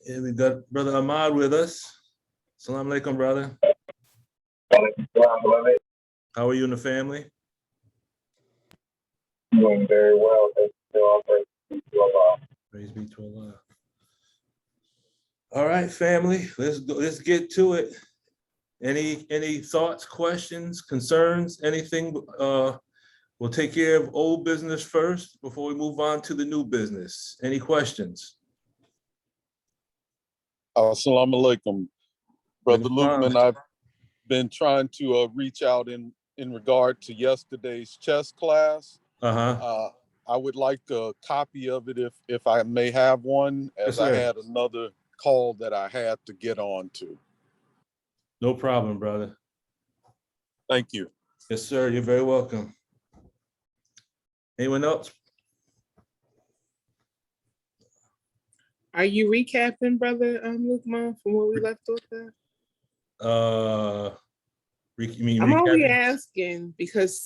And we got Brother Ahmad with us. Assalamu alaikum, brother. How are you and the family? Doing very well. Praise be to Allah. All right, family, let's go. Let's get to it. Any thoughts, questions, concerns, anything? We'll take care of old business first before we move on to the new business. Any questions? Assalamu alaikum. Brother Lukeman, I've been trying to reach out in regard to yesterday's chess class. I would like a copy of it if I may have one, as Yes, I had another call that I had to get on to. No problem, brother. Thank you. Yes, sir. You're very welcome. Anyone else? Are you recapping, Brother Lukeman, from where we left off at? I'm only asking because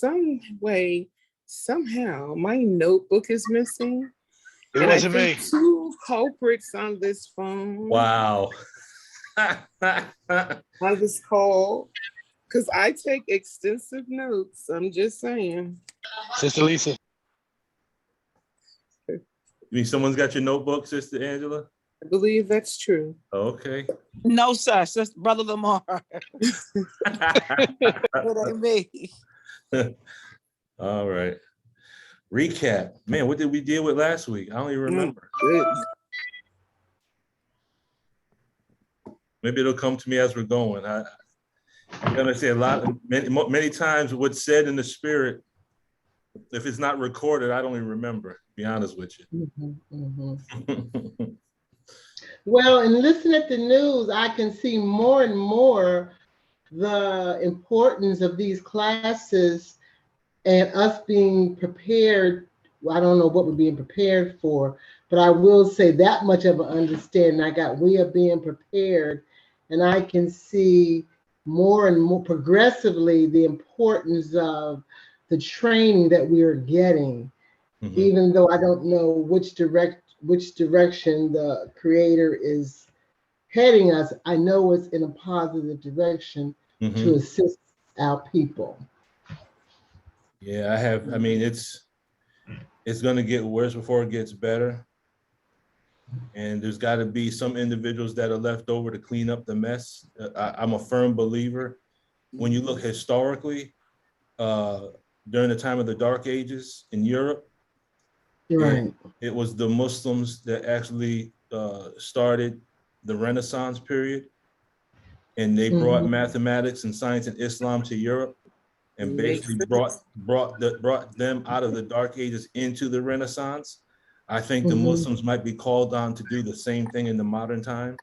somehow my notebook is missing. It wasn't me. Two culprits on this phone. Wow. On this call, because I take extensive notes. I'm just saying. Sister Lisa. You mean someone's got your notebook, Sister Angela? I believe that's true. Okay. No, sir. Sister, Brother Lamar. It ain't me. All right. Recap. Man, what did we deal with last week? I don't even remember. Maybe it'll come to me as we're going. I'm gonna say many times what's said in the spirit, if it's not recorded, I don't even remember, to be honest with you. Well, and listen at the news, I can see more and more the importance of these classes and us being prepared. Well, I don't know what we're being prepared for, but I will say that much of an understanding. We are being prepared, and I can see more and more progressively the importance of the training that we are getting, even though I don't know which direction the Creator is heading us. I know it's in a positive direction to assist our people. Yeah, I mean, it's going to get worse before it gets better. And there's got to be some individuals that are left over to clean up the mess. I'm a firm believer. When you look historically, during the time of the Dark Ages in Europe, it was the Muslims that actually started the Renaissance period. And they brought mathematics and science and Islam to Europe, and basically brought them out of the Dark Ages into the Renaissance. I think the Muslims might be called on to do the same thing in the modern time,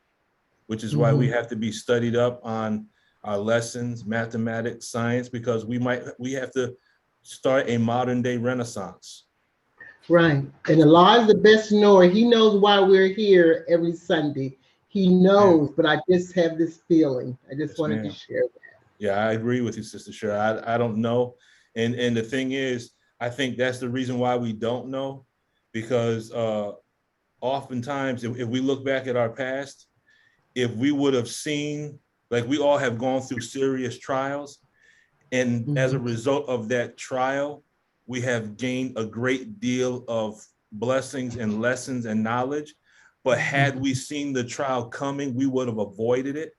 which is why we have to be studied up on our lessons, mathematics, science, because we have to start a modern day Renaissance. Right. And Allah is the best knower. He knows why we're here every Sunday. He knows, but I just have this feeling. I just wanted to share that. Yeah, I agree with you, Sister Cheryl. I don't know. And the thing is, I think that's the reason why we don't know, because oftentimes if we look back at our past, if we would have seen, like we all have gone through serious trials, and as a result of that trial, we have gained a great deal of blessings and lessons and knowledge. But had we seen the trial coming, we would have avoided it.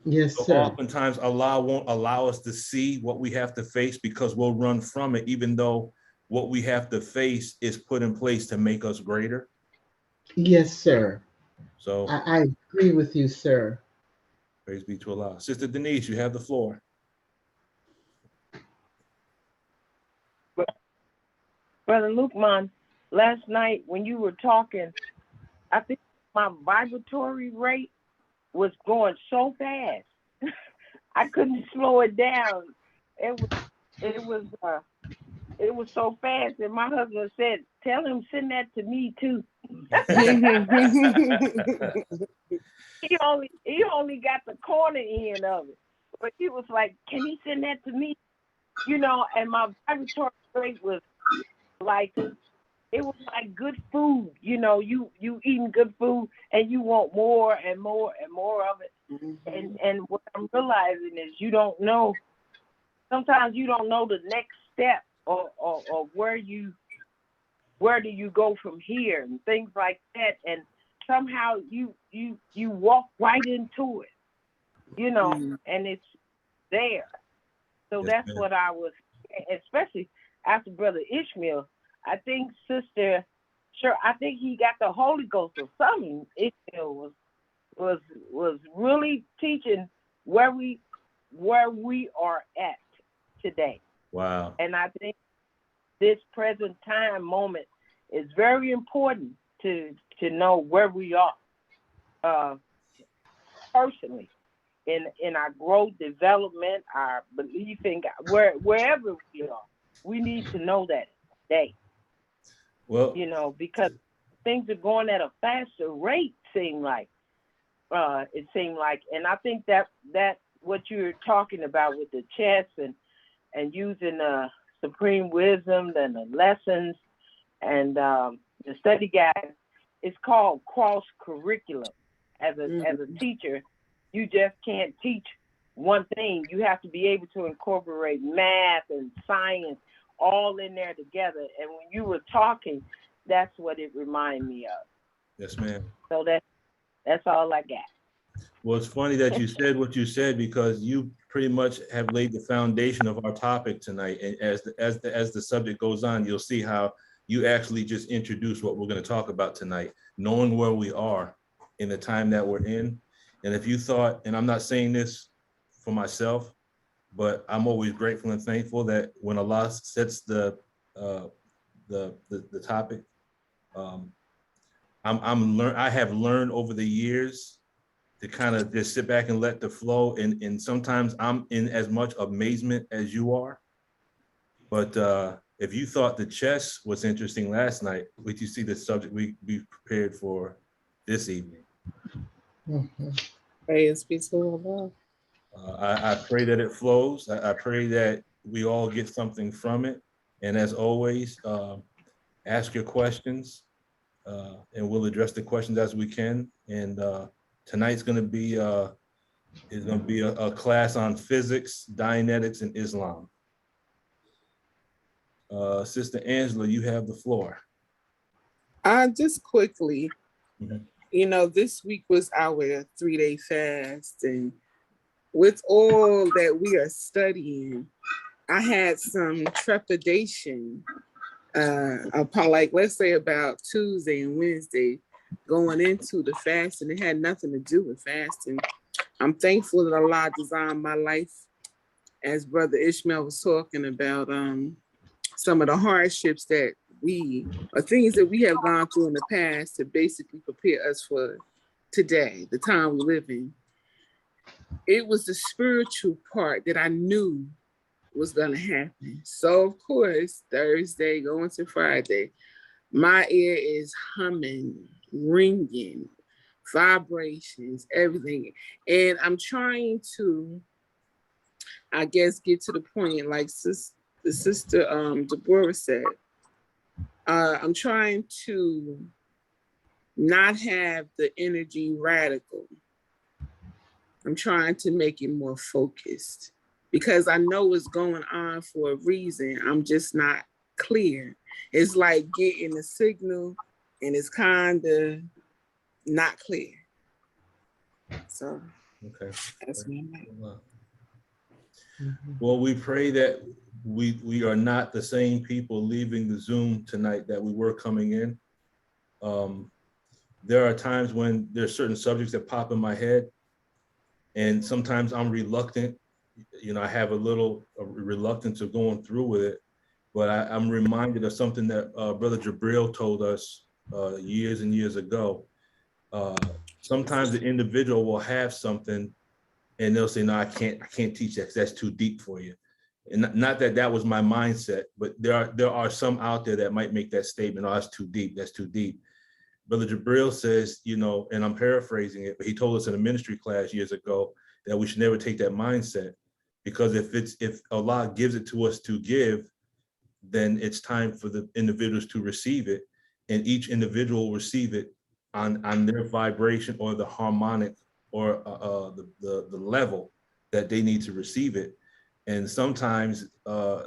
Yes, so sir. Oftentimes Allah won't allow us to see what we have to face because we'll run from it, even though what we have to face is put in place to make us greater. Yes, sir. So I agree with you, sir. Praise be to Allah. Sister Denise, you have the floor. Brother Lukeman, last night when you were talking, I think my vibratory rate was going so fast. I couldn't slow it down. It was so fast, and my husband said, "Tell him send that to me too." He only got the corner end of it, but he was like, "Can he send that to me?" And my vibratory rate was like it was like good food. You know, you eating good food and you want more and more and more of it. Mhm. And what I'm realizing is you don't know. Sometimes you don't know the next step or where do you go from here and things like that. And somehow you walk right into it, you know, and it's there. So Yes, that's ma'am. what I was, especially after Brother Ishmael. I think Sister, sure, I think he got the Holy Ghost or something. Ishmael was really teaching where we are at today. Wow. And I think this present time moment is very important to know where we are personally in our growth, development, our belief in God, wherever we are. We need to know that today. Well, You know, because things are going at a faster rate. It seemed like, and I think that what you're talking about with the chess and using supreme wisdom and the lessons and the study guide, it's called cross curriculum. As a teacher, you just can't teach one thing. You have to be able to incorporate math and science all in there together. And when you were talking, that's what it reminded me of. yes, ma'am. So that's all I got. Well, it's funny that you said what you said, because you pretty much have laid the foundation of our topic tonight. And as the subject goes on, you'll see how you actually just introduce what we're going to talk about tonight, knowing where we are in the time that we're in. And if you thought, and I'm not saying this for myself, but I'm always grateful and thankful that when Allah sets the topic, I have learned over the years to kind of just sit back and let the flow. And sometimes I'm in as much amazement as you are. But if you thought the chess was interesting last night, wait till you see the subject we prepared for this evening. Praise be to Allah. I pray that it flows. I pray that we all get something from it. And as always, ask your questions and we'll address the questions as we can. And tonight's going to be a class on physics, Dianetics, and Islam. Sister Angela, you have the floor. Just quickly, you know, this week was our 3-day fast, and with all that we are studying, I had some trepidation upon, like, let's say about Tuesday and Wednesday going into the fast, and it had nothing to do with fasting. I'm thankful that Allah designed my life, as Brother Ishmael was talking about, some of the hardships that things that we have gone through in the past to basically prepare us for today, the time we live in. It was the spiritual part that I knew was going to happen. So, of course, Thursday going to Friday, my ear is humming, ringing, vibrations, everything. And I'm trying to, I guess, get to the point, like the sister Deborah said, I'm trying to not have the energy radical. I'm trying to make it more focused because I know what's going on for a reason. I'm just not clear. It's like getting a signal and it's kind of not clear. So okay, that's me. Well, we pray that we are not the same people leaving the Zoom tonight that we were coming in. There are times when there's certain subjects that pop in my head, and sometimes I'm reluctant. You know, I have a reluctance of going through with it, but I'm reminded of something that Brother Jabril told us years and years ago. Sometimes the individual will have something and they'll say, no, I can't teach that because that's too deep for you. And not that that was my mindset, but there are some out there that might make that statement, oh, that's too deep, that's too deep. Brother Jabril says, you know, and I'm paraphrasing it, but he told us in a ministry class years ago that we should never take that mindset, because if Allah gives it to us to give, then it's time for the individuals to receive it and each individual will receive it on their vibration or the harmonic or the level that they need to receive it. And sometimes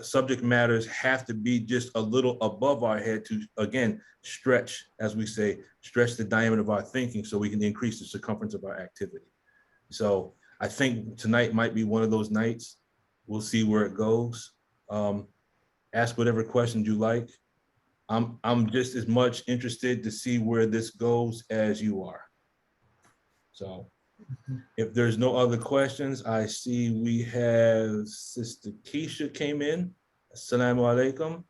subject matters have to be just a little above our head to, again, stretch, as we say, stretch the diameter of our thinking so we can increase the circumference of our activity. So I think tonight might be one of those nights. We'll see where it goes. Ask whatever questions you like. I'm just as much interested to see where this goes as you are. So if there's no other questions, I see we have Sister Keisha came in. Assalamu alaikum.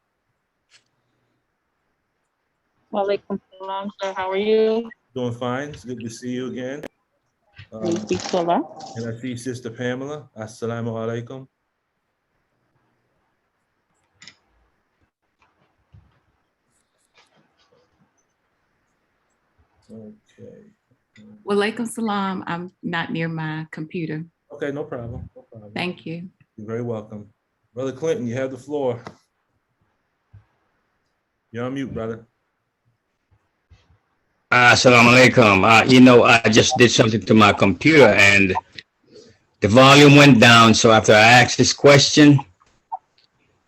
Walaikum salam, sir. How are you? Doing fine. It's good to see you again. Speak to Allah. And I see Sister Pamela. Assalamu alaikum. Okay. Walaikum salam. I'm not near my computer. Okay, no problem. No problem. Thank you. You're very welcome. Brother Clinton, you have the floor. You're on mute, brother. Assalamu alaikum. You know, I just did something to my computer and the volume went down. So after I ask this question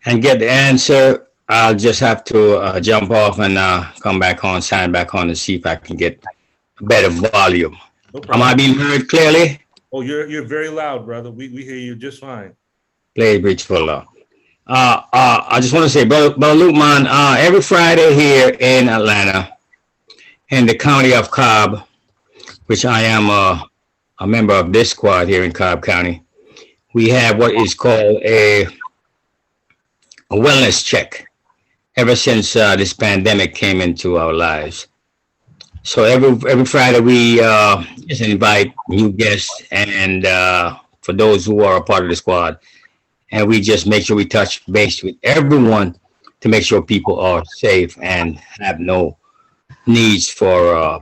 and get the answer, I'll just have to jump off and come back on, sign back on to see if I can get a better volume. No Am I being heard clearly? Oh, you're very loud, brother. We hear you just fine. Play bridge for love. I just want to say, Brother Lukman, every Friday here in Atlanta, in the county of Cobb, which I am a member of this squad here in Cobb County, we have what is called a wellness check ever since this pandemic came into our lives. So every Friday we just invite new guests and for those who are a part of the squad, and we just make sure we touch base with everyone to make sure people are safe and have no needs for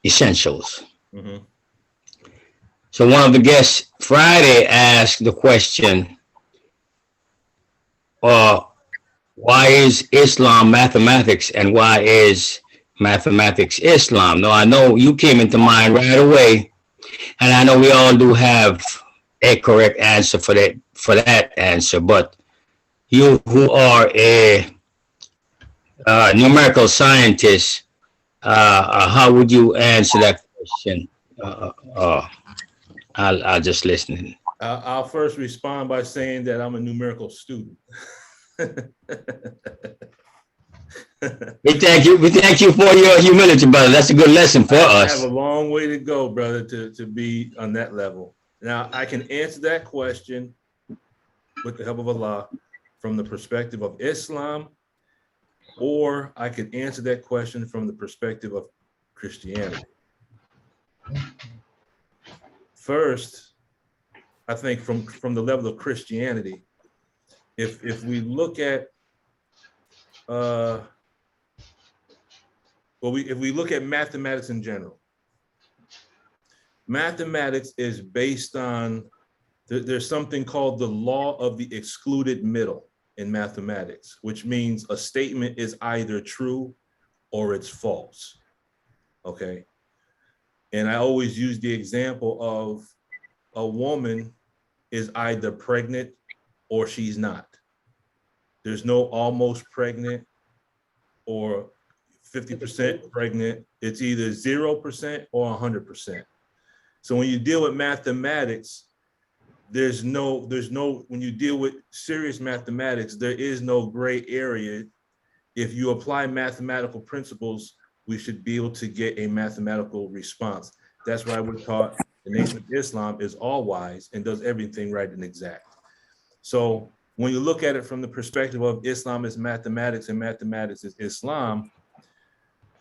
essentials. Mm-hmm. So one of the guests Friday asked the question, why is Islam mathematics and why is mathematics Islam? Now I know you came into mind right away, and I know we all do have a correct answer for that answer, but you who are a numerical scientist, how would you answer that question? I'll just listen. I'll first respond by saying that I'm a numerical student. We thank you for your humility, brother. That's a good lesson for us. I have a long way to go, brother, to be on that level. Now, I can answer that question with the help of Allah from the perspective of Islam, or I could answer that question from the perspective of Christianity. First, I think from the level of Christianity, if we look at if we look at mathematics in general, mathematics is based on, there's something called the law of the excluded middle in mathematics, which means a statement is either true or it's false, okay? And I always use the example of a woman is either pregnant or she's not. There's no almost pregnant or 50% pregnant. It's either 0% or 100%. So when you deal with mathematics, there's no, when you deal with serious mathematics, there is no gray area. If you apply mathematical principles, we should be able to get a mathematical response. That's why we're taught the Nation of Islam is all wise and does everything right and exact. So when you look at it from the perspective of Islam is mathematics and mathematics is Islam,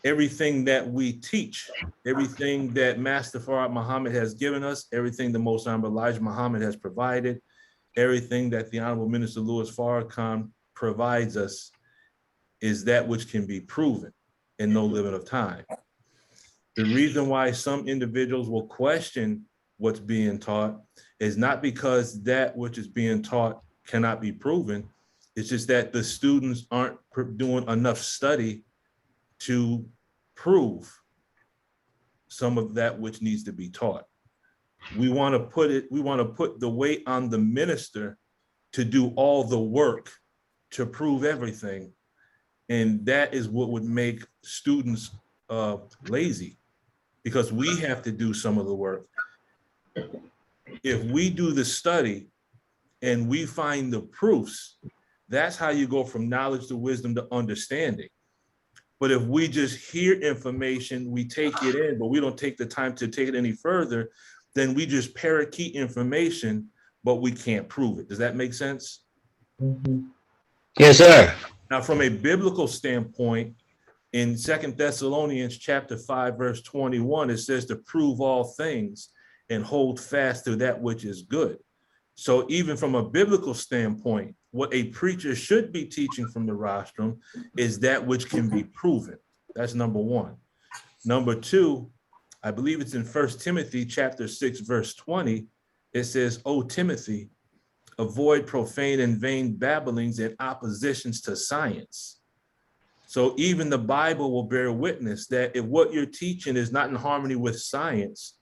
everything that we teach, everything that Master Farad Muhammad has given us, everything the Most Honorable Elijah Muhammad has provided, everything that the Honorable Minister Louis Farrakhan provides us is that which can be proven in no limit of time. The reason why some individuals will question what's being taught is not because that which is being taught cannot be proven. It's just that the students aren't doing enough study to prove some of that which needs to be taught. We want to put the weight on the minister to do all the work to prove everything. And that is what would make students lazy, because we have to do some of the work. If we do the study and we find the proofs, that's how you go from knowledge to wisdom to understanding. But if we just hear information, we take it in, but we don't take the time to take it any further, then we just parakeet information, but we can't prove it. Does that make sense? Yes, sir. Now, from a biblical standpoint, in 2 Thessalonians chapter 5, verse 21, it says to prove all things and hold fast to that which is good. So even from a biblical standpoint, what a preacher should be teaching from the rostrum is that which can be proven. That's number one. Number two, I believe it's in 1 Timothy chapter 6, verse 20. It says, "O Timothy, avoid profane and vain babblings and oppositions to science." So even the Bible will bear witness that if what you're teaching is not in harmony with science,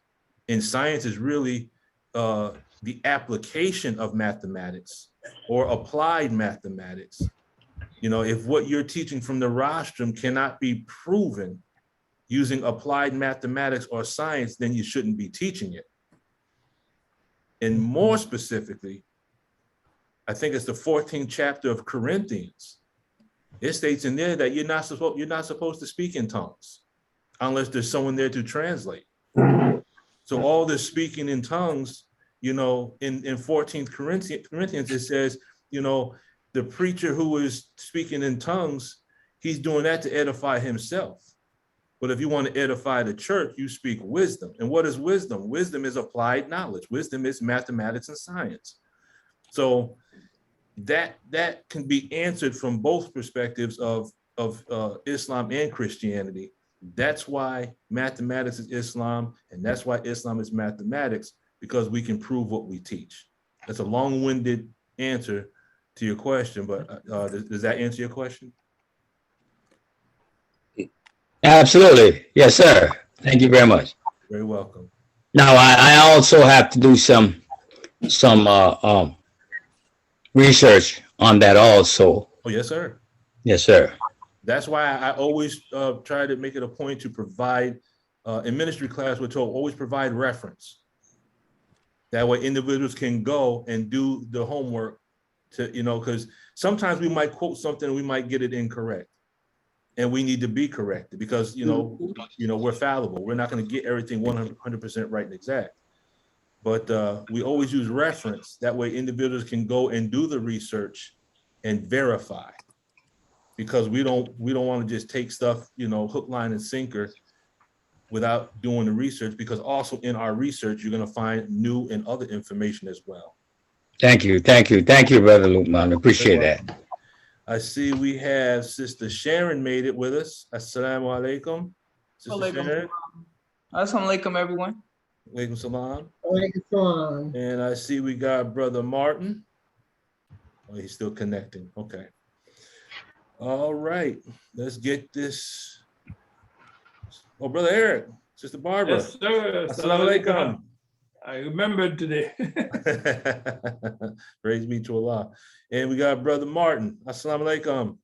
and science is really the application of mathematics or applied mathematics, if what you're teaching from the rostrum cannot be proven using applied mathematics or science, then you shouldn't be teaching it. And more specifically, I think it's the 14th chapter of Corinthians. It states in there that you're not supposed to speak in tongues unless there's someone there to translate. So all this speaking in tongues, in 14th Corinthians, it says, the preacher who is speaking in tongues, he's doing that to edify himself. But if you want to edify the church, you speak wisdom. And what is wisdom? Wisdom is applied knowledge. Wisdom is mathematics and science. So that can be answered from both perspectives of Islam and Christianity. That's why mathematics is Islam, and that's why Islam is mathematics, because we can prove what we teach. That's a long-winded answer to your question, but does that answer your question? Absolutely. Yes, sir. Thank you very much. Very welcome. Now, I also have to do some research on that also. Oh, yes, sir. Yes, sir. That's why I always try to make it a point to provide, in ministry class, we're told always provide reference. That way individuals can go and do the homework to, because sometimes we might quote something and we might get it incorrect. And we need to be corrected because, we're fallible. We're not going to get everything 100% right and exact. But we always use reference. That way individuals can go and do the research and verify. Because we don't want to just take stuff, hook, line, and sinker without doing the research, because also in our research, you're going to find new and other information as well. Thank you, Brother Lukman. Appreciate that. I see we have Sister Sharon made it with us. Assalamu alaikum. Sister Sharon. Assalamu alaikum, everyone. Alaikum salam. Alaikum salam. And I see we got Brother Martin. Oh, he's still connecting. Okay. All right, let's get this. Oh, Brother Eric, Sister Barbara. Yes, sir. Assalamu alaikum. I remembered today. Praise be to Allah. And we got Brother Martin. Assalamu alaikum.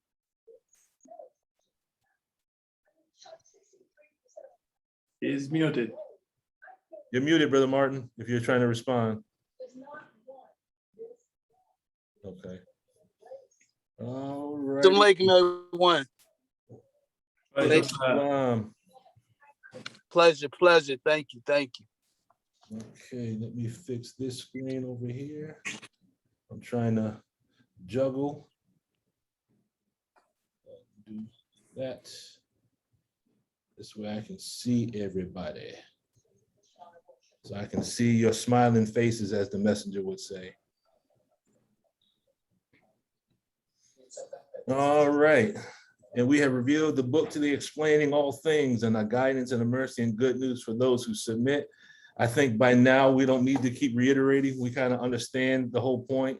He's muted. You're muted, Brother Martin, if you're trying to respond. Okay. All right. Assalamu alaikum, everyone. Pleasure. Thank you. Okay, let me fix this screen over here. I'm trying to juggle. Do that. This way I can see everybody. So I can see your smiling faces, as the messenger would say. All right. And we have revealed the book to the explaining all things and a guidance and a mercy and good news for those who submit. I think by now we don't need to keep reiterating. We kind of understand the whole point.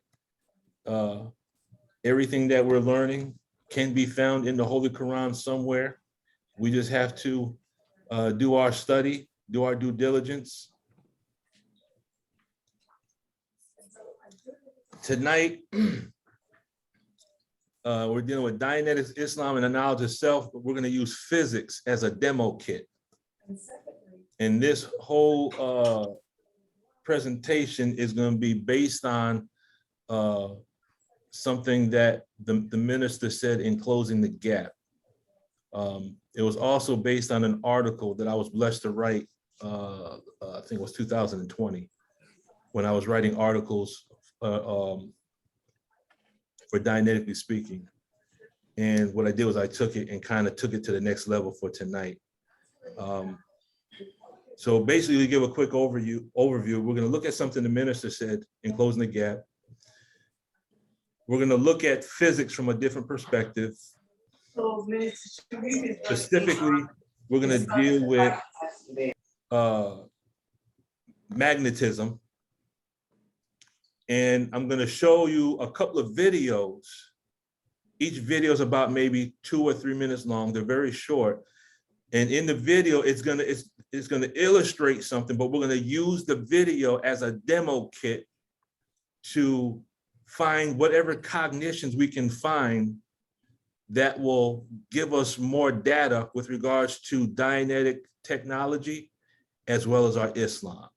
Everything that we're learning can be found in the Holy Quran somewhere. We just have to do our study, do our due diligence. Tonight, we're dealing with Dianetics, Islam, and the knowledge of self, but we're going to use physics as a demo kit. And this whole presentation is going to be based on something that the minister said in closing the gap. It was also based on an article that I was blessed to write, I think it was 2020, when I was writing articles for Dianetically Speaking. And what I did was I took it and kind of took it to the next level for tonight. So basically, to give a quick overview, we're going to look at something the minister said in closing the gap. We're going to look at physics from a different perspective. Specifically, we're going to deal with magnetism. And I'm going to show you a couple of videos. Each video is about maybe 2 or 3 minutes long. They're very short. And in the video, it's going to illustrate something, but we're going to use the video as a demo kit to find whatever cognitions we can find that will give us more data with regards to Dianetic technology, as well as our Islam.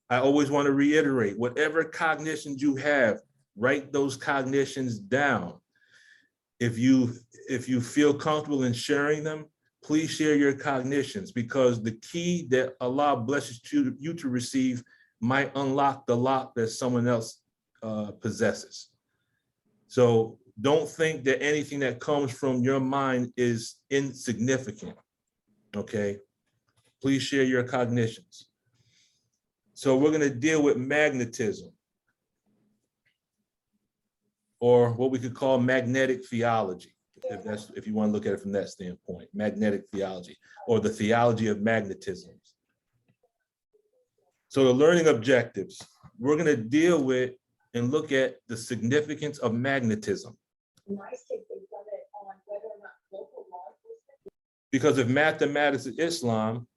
I always want to reiterate, whatever cognitions you have, write those cognitions down. If you feel comfortable in sharing them, please share your cognitions, because the key that Allah blesses you to receive might unlock the lock that someone else possesses. So don't think that anything that comes from your mind is insignificant, okay? Please share your cognitions. So we're going to deal with magnetism, or what we could call magnetic theology, if you want to look at it from that standpoint, magnetic theology, or the theology of magnetism. So the learning objectives, we're going to deal with and look at the significance of magnetism. Because if mathematics is Islam,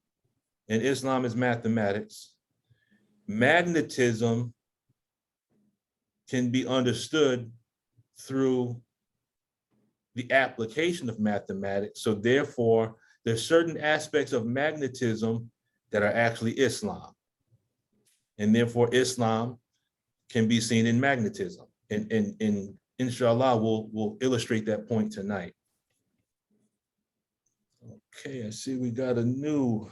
and Islam is mathematics, magnetism can be understood through the application of mathematics. So therefore, there's certain aspects of magnetism that are actually Islam. And therefore, Islam can be seen in magnetism. And inshallah, we'll illustrate that point tonight. Okay, I see we got a new.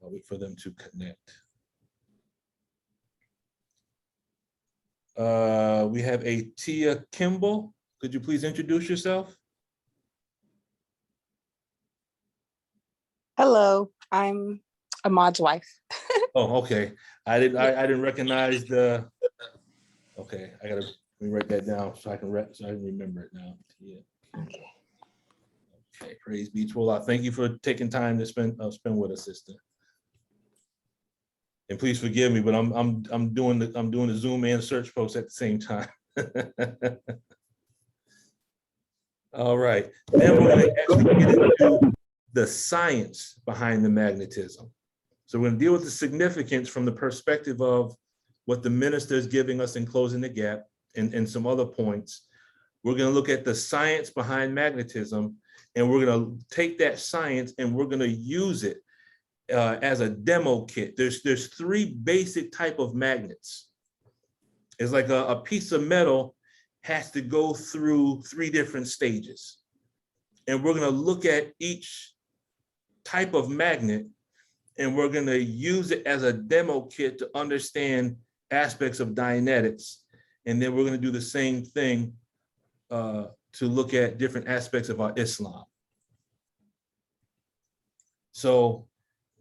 I'll wait for them to connect. We have a Tia Kimball. Could you please introduce yourself? Hello, I'm Ahmad's wife. Oh, okay. I didn't recognize the. Okay, let me write that down so I can remember it now. Yeah. Okay. Okay, praise be to Allah. Thank you for taking time to spend with us, sister. And please forgive me, but I'm doing the Zoom and search post at the same time. All right. Then we're going to actually get into the science behind the magnetism. So we're going to deal with the significance from the perspective of what the minister is giving us in closing the gap and some other points. We're going to look at the science behind magnetism, and we're going to take that science and we're going to use it as a demo kit. There's 3 basic type of magnets. It's like a piece of metal has to go through 3 different stages. And we're going to look at each type of magnet, and we're going to use it as a demo kit to understand aspects of Dianetics. And then we're going to do the same thing to look at different aspects of our Islam. So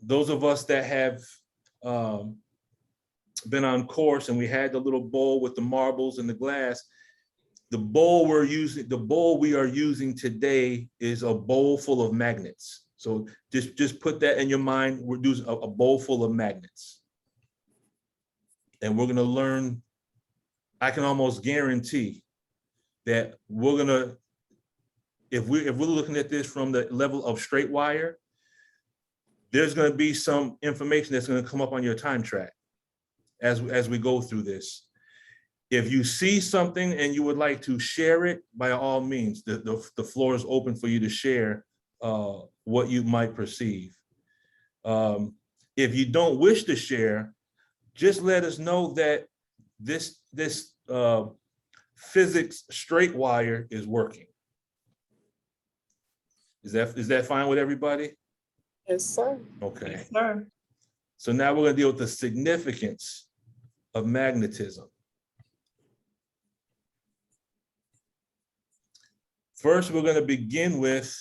those of us that have been on course, and we had the little bowl with the marbles and the glass, the bowl we are using today is a bowl full of magnets. So just put that in your mind. We're doing a bowl full of magnets. And we're gonna learn, I can almost guarantee that we're gonna if we're looking at this from the level of straight wire, there's going to be some information that's going to come up on your time track as we go through this. If you see something and you would like to share it, by all means, the floor is open for you to share what you might perceive. If you don't wish to share, just let us know that this physics straight wire is working. Is that fine with everybody? Yes, sir. Okay. Yes, sir. So now we're going to deal with the significance of magnetism. First, we're going to begin with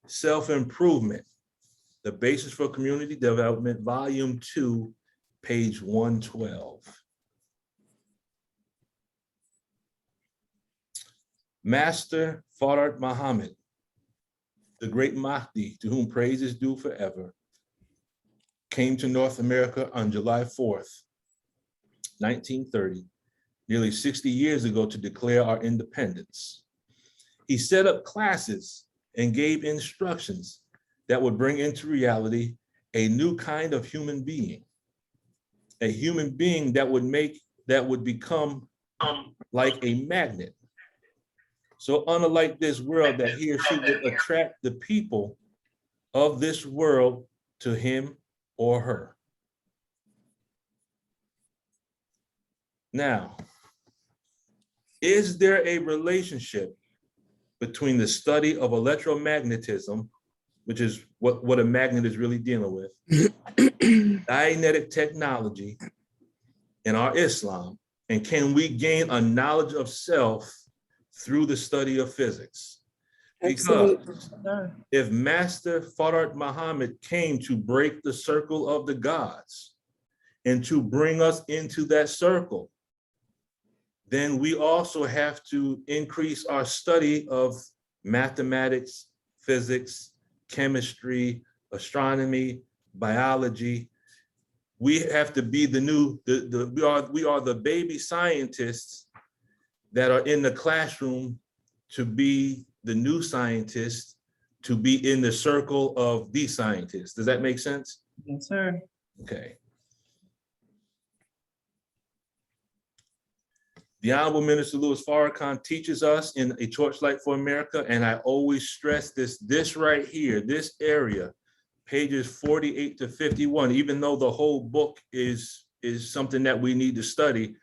self-improvement, the basis for community development, volume 2, page 112. Master Fard Muhammad, the great Mahdi, to whom praise is due forever, came to North America on July 4th, 1930, nearly 60 years ago, to declare our independence. He set up classes and gave instructions that would bring into reality a new kind of human being, a human being that would become like a magnet. So unlike this world, that he or she would attract the people of this world to him or her. Now, is there a relationship between the study of electromagnetism, which is what a magnet is really dealing with, Dianetic technology, and our Islam? And can we gain a knowledge of self through the study of physics? Because if Master Fard Muhammad came to break the circle of the gods and to bring us into that circle, then we also have to increase our study of mathematics, physics, chemistry, astronomy, biology. We have to be we are the baby scientists that are in the classroom to be the new scientists, to be in the circle of the scientists. Does that make sense? Yes, sir. Okay. The Honorable Minister Louis Farrakhan teaches us in A Torchlight for America, and I always stress this right here, this area, pages 48 to 51, even though the whole book is something that we need to study,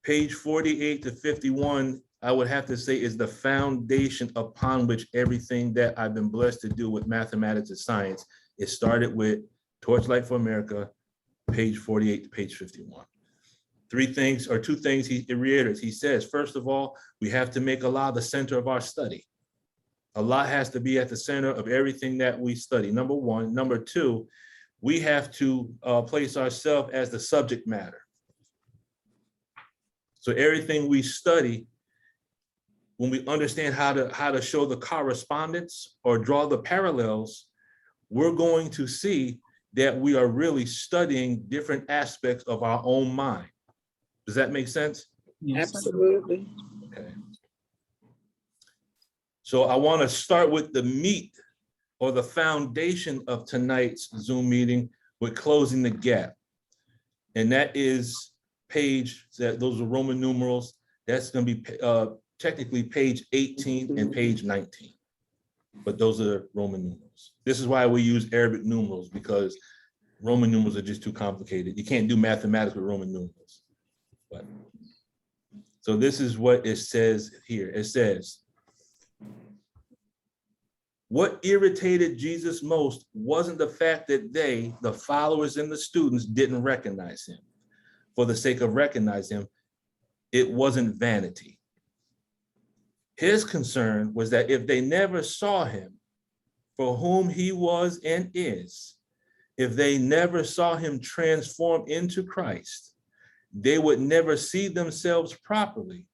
page 48 to 51, I would have to say, is the foundation upon which everything that I've been blessed to do with mathematics and science. It started with Torchlight for America, page 48 to page 51. Two things he reiterates. He says, first of all, we have to make Allah the center of our study. Allah has to be at the center of everything that we study, number one. Number two, we have to place ourselves as the subject matter. So everything we study, when we understand how to show the correspondence or draw the parallels, we're going to see that we are really studying different aspects of our own mind. Does that make sense? Yes, Absolutely. Okay. So I want to start with the meat or the foundation of tonight's Zoom meeting with closing the gap. And that is those are Roman numerals. That's going to be technically page 18 and page 19. But those are Roman numerals. This is why we use Arabic numerals, because Roman numerals are just too complicated. You can't do mathematics with Roman numerals. But, so this is what it says here. It says, what irritated Jesus most wasn't the fact that they, the followers and the students, didn't recognize him. For the sake of recognizing him, it wasn't vanity. His concern was that if they never saw him for whom he was and is, if they never saw him transform into Christ, they would never see themselves properly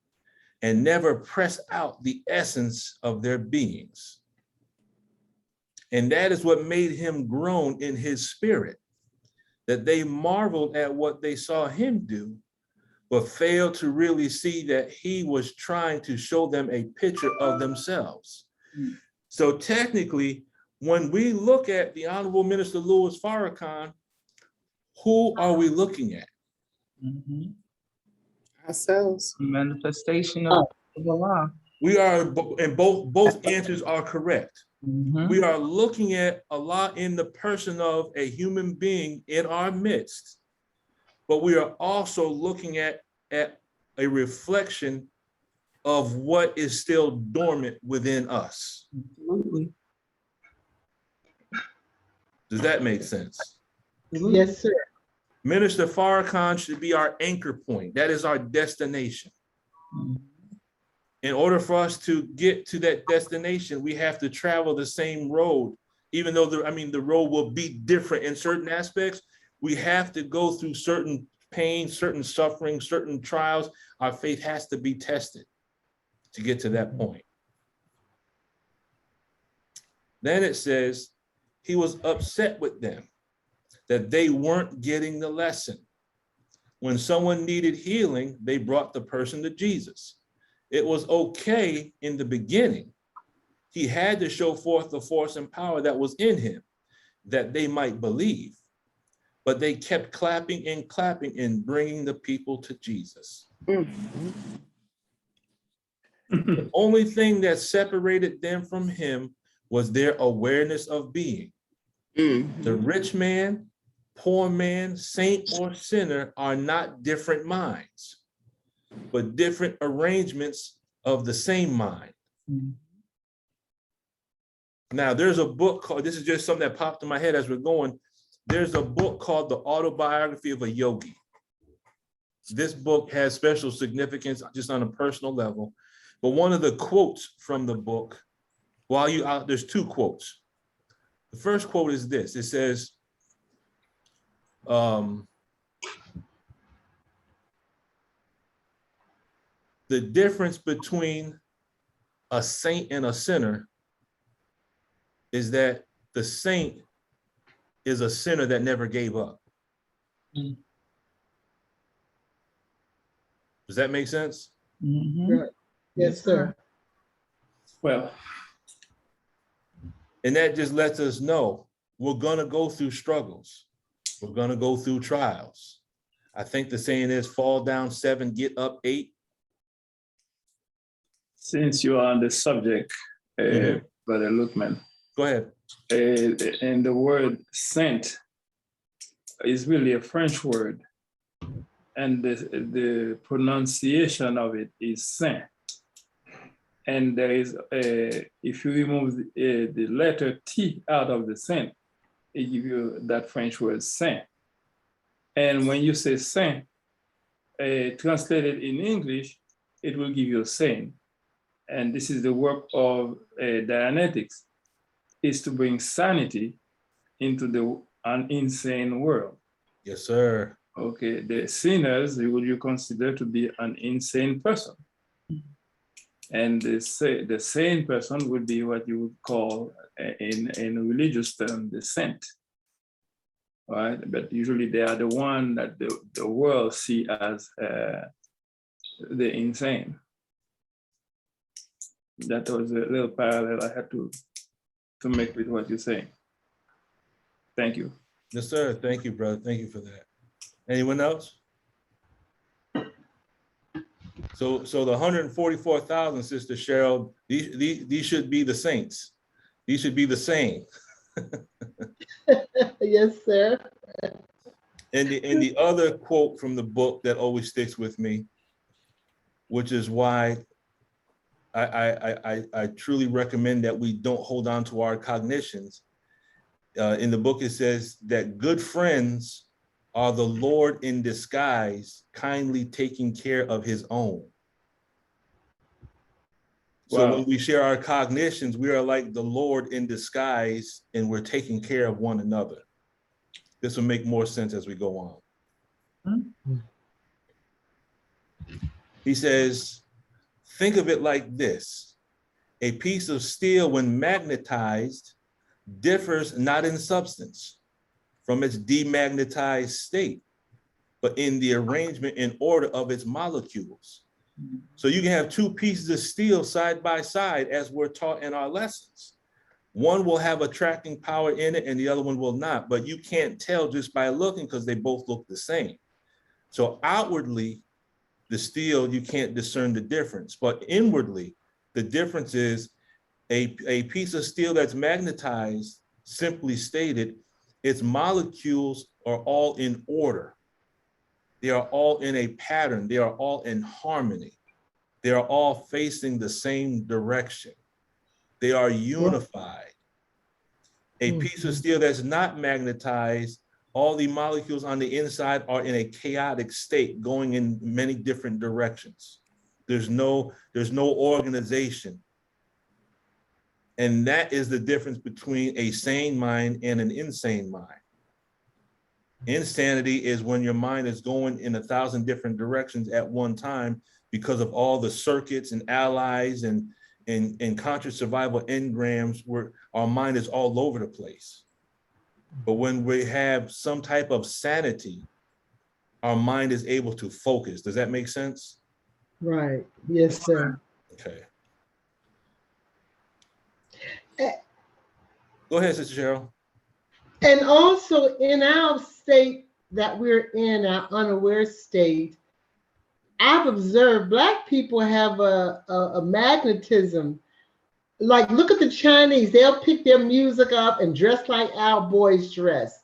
and never press out the essence of their beings. And that is what made him groan in his spirit, that they marveled at what they saw him do, but failed to really see that he was trying to show them a picture of themselves. So technically, when we look at the Honorable Minister Louis Farrakhan, who are we looking at? Ourselves. Manifestation of Allah. We are, and both answers are correct. We are looking at Allah in the person of a human being in our midst, but we are also looking at a reflection of what is still dormant within us. Absolutely. Does that make sense? Yes, sir. Minister Farrakhan should be our anchor point. That is our destination. In order for us to get to that destination, we have to travel the same road, even though the road will be different in certain aspects. We have to go through certain pain, certain suffering, certain trials. Our faith has to be tested to get to that point. Then it says, he was upset with them that they weren't getting the lesson. When someone needed healing, they brought the person to Jesus. It was okay in the beginning. He had to show forth the force and power that was in him, that they might believe. But they kept clapping and bringing the people to Jesus. The only thing that separated them from him was their awareness of being. The rich man, poor man, saint or sinner are not different minds, but different arrangements of the same mind. Now, there's a book called, this is just something that popped in my head as we're going. There's a book called The Autobiography of a Yogi. This book has special significance just on a personal level. But one of the quotes from the book, there's two quotes. The first quote is this. It says, the difference between a saint and a sinner is that the saint is a sinner that never gave up. Does that make sense? Yes, sir. Well, and that just lets us know we're gonna go through struggles. We're gonna go through trials. I think the saying is fall down 7, get up 8. Since you are on the subject, Brother Lookman. Go ahead. And the word saint is really a French word. And the pronunciation of it is saint. And there is, if you remove the letter T out of the saint, it gives you that French word saint. And when you say saint, translated in English, it will give you saint. And this is the work of Dianetics, is to bring sanity into an insane world. Yes, sir. Okay, the sinners you consider to be an insane person. And the sane person would be what you would call, in religious term, the saint. Right? But usually they are the one that the world see as the insane. That was a little parallel I had to make with what you're saying. Thank you. Yes, sir. Thank you, brother. Thank you for that. Anyone else? So the 144,000, Sister Cheryl, these should be the saints. These should be the same. Yes, sir. And the other quote from the book that always sticks with me, which is why I truly recommend that we don't hold on to our cognitions. In the book, it says that good friends are the Lord in disguise, kindly taking care of his own. So when we share our cognitions, we are like the Lord in disguise, and we're taking care of one another. This will make more sense as we go on. He says, think of it like this. A piece of steel, when magnetized, differs not in substance from its demagnetized state, but in the arrangement and order of its molecules. So you can have two pieces of steel side by side as we're taught in our lessons. One will have attracting power in it and the other one will not, but you can't tell just by looking because they both look the same. So outwardly, the steel, you can't discern the difference, but inwardly, the difference is a piece of steel that's magnetized, simply stated, its molecules are all in order. They are all in a pattern. They are all in harmony. They are all facing the same direction. They are unified. A piece of steel that's not magnetized, all the molecules on the inside are in a chaotic state going in many different directions. There's no organization. And that is the difference between a sane mind and an insane mind. Insanity is when your mind is going in 1,000 different directions at one time because of all the circuits and allies and conscious survival engrams where our mind is all over the place. But when we have some type of sanity, our mind is able to focus. Does that make sense? Right. Yes, sir. Okay. Go ahead, Sister Cheryl. And also in our state that we're in, our unaware state, I've observed Black people have a magnetism. Like, look at the Chinese. They'll pick their music up and dress like our boys dress.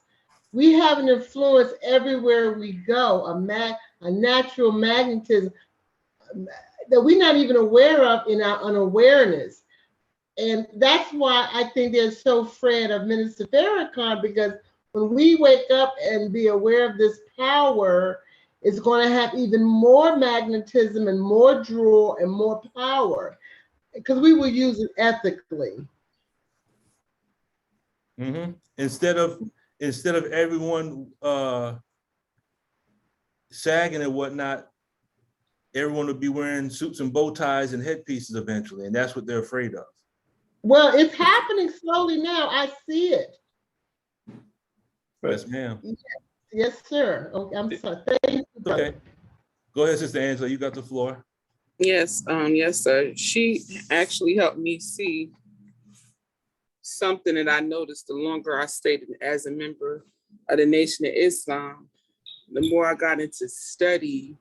We have an influence everywhere we go, a natural magnetism that we're not even aware of in our unawareness. And that's why I think they're so afraid of Minister Farrakhan, because when we wake up and be aware of this power, it's going to have even more magnetism and more draw and more power, because we will use it ethically. Mm-hmm. Instead of everyone sagging and whatnot, everyone would be wearing suits and bow ties and headpieces eventually, and that's what they're afraid of. Well, it's happening slowly now. I see it. Yes, ma'am. Yes, sir. Okay, I'm sorry. Thank you. Okay. Go ahead, Sister Angela. You got the floor. Yes, yes, sir. She actually helped me see something that I noticed the longer I stayed as a member of the Nation of Islam. The more I got into study,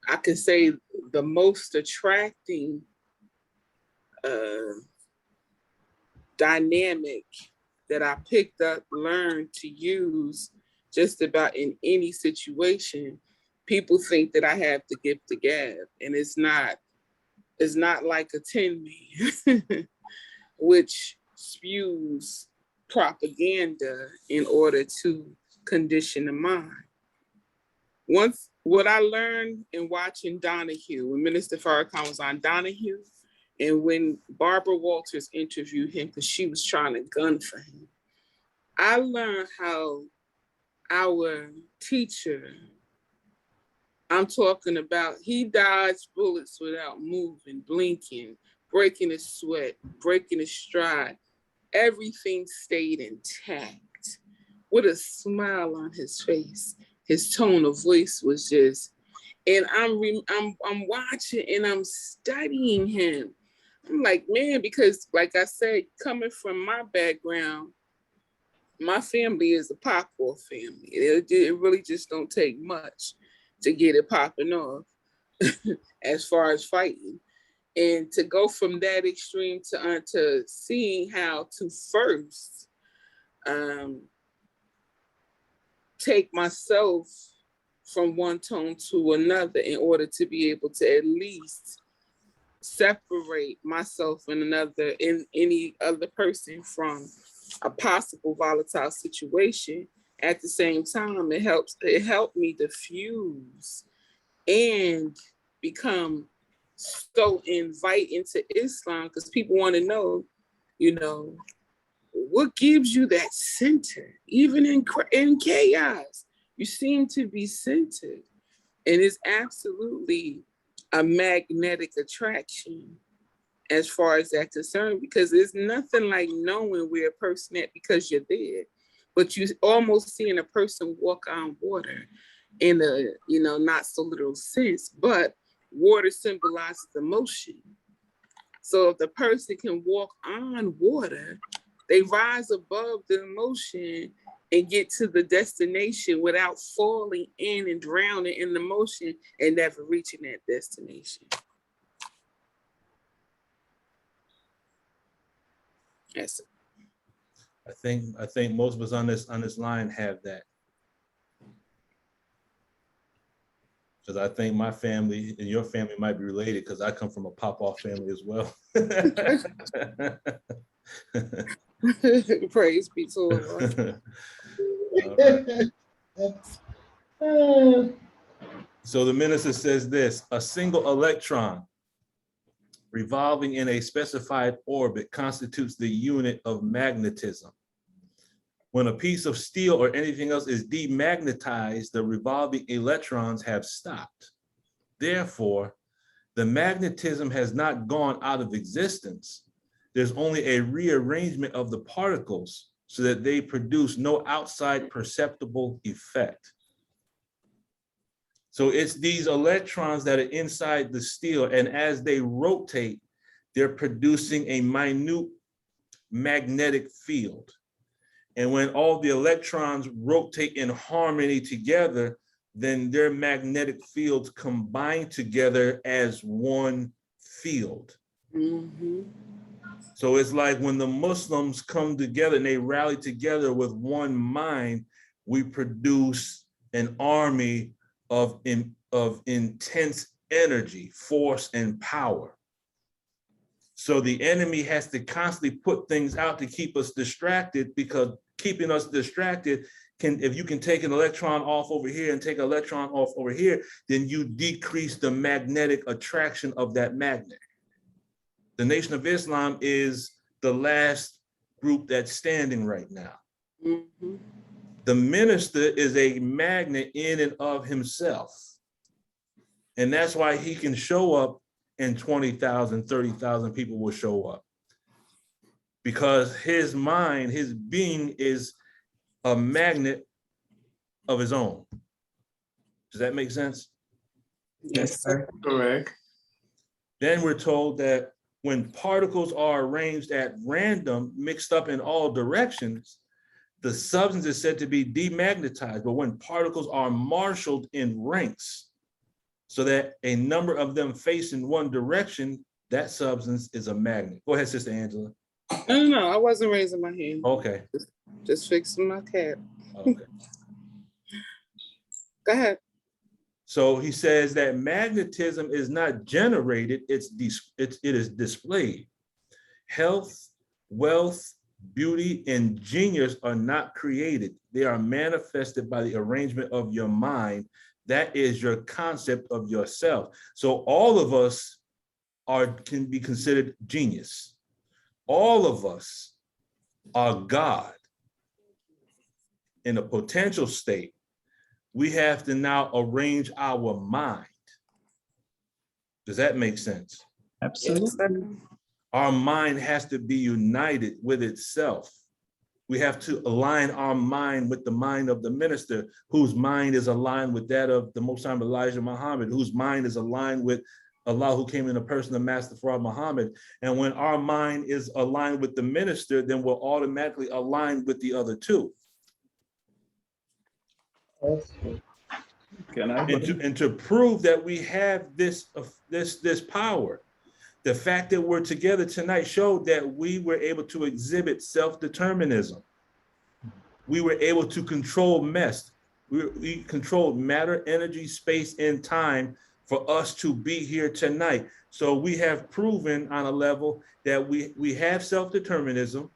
I could say the most attracting dynamic that I picked up, learned to use just about in any situation. People think that I have the gift of gab, and it's not like a tin man, which spews propaganda in order to condition the mind. Once, what I learned in watching Donahue, when Minister Farrakhan was on Donahue, and when Barbara Walters interviewed him because she was trying to gun for him, I learned how our teacher, I'm talking about, he dodged bullets without moving, blinking, breaking his sweat, breaking his stride. Everything stayed intact with a smile on his face. His tone of voice was just, and I'm watching and I'm studying him. I'm like, man, because like I said, coming from my background, my family is a pop-off family. It really just don't take much to get it popping off as far as fighting. And to go from that extreme to seeing how to first take myself from one tone to another in order to be able to at least separate myself and any other person from a possible volatile situation. At the same time, it helped me diffuse and become so invite into Islam, because people want to know, what gives you that center, even in chaos? You seem to be centered, and it's absolutely a magnetic attraction as far as that's concerned, because there's nothing like knowing where a person at because you're there, but you almost seeing a person walk on water in a not so little sense, but water symbolizes the motion. So if the person can walk on water, they rise above the emotion and get to the destination without falling in and drowning in the motion and never reaching that destination. Yes. I think most of us on this line have that. Because I think my family and your family might be related, because I come from a pop-off family as well. Praise be to the Lord. So the minister says this: a single electron revolving in a specified orbit constitutes the unit of magnetism. When a piece of steel or anything else is demagnetized, the revolving electrons have stopped. Therefore, the magnetism has not gone out of existence. There's only a rearrangement of the particles so that they produce no outside perceptible effect. So it's these electrons that are inside the steel, and as they rotate, they're producing a minute magnetic field. And when all the electrons rotate in harmony together, then their magnetic fields combine together as one field. Mm-hmm. So it's like when the Muslims come together and they rally together with one mind, we produce an army of intense energy, force, and power. So the enemy has to constantly put things out to keep us distracted, because keeping us distracted if you can take an electron off over here and take an electron off over here, then you decrease the magnetic attraction of that magnet. The Nation of Islam is the last group that's standing right now. Mm-hmm. The minister is a magnet in and of himself. And that's why he can show up and 20,000, 30,000 people will show up. Because his mind, his being is a magnet of his own. Does that make sense? Yes, sir. Correct. Then we're told that when particles are arranged at random, mixed up in all directions, the substance is said to be demagnetized. But when particles are marshaled in ranks, so that a number of them face in one direction, that substance is a magnet. Go ahead, Sister Angela. No, I wasn't raising my hand. Okay. Just fixing my cap. Okay. Go ahead. So he says that magnetism is not generated, it is displayed. Health, wealth, beauty, and genius are not created. They are manifested by the arrangement of your mind. That is your concept of yourself. So all of us can be considered genius. All of us are God in a potential state. We have to now arrange our mind. Does that make sense? Absolutely. Our mind has to be united with itself. We have to align our mind with the mind of the minister, whose mind is aligned with that of the Most High Elijah Muhammad, whose mind is aligned with Allah, who came in the person of Master Farad Muhammad. And when our mind is aligned with the minister, then we're automatically aligned with the other two. And to prove that we have this power, the fact that we're together tonight showed that we were able to exhibit self-determinism. We were able to control MEST. We controlled matter, energy, space, and time for us to be here tonight. So we have proven on a level that we have self-determinism.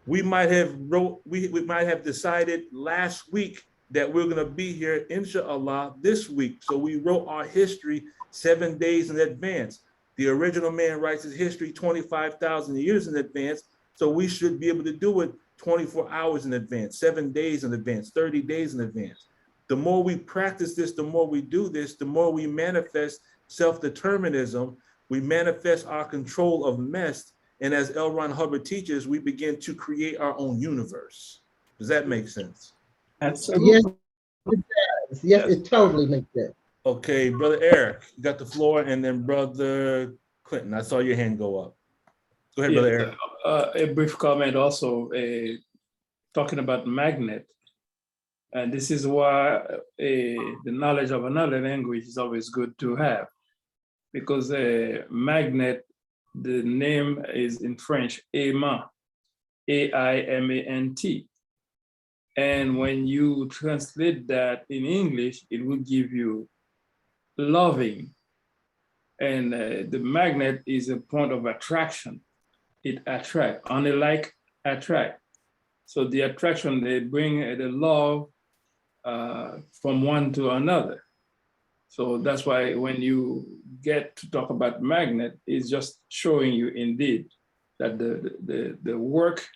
We might have decided last week that we're going to be here, inshallah, this week. So we wrote our history 7 days in advance. The original man writes his history 25,000 years in advance. So we should be able to do it 24 hours in advance, 7 days in advance, 30 days in advance. The more we practice this, the more we do this, the more we manifest self-determinism, we manifest our control of MEST. And as L. Ron Hubbard teaches, we begin to create our own universe. Does that make sense? Absolutely. Yes, it does. Yes, it totally makes sense. Okay, Brother Eric, you got the floor, and then Brother Clinton. I saw your hand go up. Go ahead, Brother Eric. A brief comment also, talking about magnet. And this is why the knowledge of another language is always good to have, because magnet, the name is in French, aimant, A-I-M-A-N-T. And when you translate that in English, it will give you loving. And the magnet is a point of attraction. It attracts, only like attract. So the attraction, they bring the love from one to another. So that's why when you get to talk about magnet, it's just showing you indeed that the work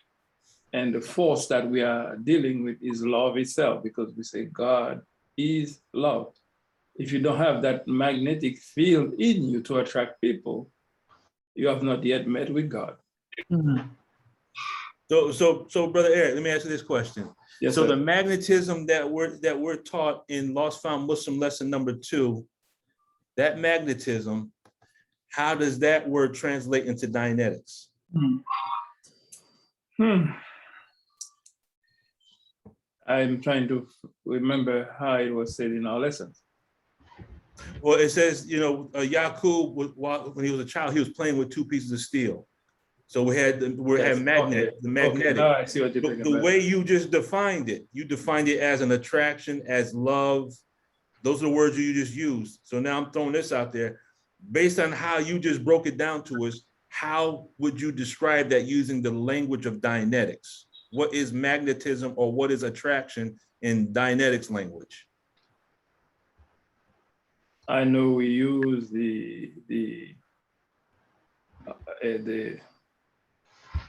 and the force that we are dealing with is love itself, because we say God is love. If you don't have that magnetic field in you to attract people, you have not yet met with God. Mhm. So Brother Eric, let me ask you this question. Yes, so sir. the magnetism that we're taught in Lost Found Muslim lesson number 2, that magnetism, how does that word translate into Dianetics? I'm trying to remember how it was said in our lessons. Well, it says, Yakob, when he was a child, he was playing with 2 pieces of steel. So we had magnet, the magnetic. Okay, now I see what you're talking the about. way you just defined it, you defined it as an attraction, as love. Those are the words you just used. So now I'm throwing this out there. Based on how you just broke it down to us, how would you describe that using the language of Dianetics? What is magnetism, or what is attraction in Dianetics language? I know we use the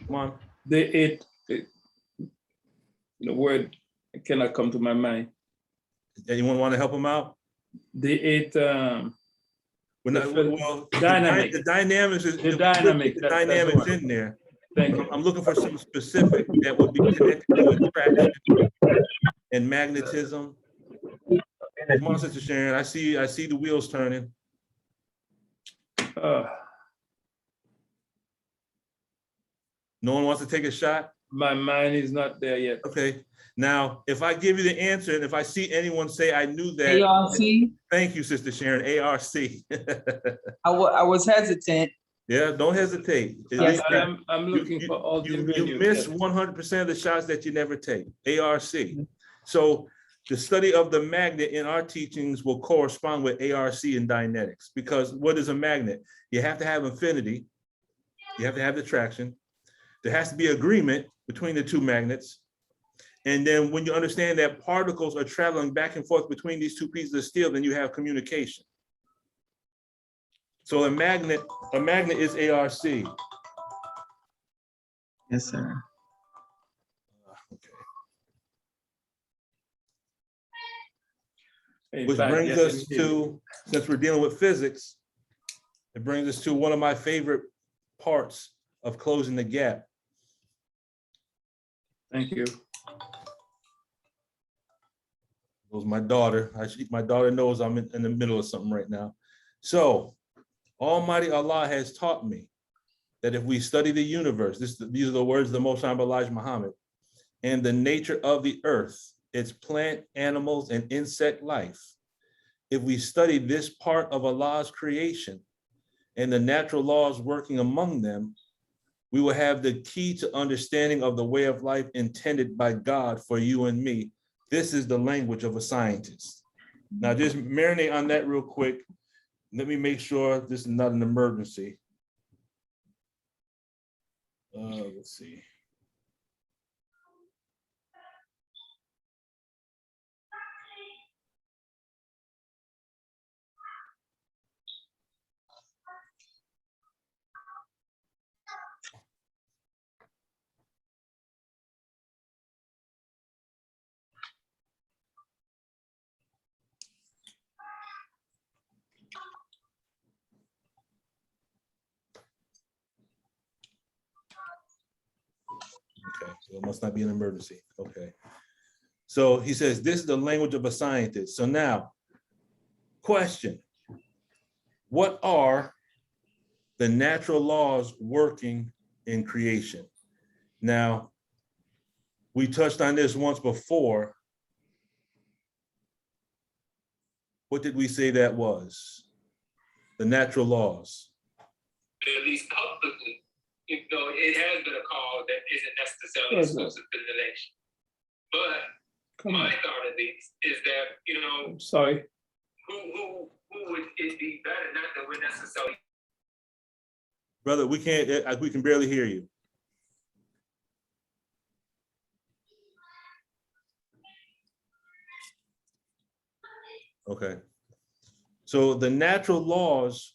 Come on. The word cannot come to my mind. Anyone want to help him out? Dynamic. The dynamics is the dynamic. The dynamics in there. Thank you. I'm looking for something specific that would be connected to attraction and magnetism. Come on, Sister Sharon. I see the wheels turning. No one wants to take a shot? My mind is not there yet. Okay. Now, if I give you the answer, and if I see anyone say I knew that. ARC? Thank you, Sister Sharon, ARC. I was hesitant. Yeah, don't hesitate. Yes, I'm looking for all the You miss 100% of the shots that you never take, ARC. So the study of the magnet in our teachings will correspond with ARC in Dianetics, because what is a magnet? You have to have affinity. You have to have the attraction. There has to be agreement between the 2 magnets. And then when you understand that particles are traveling back and forth between these 2 pieces of steel, then you have communication. So a magnet is ARC. Yes, sir. Okay. Which brings us to, since we're dealing with physics, it brings us to one of my favorite parts of closing the gap. Thank you. It was my daughter. My daughter knows I'm in the middle of something right now. So Almighty Allah has taught me that if we study the universe, these are the words of the Most Honorable Elijah Muhammad, and the nature of the earth, its plant, animals, and insect life, if we study this part of Allah's creation and the natural laws working among them, we will have the key to understanding of the way of life intended by God for you and me. This is the language of a scientist. Now, just marinate on that real quick. Let me make sure this is not an emergency. Let's see. Okay, so it must not be an emergency. Okay. So he says, this is the language of a scientist. So now, Question: what are the natural laws working in creation? Now, we touched on this once before. What did we say that was? The natural laws. At least publicly, it has been a call that isn't necessarily exclusive to the election. But my thought at least is that, I'm sorry. who would it be better? Not that we're necessarily. Brother, we can barely hear you. Okay. So the natural laws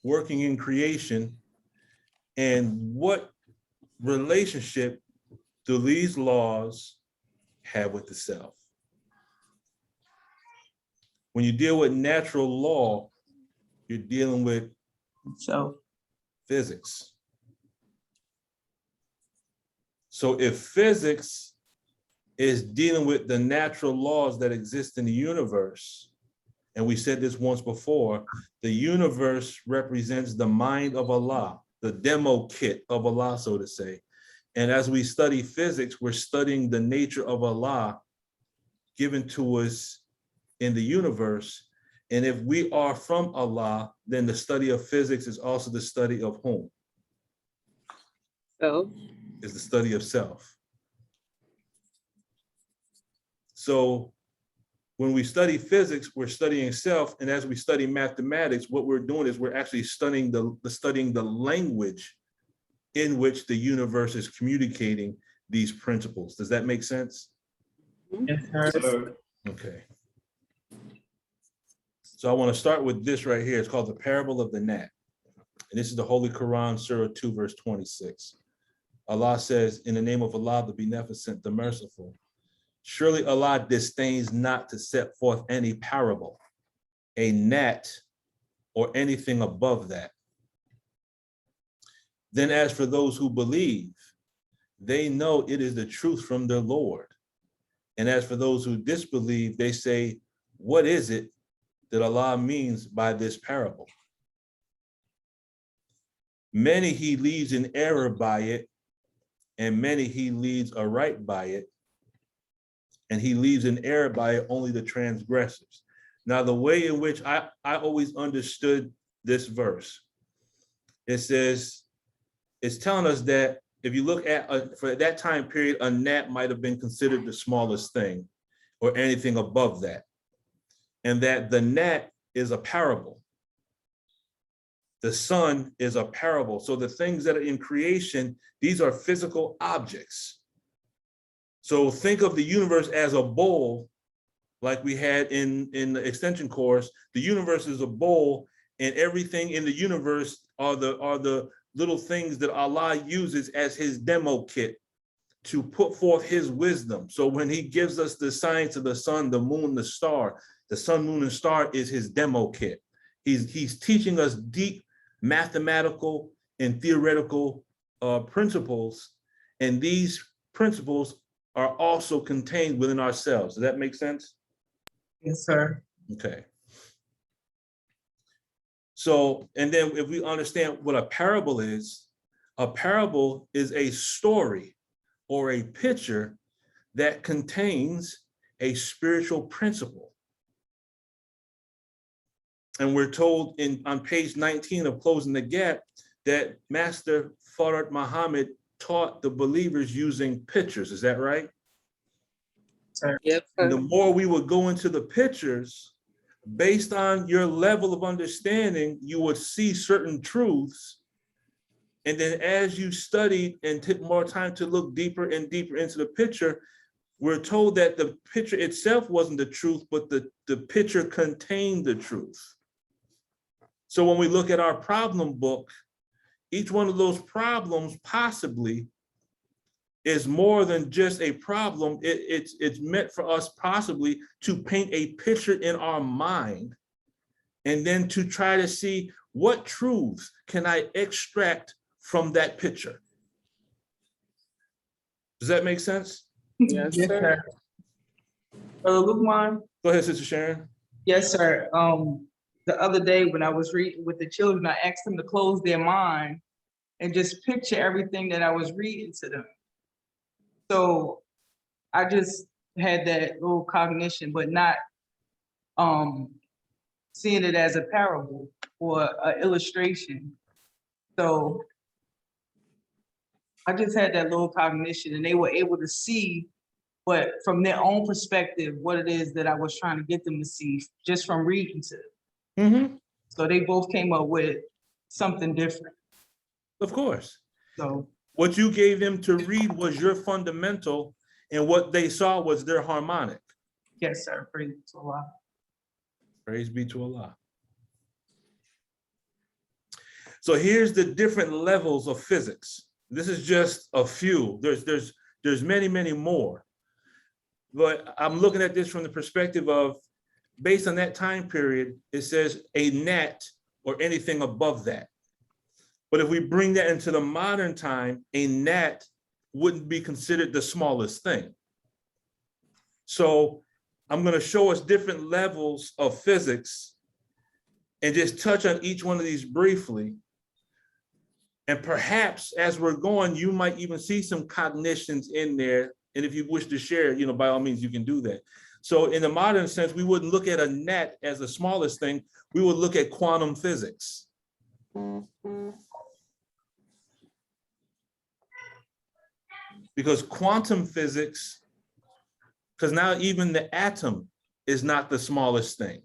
working in creation, and what relationship do these laws have with the self? When you deal with natural law, you're dealing with physics. So if physics is dealing with the natural laws that exist in the universe, and we said this once before, the universe represents the mind of Allah, the demo kit of Allah, so to say. And as we study physics, we're studying the nature of Allah given to us in the universe. And if we are from Allah, then the study of physics is also the study of whom? Self. Is the study of self. So when we study physics, we're studying self, and as we study mathematics, what we're doing is we're actually studying the language in which the universe is communicating these principles. Does that make sense? Yes, sir. Okay. So I want to start with this right here. It's called the parable of the gnat. And this is the Holy Quran, Surah 2, verse 26. Allah says, in the name of Allah, the Beneficent, the Merciful, surely Allah disdains not to set forth any parable, a gnat, or anything above that. Then as for those who believe, they know it is the truth from their Lord. And as for those who disbelieve, they say, what is it that Allah means by this parable? Many he leads in error by it, and many he leads aright by it, and he leaves in error by it only the transgressors. Now, the way in which I always understood this verse, it says, it's telling us that if you look at, for that time period, a gnat might have been considered the smallest thing or anything above that. And that the gnat is a parable. The sun is a parable. So the things that are in creation, these are physical objects. So think of the universe as a bowl, like we had in the extension course. The universe is a bowl, and everything in the universe are the little things that Allah uses as his demo kit to put forth his wisdom. So when he gives us the science of the sun, the moon, the star, the sun, moon, and star is his demo kit. He's teaching us deep mathematical and theoretical principles, and these principles are also contained within ourselves. Does that make sense? Yes, sir. Okay. So, and then if we understand what a parable is a story or a picture that contains a spiritual principle. And we're told on page 19 of Closing the Gap that Master Farad Muhammad taught the believers using pictures. Is that right? Yes, and the more we would go into the pictures, based on your level of understanding, you would see certain truths. And then as you studied and took more time to look deeper and deeper into the picture, we're told that the picture itself wasn't the truth, but the picture contained the truth. So when we look at our problem book, each one of those problems possibly is more than just a problem. It's meant for us possibly to paint a picture in our mind, and then to try to see what truths can I extract from that picture. Does that make sense? Yes, sir. Brother Lukman? Go ahead, Sister Sharon. Yes, sir. the other day when I was reading with the children, I asked them to close their mind and just picture everything that I was reading to them. So I just had that little cognition, but not seeing it as a parable or an illustration. So I just had that little cognition, and they were able to see, but from their own perspective, what it is that I was trying to get them to see just from reading to them. Mm-hmm. So they both came up with something different. Of course. So what you gave them to read was your fundamental, and what they saw was their harmonic. Yes, sir. Praise to Allah. Praise be to Allah. So here's the different levels of physics. This is just a few. There's many, many more. But I'm looking at this from the perspective of, based on that time period, it says a gnat or anything above that. But if we bring that into the modern time, a gnat wouldn't be considered the smallest thing. So I'm going to show us different levels of physics and just touch on each one of these briefly. And perhaps as we're going, you might even see some cognitions in there. And if you wish to share, by all means, you can do that. So in the modern sense, we wouldn't look at a gnat as the smallest thing. We would look at quantum physics. Because quantum physics, because now even the atom is not the smallest thing.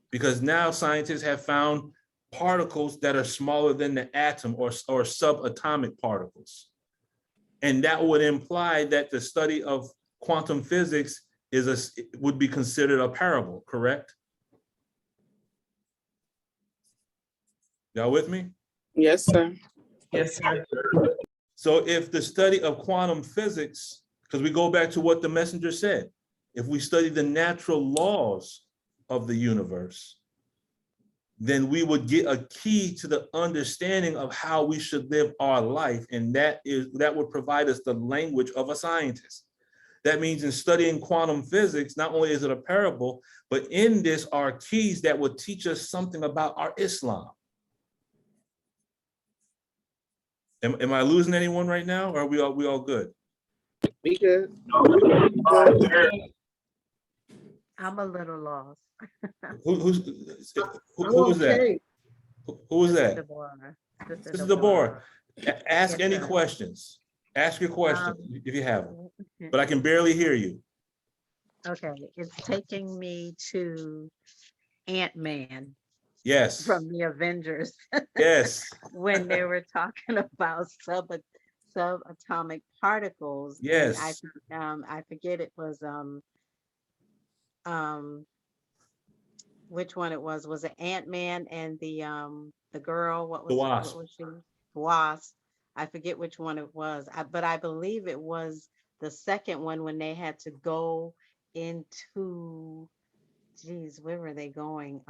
Because now scientists have found particles that are smaller than the atom or subatomic particles. And that would imply that the study of quantum physics would be considered a parable, correct? Y'all with me? Yes, sir. Yes, sir. So if the study of quantum physics, because we go back to what the messenger said, if we study the natural laws of the universe, then we would get a key to the understanding of how we should live our life. And that would provide us the language of a scientist. That means in studying quantum physics, not only is it a parable, but in this are keys that would teach us something about our Islam. Am I losing anyone right now, or are we all good? We good. I'm a little lost. Who was that? Who was that? This is Deborah. Ask any questions. Ask your question if you have them. But I can barely hear you. Okay, it's taking me to Ant-Man. Yes. From the Avengers. Yes. When they were talking about subatomic particles. Yes. I forget it was which one it was. Was it Ant-Man and the girl? What was she? Wasp. I forget which one it was. But I believe it was the second one when they had to go into, geez, where were they going?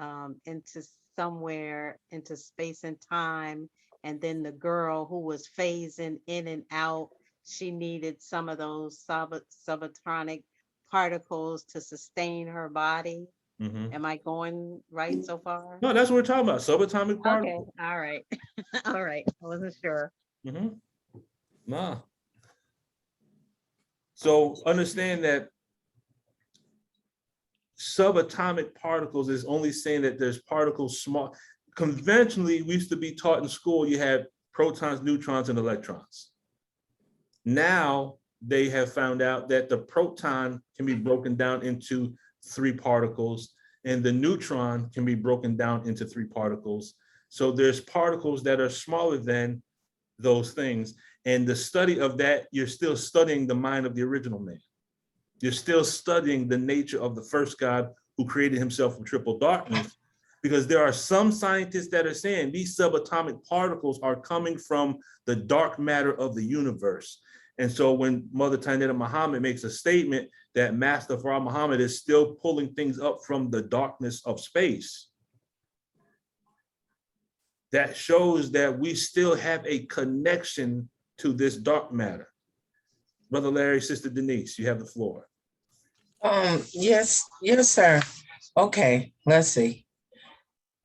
Into somewhere, into space and time. And then the girl who was phasing in and out, she needed some of those subatronic particles to sustain her body. Mm-hmm. Am I going right so far? No, that's what we're talking about, subatomic particles. Okay, all right. All right, I wasn't sure. Mm-hmm. Nah. So understand that subatomic particles is only saying that there's particles small. Conventionally, we used to be taught in school, you had protons, neutrons, and electrons. Now they have found out that the proton can be broken down into 3 particles, and the neutron can be broken down into 3 particles. So there's particles that are smaller than those things. And the study of that, you're still studying the mind of the original man. You're still studying the nature of the first God who created himself from triple darkness, because there are some scientists that are saying these subatomic particles are coming from the dark matter of the universe. And so when Mother Taineta Muhammad makes a statement that Master Farah Muhammad is still pulling things up from the darkness of space, that shows that we still have a connection to this dark matter. Brother Larry, Sister Denise, you have the floor. Yes, sir. Okay, let's see.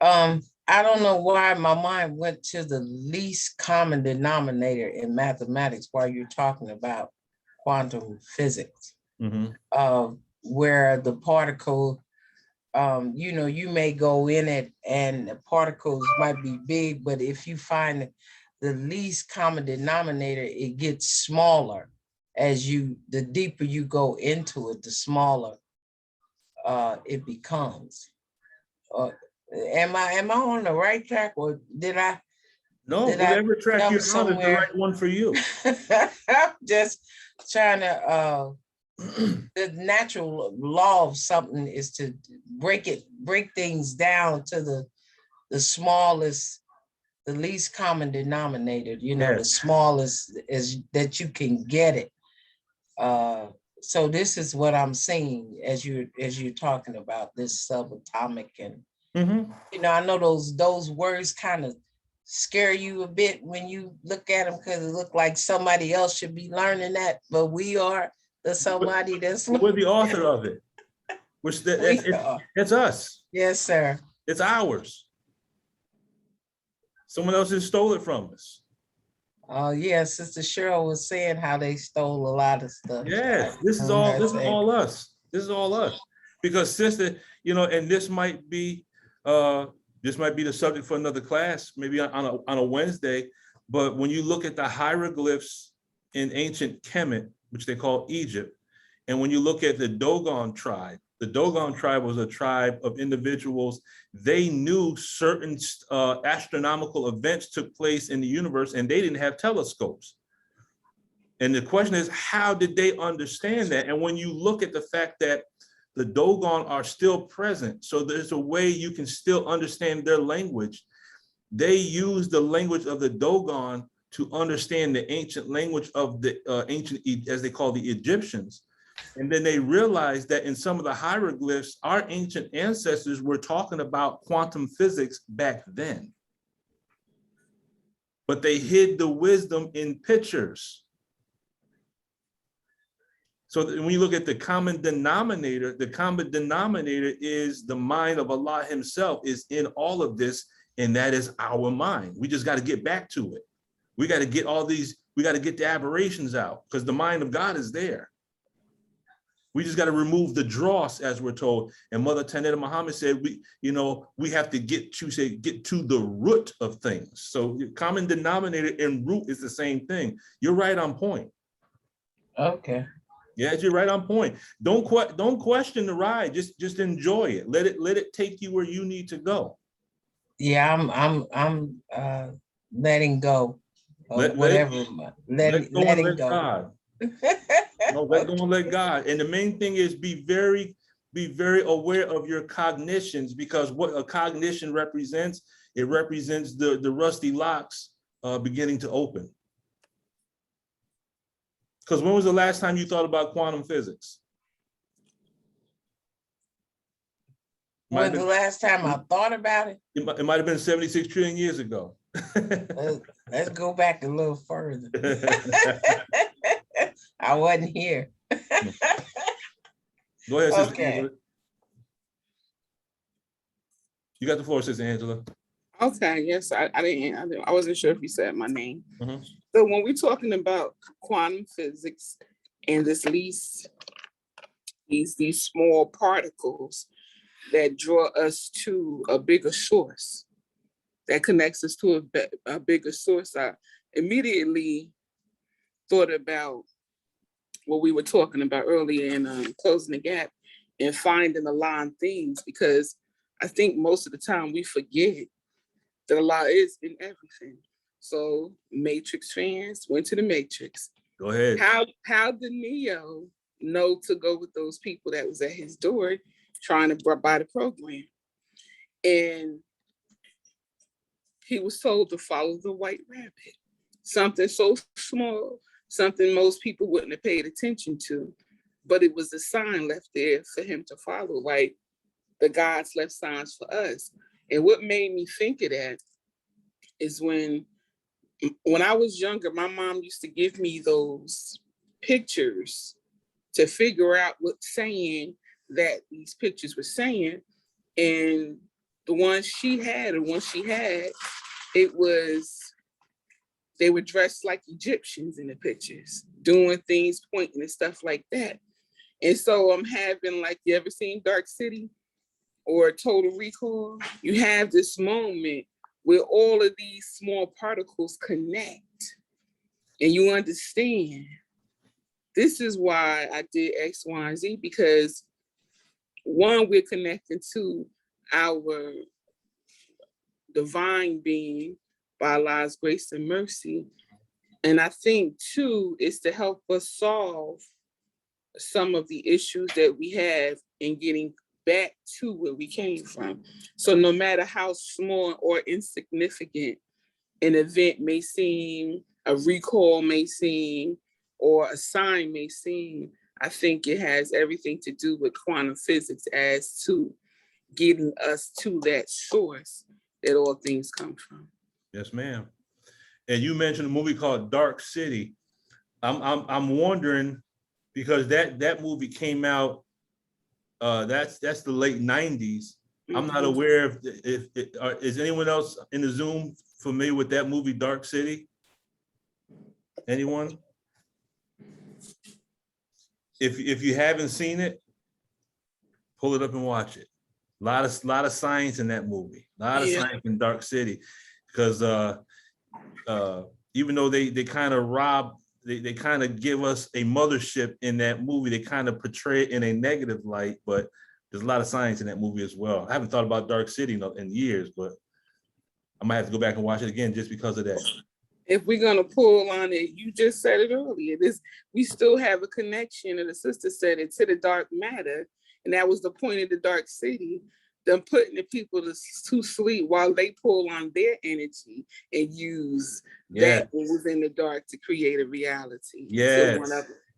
I don't know why my mind went to the least common denominator in mathematics while you're talking about quantum physics, where the particle, you may go in it and the particles might be big, but if you find the least common denominator, it gets smaller the deeper you go into it, the smaller it becomes. Am I on the right track, or did I? No, whatever track you're on is the right one for you. I'm just trying to. The natural law of something is to break things down to the smallest, the least common denominator. The smallest is that you can get it. So this is what I'm seeing as you're talking about this subatomic and. I know those words kind of scare you a bit when you look at them because it look like somebody else should be learning that, but we are the somebody that's. We're the author of it. It's us. Yes, sir. It's ours. Someone else has stole it from us. Oh yeah, Sister Cheryl was saying how they stole a lot of stuff. Yes, this is all us. This is all us. Because sister, and this might be the subject for another class, maybe on a Wednesday. But when you look at the hieroglyphs in ancient Kemet, which they call Egypt, and when you look at the Dogon tribe was a tribe of individuals. They knew certain astronomical events took place in the universe, and they didn't have telescopes. And the question is, how did they understand that? And when you look at the fact that the Dogon are still present, so there's a way you can still understand their language. They use the language of the Dogon to understand the ancient language of the ancient, as they call the Egyptians. And then they realized that in some of the hieroglyphs, our ancient ancestors were talking about quantum physics back then. But they hid the wisdom in pictures. So when you look at the common denominator is the mind of Allah himself is in all of this, and that is our mind. We just got to get back to it. We got to get we got to get the aberrations out because the mind of God is there. We just got to remove the dross, as we're told. And Mother Tanetta Muhammad said, we have to get to the root of things. So common denominator and root is the same thing. You're right on point. Okay. Yes, you're right on point. Don't question the ride. Just enjoy it. Let it take you where you need to go. Yeah, I'm letting go of whatever. Letting go. God. No, let go and let God. And the main thing is be very aware of your cognitions, because what a cognition represents, it represents the rusty locks beginning to open. Because when was the last time you thought about quantum physics? When the last time I thought about it? It might have been 76 trillion years ago. Let's go back a little further. I wasn't here. Go ahead, Sister Okay. Angela. You got the floor, Sister Angela. Okay, yes, I wasn't sure if you said my name. So when we're talking about quantum physics and these small particles that draw us to a bigger source, that connects us to a bigger source, I immediately thought about what we were talking about earlier in Closing the Gap and finding aligned things, because I think most of the time we forget that Allah is in everything. So Matrix fans went to the Matrix. Go ahead. How did Neo know to go with those people that was at his door trying to buy the program? And he was told to follow the white rabbit. Something so small, something most people wouldn't have paid attention to, but it was a sign left there for him to follow, like the gods left signs for us. And what made me think of that is when I was younger, my mom used to give me those pictures to figure out what saying that these pictures were saying. And the one she had, it was, they were dressed like Egyptians in the pictures, doing things, pointing and stuff like that. And so I'm having, like, you ever seen Dark City or Total Recall? You have this moment where all of these small particles connect and you understand this is why I did X, Y, and Z, because one, we're connecting to our divine being by Allah's grace and mercy. And I think two is to help us solve some of the issues that we have in getting back to where we came from. So no matter how small or insignificant an event may seem, a recall may seem, or a sign may seem, I think it has everything to do with quantum physics as to getting us to that source that all things come from. Yes, ma'am. And you mentioned a movie called Dark City. I'm wondering, because that movie came out, that's the late 90s. I'm not aware if is anyone else in the Zoom familiar with that movie, Dark City? Anyone? If you haven't seen it, pull it up and watch it. A lot of science in that movie. A lot of science in Dark City, because even though they kind of they kind of give us a mothership in that movie, they kind of portray it in a negative light, but there's a lot of science in that movie as well. I haven't thought about Dark City in years, but I might have to go back and watch it again just because of that. If we're gonna pull on it, you just said it earlier, we still have a connection, and the sister said it, to the dark matter. And that was the point of the Dark City, them putting the people to sleep while they pull on their energy and use that what was in the dark to create a reality.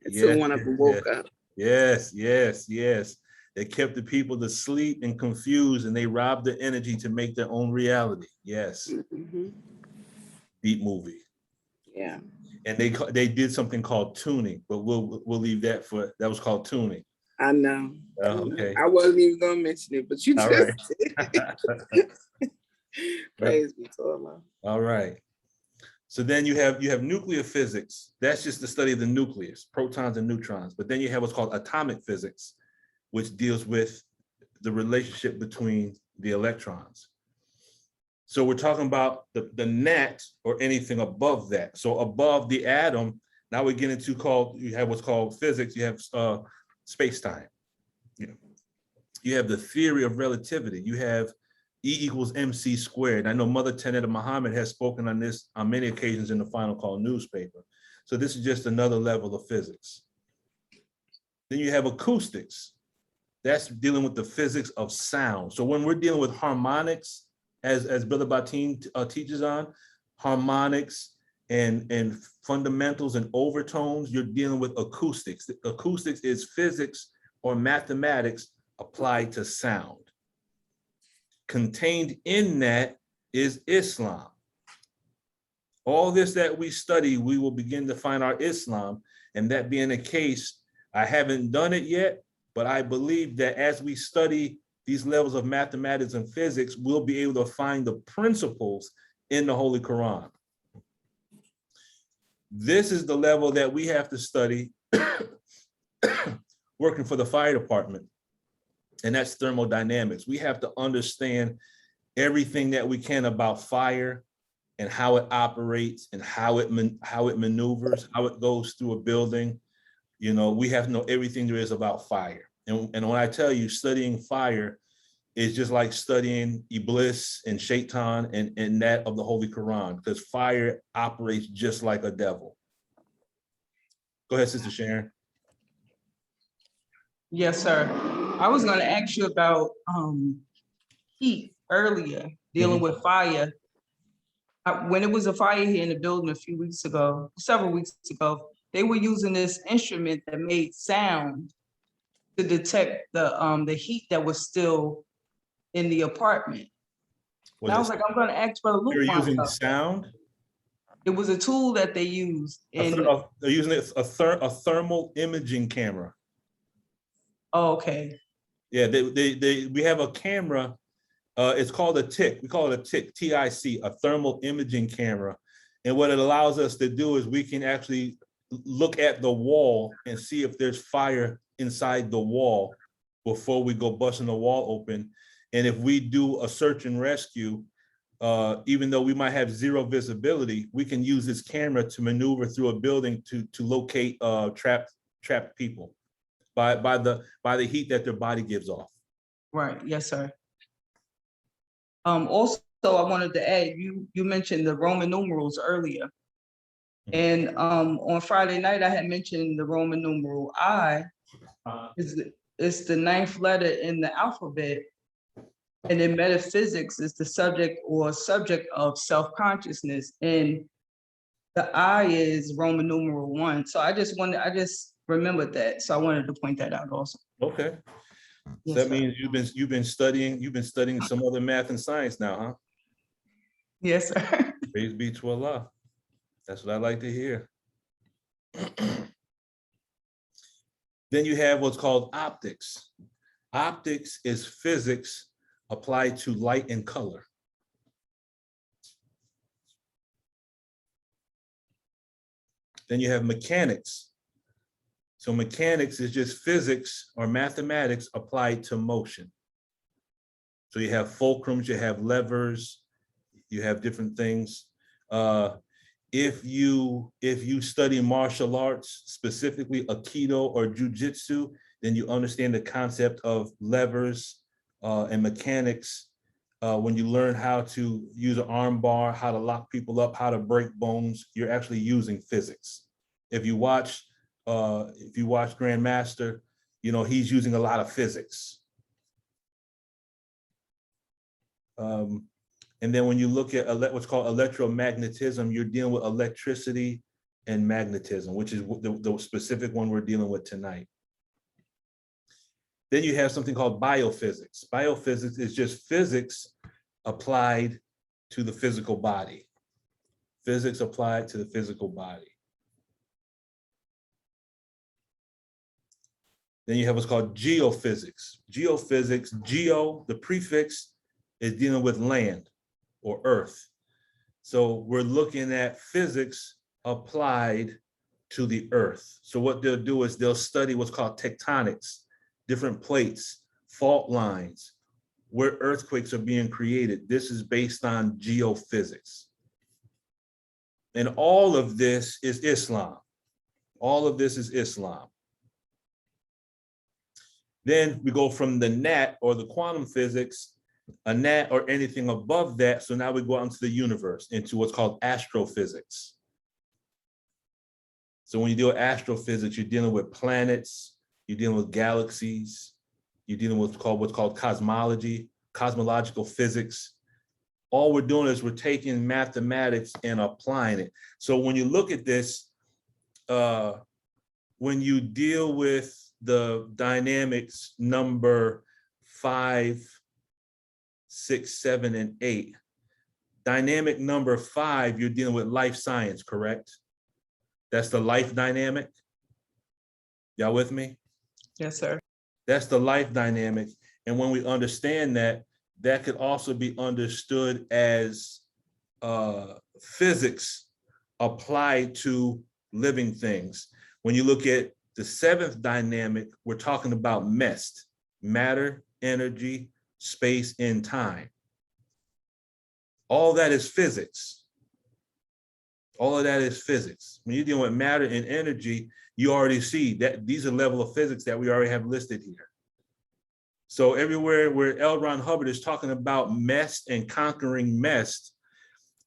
Until one of them woke up. Yes. They kept the people to sleep and confused, and they robbed the energy to make their own reality. Yes. Deep movie. Yeah. And they did something called tuning, but we'll leave that for, that was called tuning. I know. Okay. I wasn't even gonna mention it, but you just did. Praise be to Allah. All right. So then you have nuclear physics. That's just the study of the nucleus, protons and neutrons. But then you have what's called atomic physics, which deals with the relationship between the electrons. So we're talking about the net or anything above that. So above the atom, now we get into you have what's called physics. You have space-time. You have the theory of relativity. You have E equals MC squared. I know Mother Tenet of Muhammad has spoken on this on many occasions in the Final Call newspaper. So this is just another level of physics. Then you have acoustics. That's dealing with the physics of sound. So when we're dealing with harmonics, as Brother Batin teaches on, harmonics and fundamentals and overtones, you're dealing with acoustics. Acoustics is physics or mathematics applied to sound. Contained in that is Islam. All this that we study, we will begin to find our Islam. And that being the case, I haven't done it yet, but I believe that as we study these levels of mathematics and physics, we'll be able to find the principles in the Holy Quran. This is the level that we have to study working for the fire department, and that's thermodynamics. We have to understand everything that we can about fire and how it operates and how it maneuvers, how it goes through a building. We have to know everything there is about fire. And when I tell you studying fire is just like studying Iblis and Shaitan and that of the Holy Quran, because fire operates just like a devil. Go ahead, Sister Sharon. Yes, sir. I was going to ask you about heat earlier, dealing with fire. When it was a fire here in the building several weeks ago, they were using this instrument that made sound to detect the heat that was still in the apartment. And I was like, I'm going to ask Brother Luke. You're using sound? It was a tool that they used. They're using a thermal imaging camera. Oh, okay. Yeah, we have a camera It's called a TIC. We call it a TIC, TIC, a thermal imaging camera. And what it allows us to do is we can actually look at the wall and see if there's fire inside the wall before we go busting the wall open. And if we do a search and rescue, even though we might have zero visibility, we can use this camera to maneuver through a building to locate trapped people by the heat that their body gives off. Right, yes, sir. Also, I wanted to add, you mentioned the Roman numerals earlier. And on Friday night, I had mentioned the Roman numeral I is the ninth letter in the alphabet. And in metaphysics is the subject of self-consciousness. And the I is Roman numeral 1. So I just remembered that. So I wanted to point that out also. Okay. Yes, So that sir. means you've been studying some other math and science now, huh? Yes, sir. Praise be to Allah. That's what I like to hear. Then you have what's called optics. Optics is physics applied to light and color. Then you have mechanics. So mechanics is just physics or mathematics applied to motion. So you have fulcrums, you have levers, you have different things. If you study martial arts, specifically Aikido or Jiu-Jitsu, then you understand the concept of levers and mechanics. When you learn how to use an arm bar, how to lock people up, how to break bones, you're actually using physics. If you watch Grandmaster, you know, he's using a lot of physics. And then when you look at what's called electromagnetism, you're dealing with electricity and magnetism, which is the specific one we're dealing with tonight. Then you have something called biophysics. Biophysics is just physics applied to the physical body. Physics applied to the physical body. Then you have what's called geophysics. Geophysics, geo, the prefix is dealing with land or earth. So we're looking at physics applied to the earth. So what they'll do is they'll study what's called tectonics, different plates, fault lines, where earthquakes are being created. This is based on geophysics. And all of this is Islam. All of this is Islam. Then we go from the NAT or the quantum physics, a NAT or anything above that. So now we go out into the universe, into what's called astrophysics. So when you deal with astrophysics, you're dealing with planets, you're dealing with galaxies, you're dealing with what's called cosmology, cosmological physics. All we're doing is we're taking mathematics and applying it. So when you look at this, when you deal with the dynamics number 5, 6, 7, and 8, dynamic number 5, you're dealing with life science, correct? That's the life dynamic. Y'all with me? Yes, sir. That's the life dynamic. And when we understand that, that could also be understood as physics applied to living things. When you look at the 7th dynamic, we're talking about MEST, matter, energy, space, and time. All that is physics. All of that is physics. When you're dealing with matter and energy, you already see that these are level of physics that we already have listed here. So everywhere where L. Ron Hubbard is talking about MEST and conquering MEST,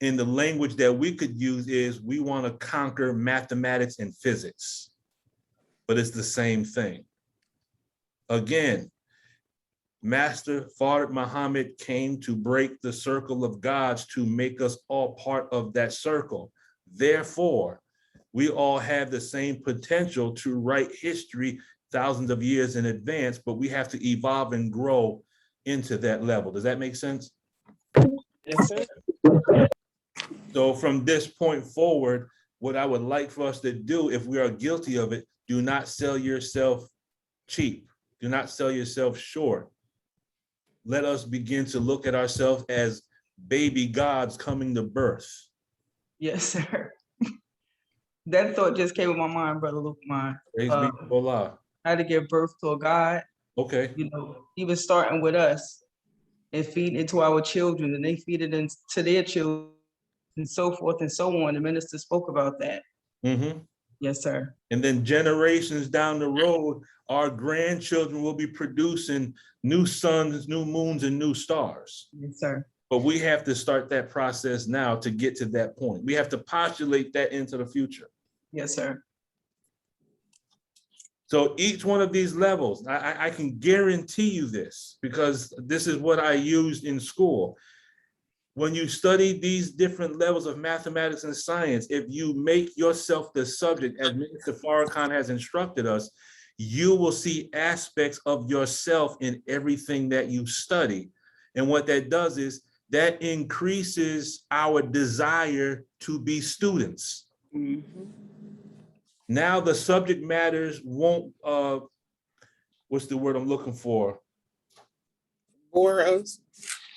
in the language that we could use is we want to conquer mathematics and physics, but it's the same thing. Again, Master Fard Muhammad came to break the circle of gods to make us all part of that circle. Therefore, we all have the same potential to write history thousands of years in advance, but we have to evolve and grow into that level. Does that make sense? Yes, sir. So from this point forward, what I would like for us to do, if we are guilty of it, do not sell yourself cheap. Do not sell yourself short. let us begin to look at ourselves as baby gods coming to birth. Yes, sir. That thought just came to my mind, Brother Luke. Praise be to Allah. How to give birth to a God. Okay. You know, even starting with us and feeding into our children, and they feed it into their children, and so forth and so on. The minister spoke about that. Mm-hmm. Yes, sir. And then generations down the road, our grandchildren will be producing new suns, new moons, and new stars. Yes, sir. But we have to start that process now to get to that point. We have to postulate that into the future. Yes, sir. So each one of these levels, I can guarantee you this, because this is what I used in school. When you study these different levels of mathematics and science, if you make yourself the subject, as Mr. Farrakhan has instructed us, you will see aspects of yourself in everything that you study. And what that does is that increases our desire to be students. Mm-hmm. Now the subject matters won't, what's the word I'm looking for? Bore us.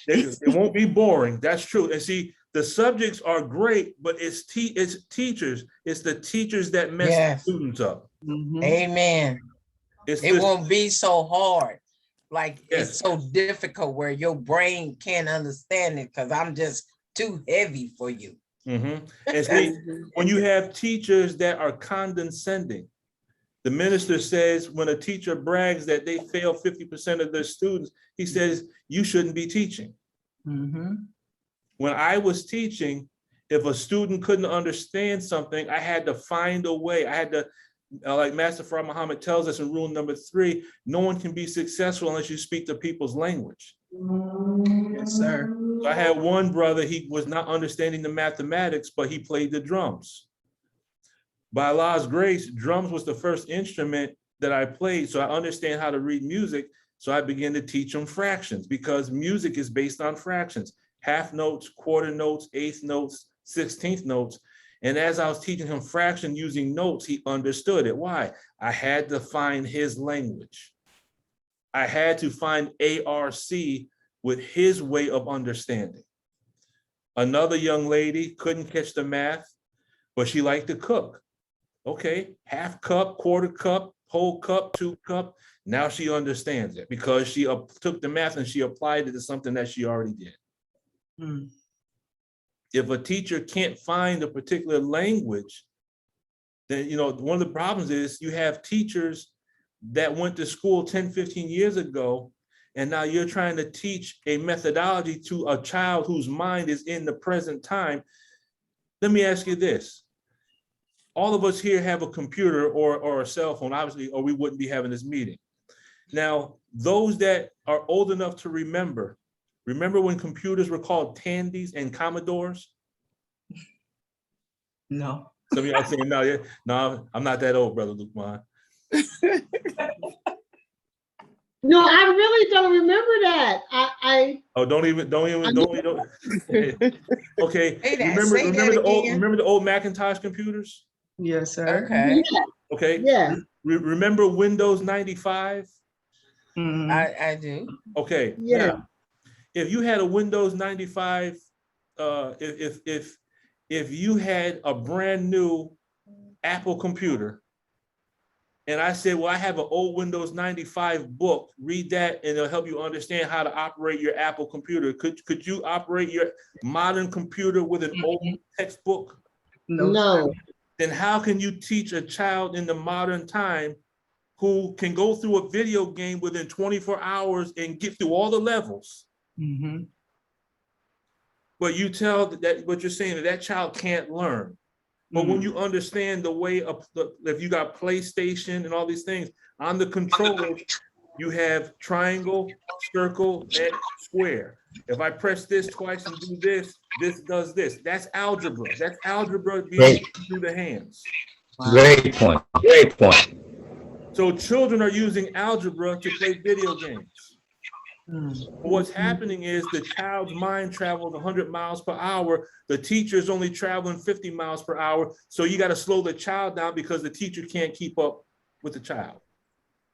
It won't be boring. That's true. And see, the subjects are great, but it's teachers. It's the teachers that mess the students up. Mm-hmm. Amen. It won't be so hard. Like it's so difficult where your brain can't understand it because I'm just too heavy for you. Mm-hmm. And see, when you have teachers that are condescending, the minister says when a teacher brags that they fail 50% of their students, he says, you shouldn't be teaching. Mm-hmm. When I was teaching, if a student couldn't understand something, I had to find a way. I had to, like Master Farah Muhammad tells us in rule number 3, no one can be successful unless you speak the people's language. Yes, sir. So I had one brother, he was not understanding the mathematics, but he played the drums. By Allah's grace, drums was the first instrument that I played, so I understand how to read music. So I began to teach him fractions because music is based on fractions, half notes, quarter notes, eighth notes, 16th notes. And as I was teaching him fraction using notes, he understood it. Why? I had to find his language. I had to find ARC with his way of understanding. Another young lady couldn't catch the math, but she liked to cook. Okay, half cup, quarter cup, whole cup, 2 cup. Now she understands it because she took the math and she applied it to something that she already did. Mm. If a teacher can't find a particular language, then, you know, one of the problems is you have teachers that went to school 10, 15 years ago, and now you're trying to teach a methodology to a child whose mind is in the present time. Let me ask you this. All of us here have a computer or a cell phone, obviously, or we wouldn't be having this meeting. Now, those that are old enough to remember when computers were called Tandies and Commodores? No. Some of y'all saying, no, I'm not that old, Brother Lukman. No, I really don't remember that. Oh, don't even. Okay. Remember the old Macintosh computers? Yes, sir. Okay. Okay. Yeah. Remember Windows 95? Mm-hmm. I do. Okay. Yeah. Now, if you had a Windows 95, if you had a brand new Apple computer, and I said, well, I have an old Windows 95 book, read that and it'll help you understand how to operate your Apple computer. Could you operate your modern computer with an old textbook? No. Then how can you teach a child in the modern time who can go through a video game within 24 hours and get through all the levels? Mm-hmm. But you tell that what you're saying that child can't learn. But when you understand the way of if you got PlayStation and all these things on the controller, you have triangle, circle, and square. If I press this twice and do this, this does this. That's algebra. That's algebra being through the hands. Great point. Great point. So children are using algebra to play video games. What's happening is the child's mind travels 100 miles per hour. The teacher is only traveling 50 miles per hour. So you got to slow the child down because the teacher can't keep up with the child.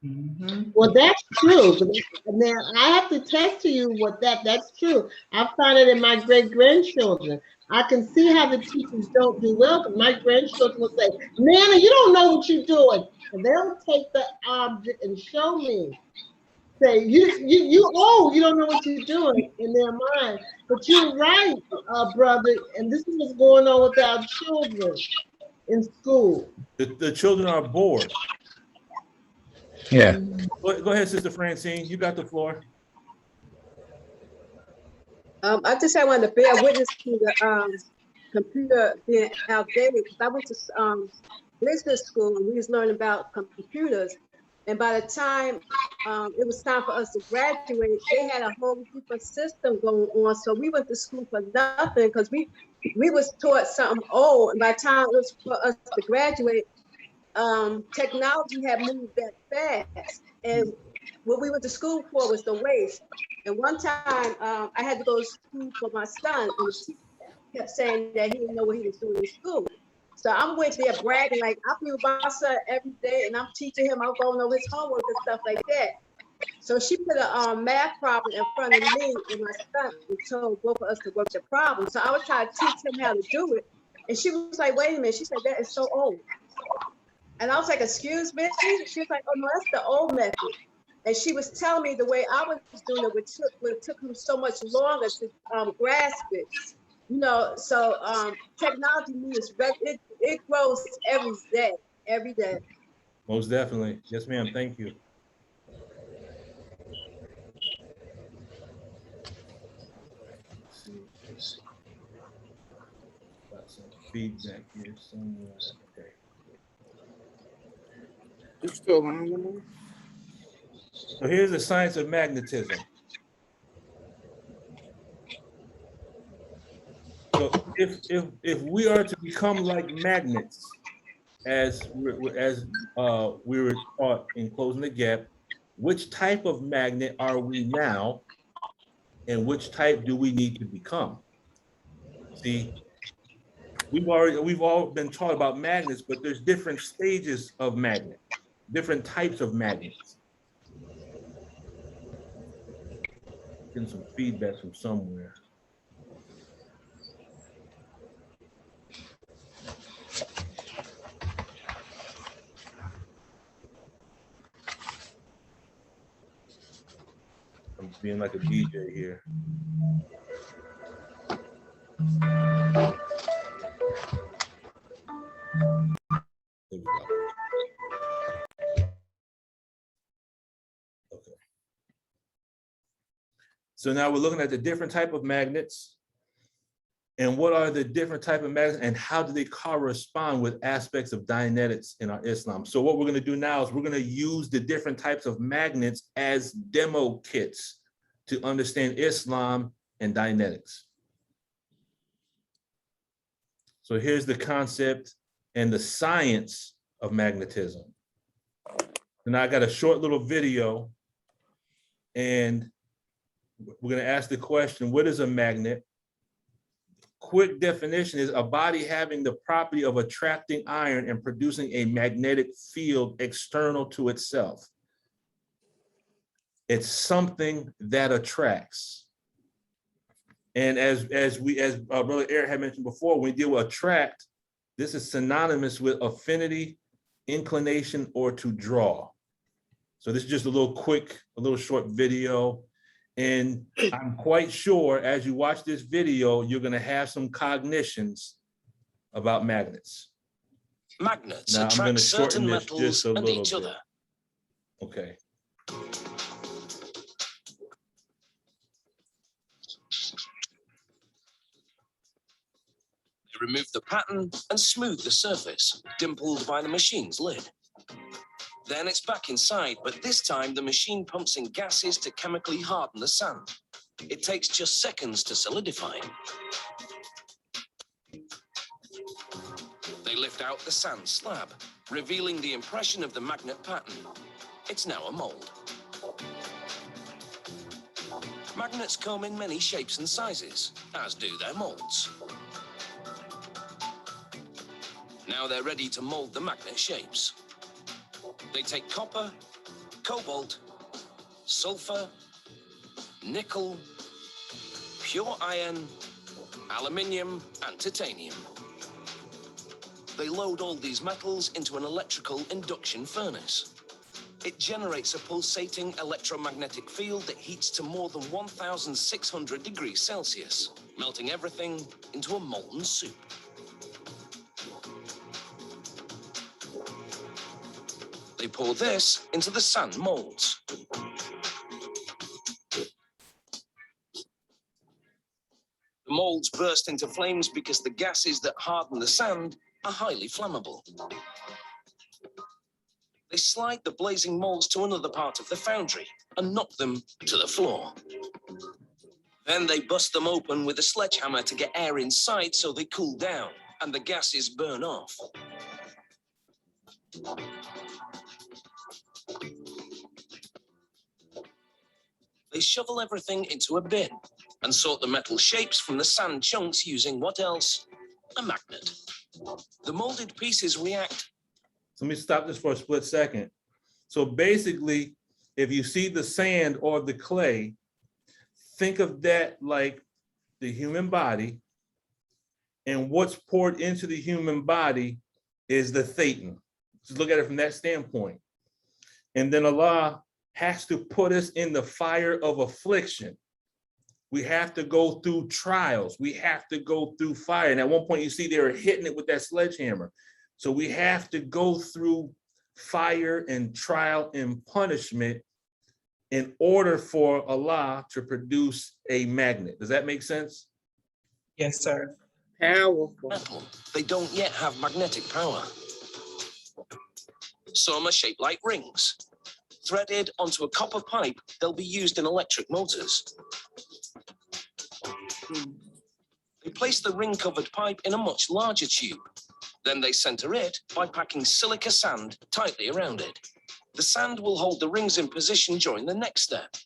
Well, that's true. But now I have to test to you what that's true. I found it in my great grandchildren. I can see how the teachers don't do well, but my grandchildren will say, Nana, you don't know what you're doing. And they'll take the object and show me. Say, you don't know what you're doing in their mind. But you're right, brother. And this is what's going on with our children in school. The children are bored. Yeah. Go ahead, Sister Francine. You got the floor. I just wanted to bear witness to the computer being outdated. I went to business school and we was learning about computers. And by the time it was time for us to graduate, they had a whole different system going on. So we went to school for nothing because we was taught something old. And by the time it was for us to graduate, technology had moved that fast. And what we went to school for was the waste. And one time I had to go to school for my son, and the teacher kept saying that he didn't know what he was doing in school. So I'm with there bragging, like I be with my son every day and I'm teaching him, I'm going over his homework and stuff like that. So she put a math problem in front of me and my son and told both of us to work the problem. So I was trying to teach him how to do it. And she was like, wait a minute, she said, that is so old. And I was like, excuse me? She was like, oh no, that's the old method. And she was telling me the way I was doing it, it took him so much longer to grasp it. You know, so technology moves, it grows every day. Most definitely. Yes, ma'am. Thank you. Let's see. Got some feedback here somewhere. Okay. So here's the science of magnetism. So if we are to become like magnets, as we were taught in Closing the Gap, which type of magnet are we now, and which type do we need to become? See, we've all been taught about magnets, but there's different stages of magnet, different types of magnets. Getting some feedback from somewhere. I'm being like a DJ here. There we go. Okay. So now we're looking at the different type of magnets and what are the different type of magnets and how do they correspond with aspects of Dianetics in our Islam. So what we're going to do now is we're going to use the different types of magnets as demo kits to understand Islam and Dianetics. So here's the concept and the science of magnetism. And I got a short little video and we're going to ask the question, what is a magnet? Quick definition is a body having the property of attracting iron and producing a magnetic field external to itself. It's something that attracts. And as Brother Eric had mentioned before, when we deal with attract, this is synonymous with affinity, inclination, or to draw. So this is just a little short video. And I'm quite sure as you watch this video, you're going to have some cognitions about magnets. Magnets now, attract certain metals and each bit. other. Okay. You remove the pattern and smooth the surface, dimpled by the machine's lid. Then it's back inside, but this time the machine pumps in gases to chemically harden the sand. It takes just seconds to solidify. They lift out the sand slab, revealing the impression of the magnet pattern. It's now a mold. Magnets come in many shapes and sizes, as do their molds. Now they're ready to mold the magnet shapes. They take copper, cobalt, sulfur, nickel, pure iron, aluminium, and titanium. They load all these metals into an electrical induction furnace. It generates a pulsating electromagnetic field that heats to more than 1,600 degrees Celsius, melting everything into a molten soup. They pour this into the sand molds. The molds burst into flames because the gases that harden the sand are highly flammable. They slide the blazing molds to another part of the foundry and knock them to the floor. Then they bust them open with a sledgehammer to get air inside so they cool down and the gases burn off. They shovel everything into a bin and sort the metal shapes from the sand chunks using what else? A magnet. The molded pieces react. So let me stop this for a split second. So basically, if you see the sand or the clay, think of that like the human body, and what's poured into the human body is the Thetan. Just look at it from that standpoint. And then Allah has to put us in the fire of affliction. We have to go through trials. We have to go through fire. And at one point, you see they were hitting it with that sledgehammer. So we have to go through fire and trial and punishment in order for Allah to produce a magnet. Does that make sense? Yes, sir. Powerful. Metal. They don't yet have magnetic power. Some are shaped like rings. Threaded onto a copper pipe, they'll be used in electric motors. They place the ring-covered pipe in a much larger tube. Then they center it by packing silica sand tightly around it. The sand will hold the rings in position during the next step.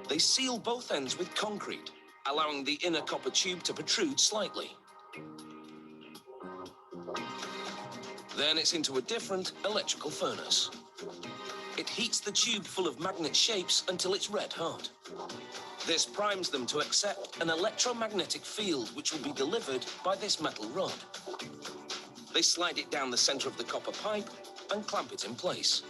They seal both ends with concrete, allowing the inner copper tube to protrude slightly. Then it's into a different electrical furnace. It heats the tube full of magnet shapes until it's red hot. This primes them to accept an electromagnetic field which will be delivered by this metal rod. They slide it down the center of the copper pipe and clamp it in place.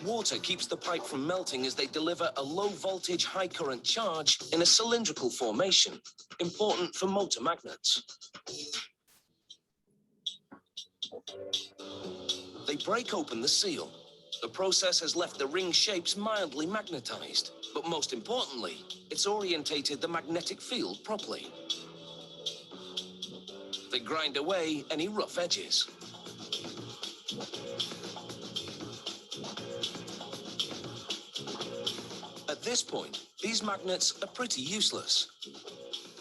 Water keeps the pipe from melting as they deliver a low-voltage, high-current charge in a cylindrical formation, important for motor magnets. They break open the seal. The process has left the ring shapes mildly magnetized, but most importantly, it's orientated the magnetic field properly. They grind away any rough edges. At this point, these magnets are pretty useless.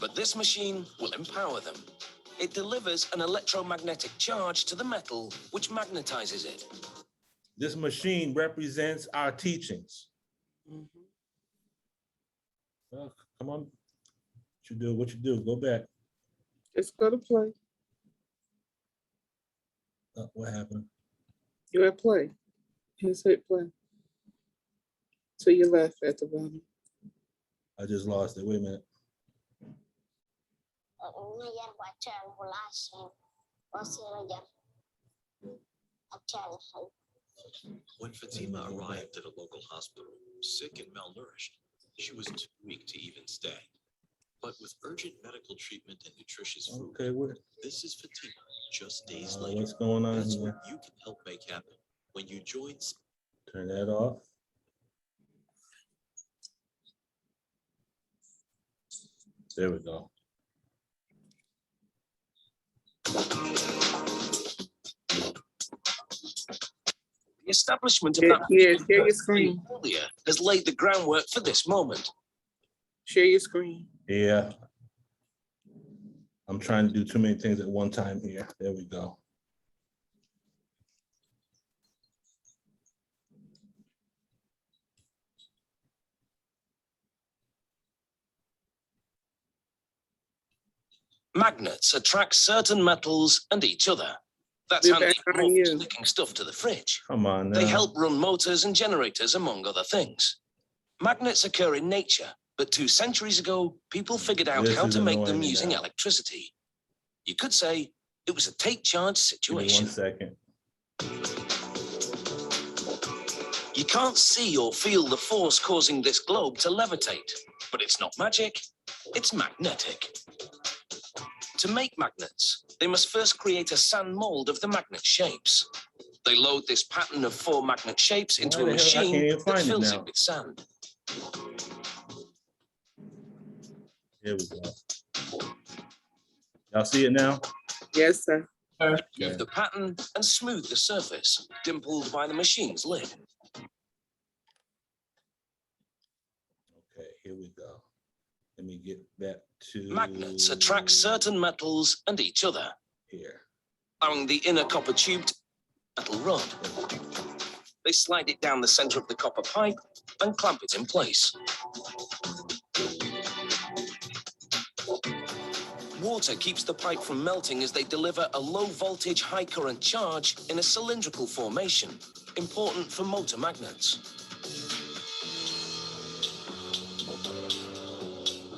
But this machine will empower them. It delivers an electromagnetic charge to the metal, which magnetizes it. This machine represents our teachings. Well, come on. What you do, go back. Let's go to play. What happened? You're at play. Just hit play. To your left at the bottom. I just lost it. Wait a minute. When Fatima arrived at a local hospital, sick and malnourished, she was too weak to even stay. But with urgent medical treatment and nutritious food, this is Fatima just days later. What's going on That's here? what you can help make happen when you join. Turn that off. There we go. The establishment of that share your screen. earlier has laid the groundwork for this moment. Share your screen. Yeah. I'm trying to do too many things at one time here. There we go. Magnets attract certain metals and each other. That's We're handy back on you. for sticking stuff to the fridge. Come on now. They help run motors and generators, among other things. Magnets occur in nature, but 2 centuries ago, people figured out This how is to make them annoying me using now. electricity. You could say it was a take-charge Give me situation. 1 second. You can't see or feel the force causing this globe to levitate, but it's not magic, it's magnetic. To make magnets, they must first create a sand mold of the magnet shapes. They load this pattern of 4 magnet shapes into Why a the hell? I can't machine even that find it fills now. it with sand. Here we go. Y'all see it now? Yes, sir. Move the pattern and smooth the surface, dimpled by the machine's lid. Okay, here we go. Let me get back to Magnets attract certain metals and each other, here. allowing the inner copper tube to metal rod. They slide it down the center of the copper pipe and clamp it in place. Water keeps the pipe from melting as they deliver a low voltage, high current charge in a cylindrical formation, important for motor magnets.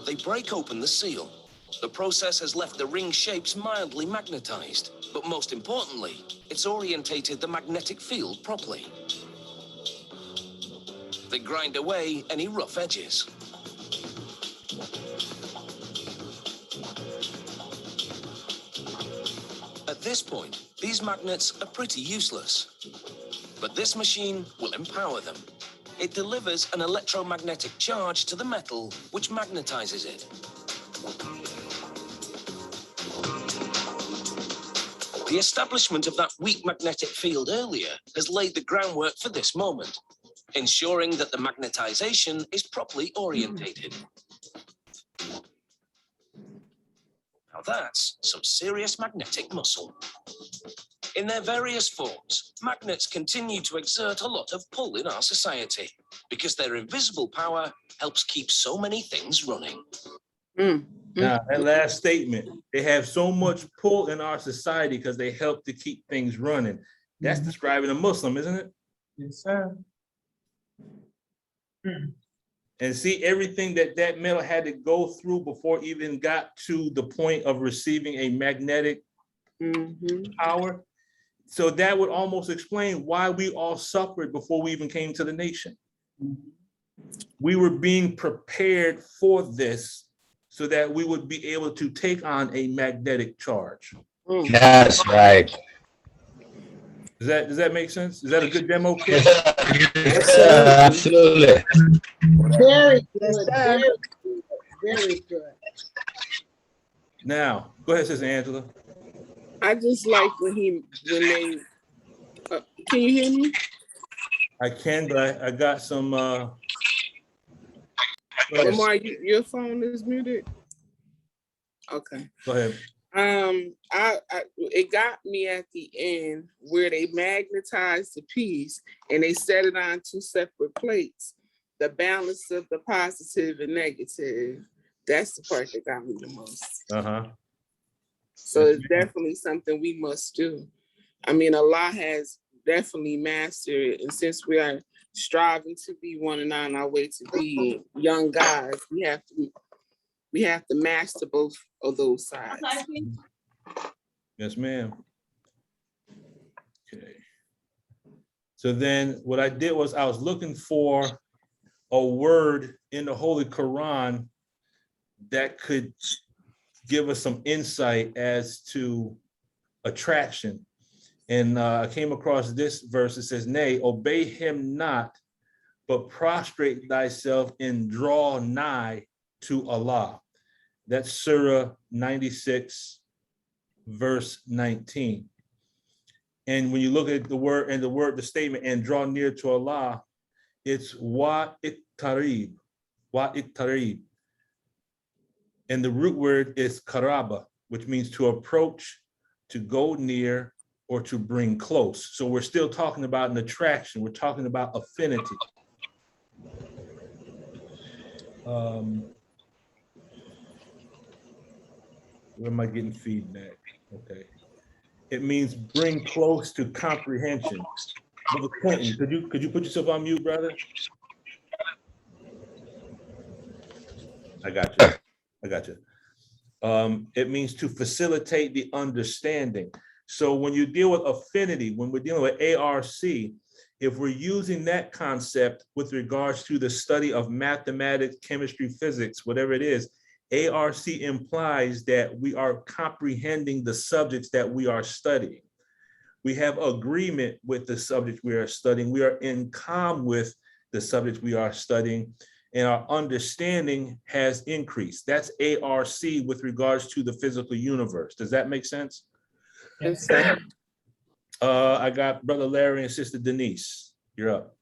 They break open the seal. The process has left the ring shapes mildly magnetized, but most importantly, it's orientated the magnetic field properly. They grind away any rough edges. At this point, these magnets are pretty useless. But this machine will empower them. It delivers an electromagnetic charge to the metal, which magnetizes it. The establishment of that weak magnetic field earlier has laid the groundwork for this moment, ensuring that the magnetization is properly orientated. Now that's some serious magnetic muscle. In their various forms, magnets continue to exert a lot of pull in our society because their invisible power helps keep so many things running. Now, that last statement, they have so much pull in our society because they help to keep things running. That's describing a Muslim, isn't it? Yes, sir. And see everything that that metal had to go through before it even got to the point of receiving a magnetic power. So that would almost explain why we all suffered before we even came to the nation. We were being prepared for this so that we would be able to take on a magnetic charge. That's right. Does that make sense? Is that a good demo kit? Absolutely. Very Yes, good. sir. Very good. Very good. Now, go ahead, Sister Angela. I just like when they, can you hear me? I can, but I got some. Lamar, your phone is muted. Okay. Go ahead. It got me at the end where they magnetized the piece and they set it on 2 separate plates. The balance of the positive and negative. That's the part that got me the most. So it's definitely something we must do. I mean, Allah has definitely mastered it. And since we are striving to be one and on our way to be young guys, we have to master both of those sides. Yes, ma'am. Okay. So then what I did was I was looking for a word in the Holy Quran that could give us some insight as to attraction. And I came across this verse. It says, nay, obey him not, but prostrate thyself and draw nigh to Allah. That's Surah 96, verse 19. And when you look at the word and the statement, and draw near to Allah, it's wa'iktarib, wa'iktarib. And the root word is karaba, which means to approach, to go near, or to bring close. So we're still talking about an attraction. We're talking about affinity. Where am I getting feedback? Okay. It means bring close to comprehension. Brother Clinton, could you put yourself on mute, brother? I got you. I got you. It means to facilitate the understanding. So when you deal with affinity, when we're dealing with ARC, if we're using that concept with regards to the study of mathematics, chemistry, physics, whatever it is, ARC implies that we are comprehending the subjects that we are studying. We have agreement with the subject we are studying. We are in calm with the subject we are studying, and our understanding has increased. That's ARC with regards to the physical universe. Does that make sense? Yes, sir. I got Brother Larry and Sister Denise. You're up.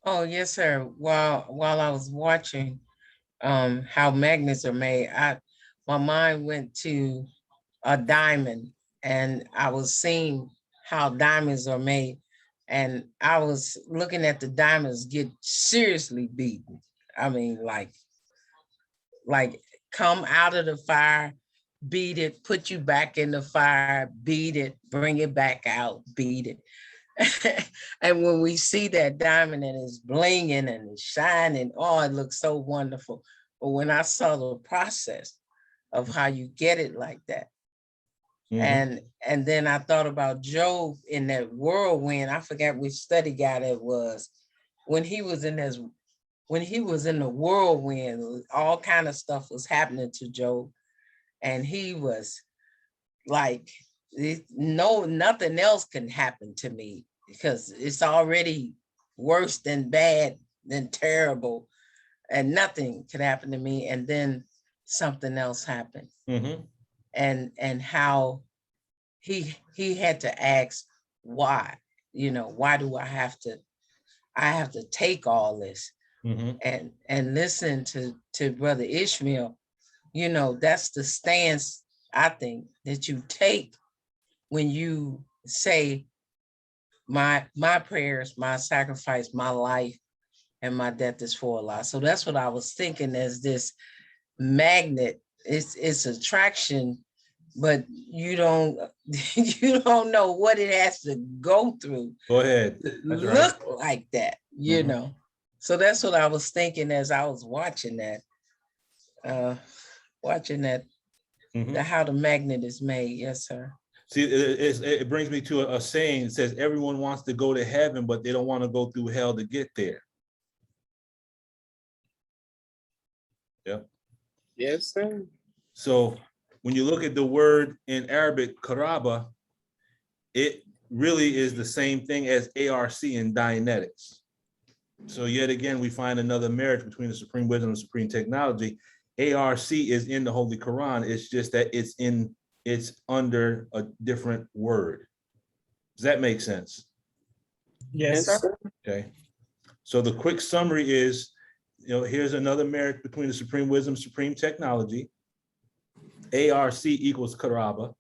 Oh, yes, sir. While I was watching how magnets are made, my mind went to a diamond, and I was seeing how diamonds are made, and I was looking at the diamonds get seriously beaten. I mean, like come out of the fire, beat it, put you back in the fire, beat it, bring it back out, beat it. And when we see that diamond and it's blinging and it's shining, oh, it looks so wonderful. But when I saw the process of how you get it like that, and then I thought about Job in that whirlwind. I forgot which study guide it was. When he was in the whirlwind, all kind of stuff was happening to Job, and he was like, nothing else can happen to me because it's already worse than bad, than terrible, and nothing could happen to me. And then something else happened. And how he had to ask why, why do I have to take all this? And listen to Brother Ishmael. That's the stance I think that you take when you say my prayers, my sacrifice, my life, and my death is for Allah. So that's what I was thinking as this magnet. It's attraction, but you don't know what it has to go through. Go ahead. That's look right. Like that, So that's what I was thinking as I was watching that. How the magnet is made. Yes, sir. See, it brings me to a saying. It says everyone wants to go to heaven, but they don't want to go through hell to get there. Yeah. Yes, sir. So when you look at the word in Arabic, karaba, it really is the same thing as ARC in Dianetics. So yet again, we find another marriage between the supreme wisdom and supreme technology. ARC is in the Holy Quran. It's just that it's under a different word. Does that make sense? Yes, sir. Okay. So the quick summary is, here's another marriage between the supreme wisdom, supreme technology. ARC equals karaba.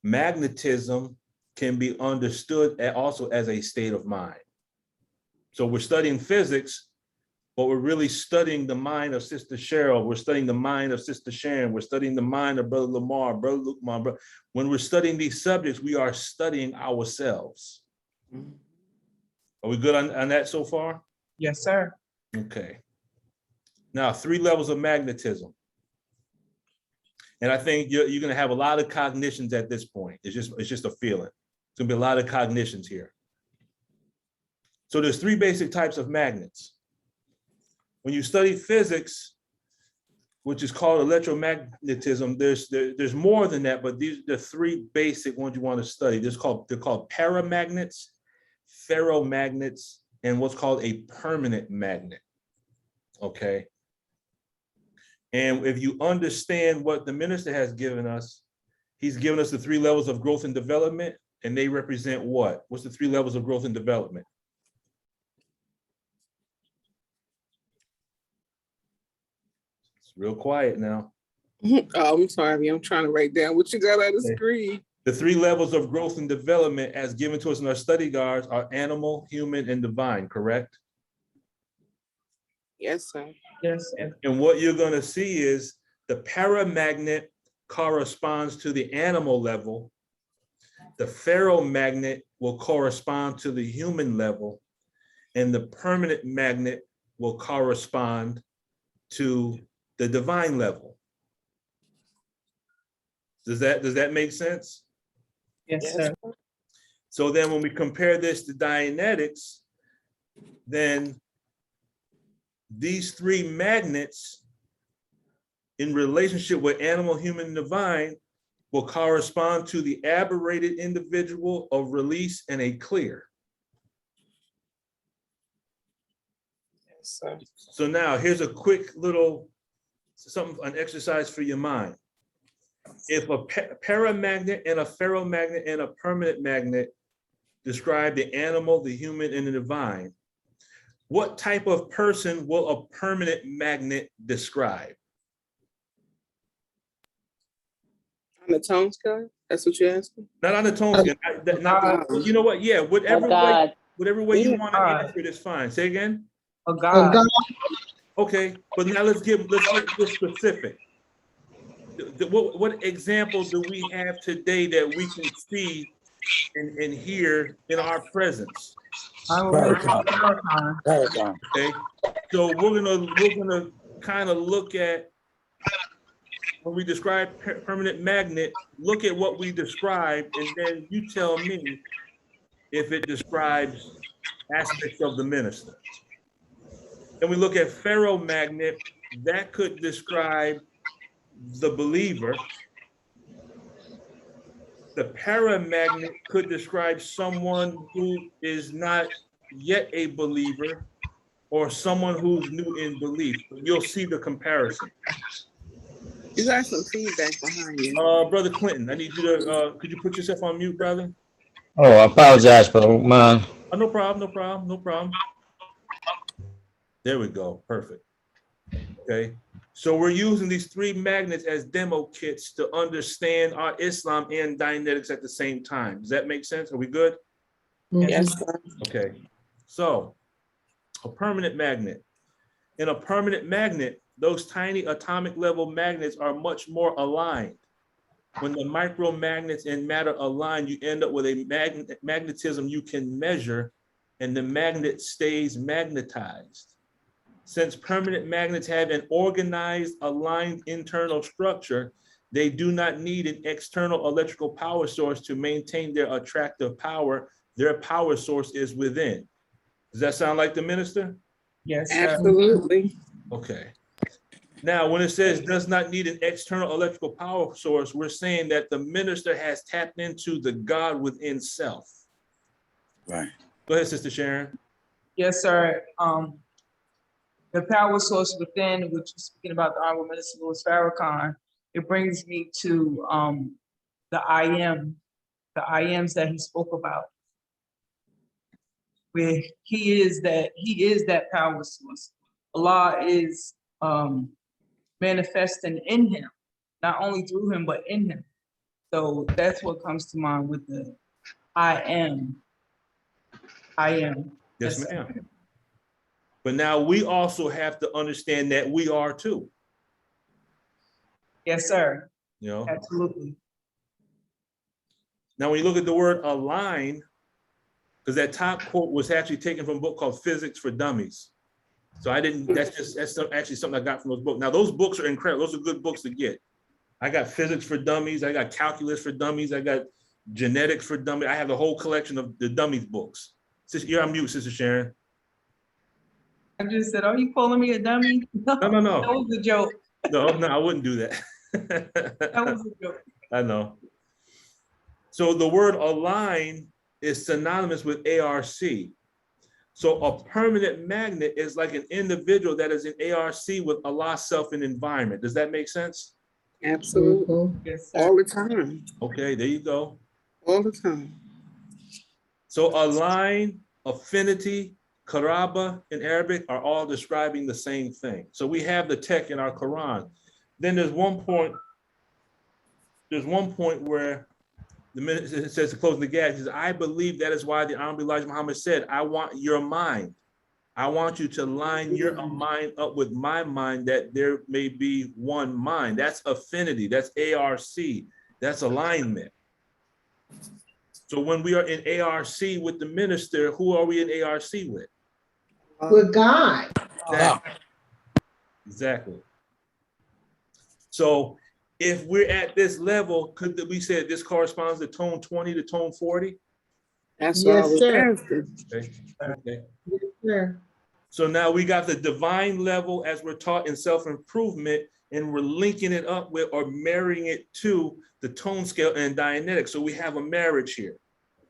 Magnetism can be understood also as a state of mind. So we're studying physics, but we're really studying the mind of Sister Cheryl. We're studying the mind of Sister Sharon. We're studying the mind of Brother Lamar, Brother Luke. When we're studying these subjects, we are studying ourselves. Are we good on that so far? Yes, sir. Okay. Now, 3 levels of magnetism. And I think you're going to have a lot of cognitions at this point. It's just a feeling. It's going to be a lot of cognitions here. So there's 3 basic types of magnets. When you study physics, which is called electromagnetism, there's more than that, but these are the 3 basic ones you want to study. They're called paramagnets, ferromagnets, and what's called a permanent magnet. Okay. And if you understand what the minister has given us, he's given us the 3 levels of growth and development, and they represent what? What's the 3 levels of growth and development? It's real quiet now. Oh, I'm sorry. I'm trying to write down what you got on the screen. The 3 levels of growth and development as given to us in our study guides are animal, human, and divine, correct? Yes, sir. Yes, sir. And what you're going to see is The paramagnet corresponds to the animal level. The ferromagnet will correspond to the human level, and the permanent magnet will correspond to the divine level. Does that make sense? Yes, sir. So then when we compare this to Dianetics, then these three magnets in relationship with animal, human, and divine will correspond to the aberrated individual of release and a clear. Yes, sir. So now here's a quick little an exercise for your mind. If a paramagnet and a ferromagnet and a permanent magnet describe the animal, the human, and the divine, what type of person will a permanent magnet describe? On the tone scale? That's what you're asking? Not on the tone scale. You know what? Yeah, whatever way you want to answer it is fine. Say again. A God. Okay, but now let's get specific. What example do we have today that we can see and hear in our presence? Okay, so we're gonna kind of look at, when we describe permanent magnet, look at what we describe, and then you tell me if it describes aspects of the minister. And we look at ferromagnet, that could describe the believer. The paramagnet could describe someone who is not yet a believer or someone who's new in belief. You'll see the comparison. You got some feedback behind you. Brother Clinton, I need you to, could you put yourself on mute, brother? Oh, I apologize, but man. Oh, no problem. There we go, perfect. Okay, so we're using these three magnets as demo kits to understand our Islam and Dianetics at the same time. Does that make sense? Are we good? Yes. Okay, so a permanent magnet. In a permanent magnet, those tiny atomic level magnets are much more aligned. When the micromagnets and matter align, you end up with a magnetism you can measure, and the magnet stays magnetized. Since permanent magnets have an organized, aligned internal structure, they do not need an external electrical power source to maintain their attractive power. Their power source is within. Does that sound like the minister? Yes, sir. Absolutely. Okay. Now, when it says does not need an external electrical power source, we're saying that the minister has tapped into the God within self. Right. Go ahead, Sister Sharon. Yes, sir. The power source within, which you're speaking about, the Honorable Minister Louis Farrakhan, it brings me to the I ams that he spoke about, where he is that power source. Allah is manifesting in him, not only through him, but in him. So that's what comes to mind with the I am. Yes, ma'am. But now we also have to understand that we are too. Yes, sir. You know? Absolutely. Now, when you look at the word align, because that top quote was actually taken from a book called Physics for Dummies. So that's actually something I got from those books. Now, those books are incredible. Those are good books to get. I got Physics for Dummies. I got Calculus for Dummies. I got Genetics for Dummies. I have the whole collection of the Dummies books. You're on mute, Sister Sharon. I just said, are you calling me a dummy? No. That was a joke. No, I wouldn't do that. That was a joke. I know. So the word align is synonymous with ARC. So a permanent magnet is like an individual that is in ARC with Allah's self and environment. Does that make sense? Absolutely. Yes, all the time. Okay, there you go. All the time. So align, affinity, Karaba in Arabic are all describing the same thing. So we have the tech in our Quran. Then there's one point where the minister says to close the gap, he says, I believe that is why the Honorable Elijah Muhammad said, I want your mind. I want you to line your mind up with my mind, that there may be one mind. That's affinity. That's ARC. That's alignment. So when we are in ARC with the minister, who are we in ARC with? With God. Exactly. Exactly. So if we're at this level, could we say this corresponds to tone 20 to tone 40? That's Yes, what I was sir. asking. Okay. Okay. Yes, sir. So now we got the divine level as we're taught in self-improvement, and we're linking it up with or marrying it to the tone scale and Dianetics. So we have a marriage here.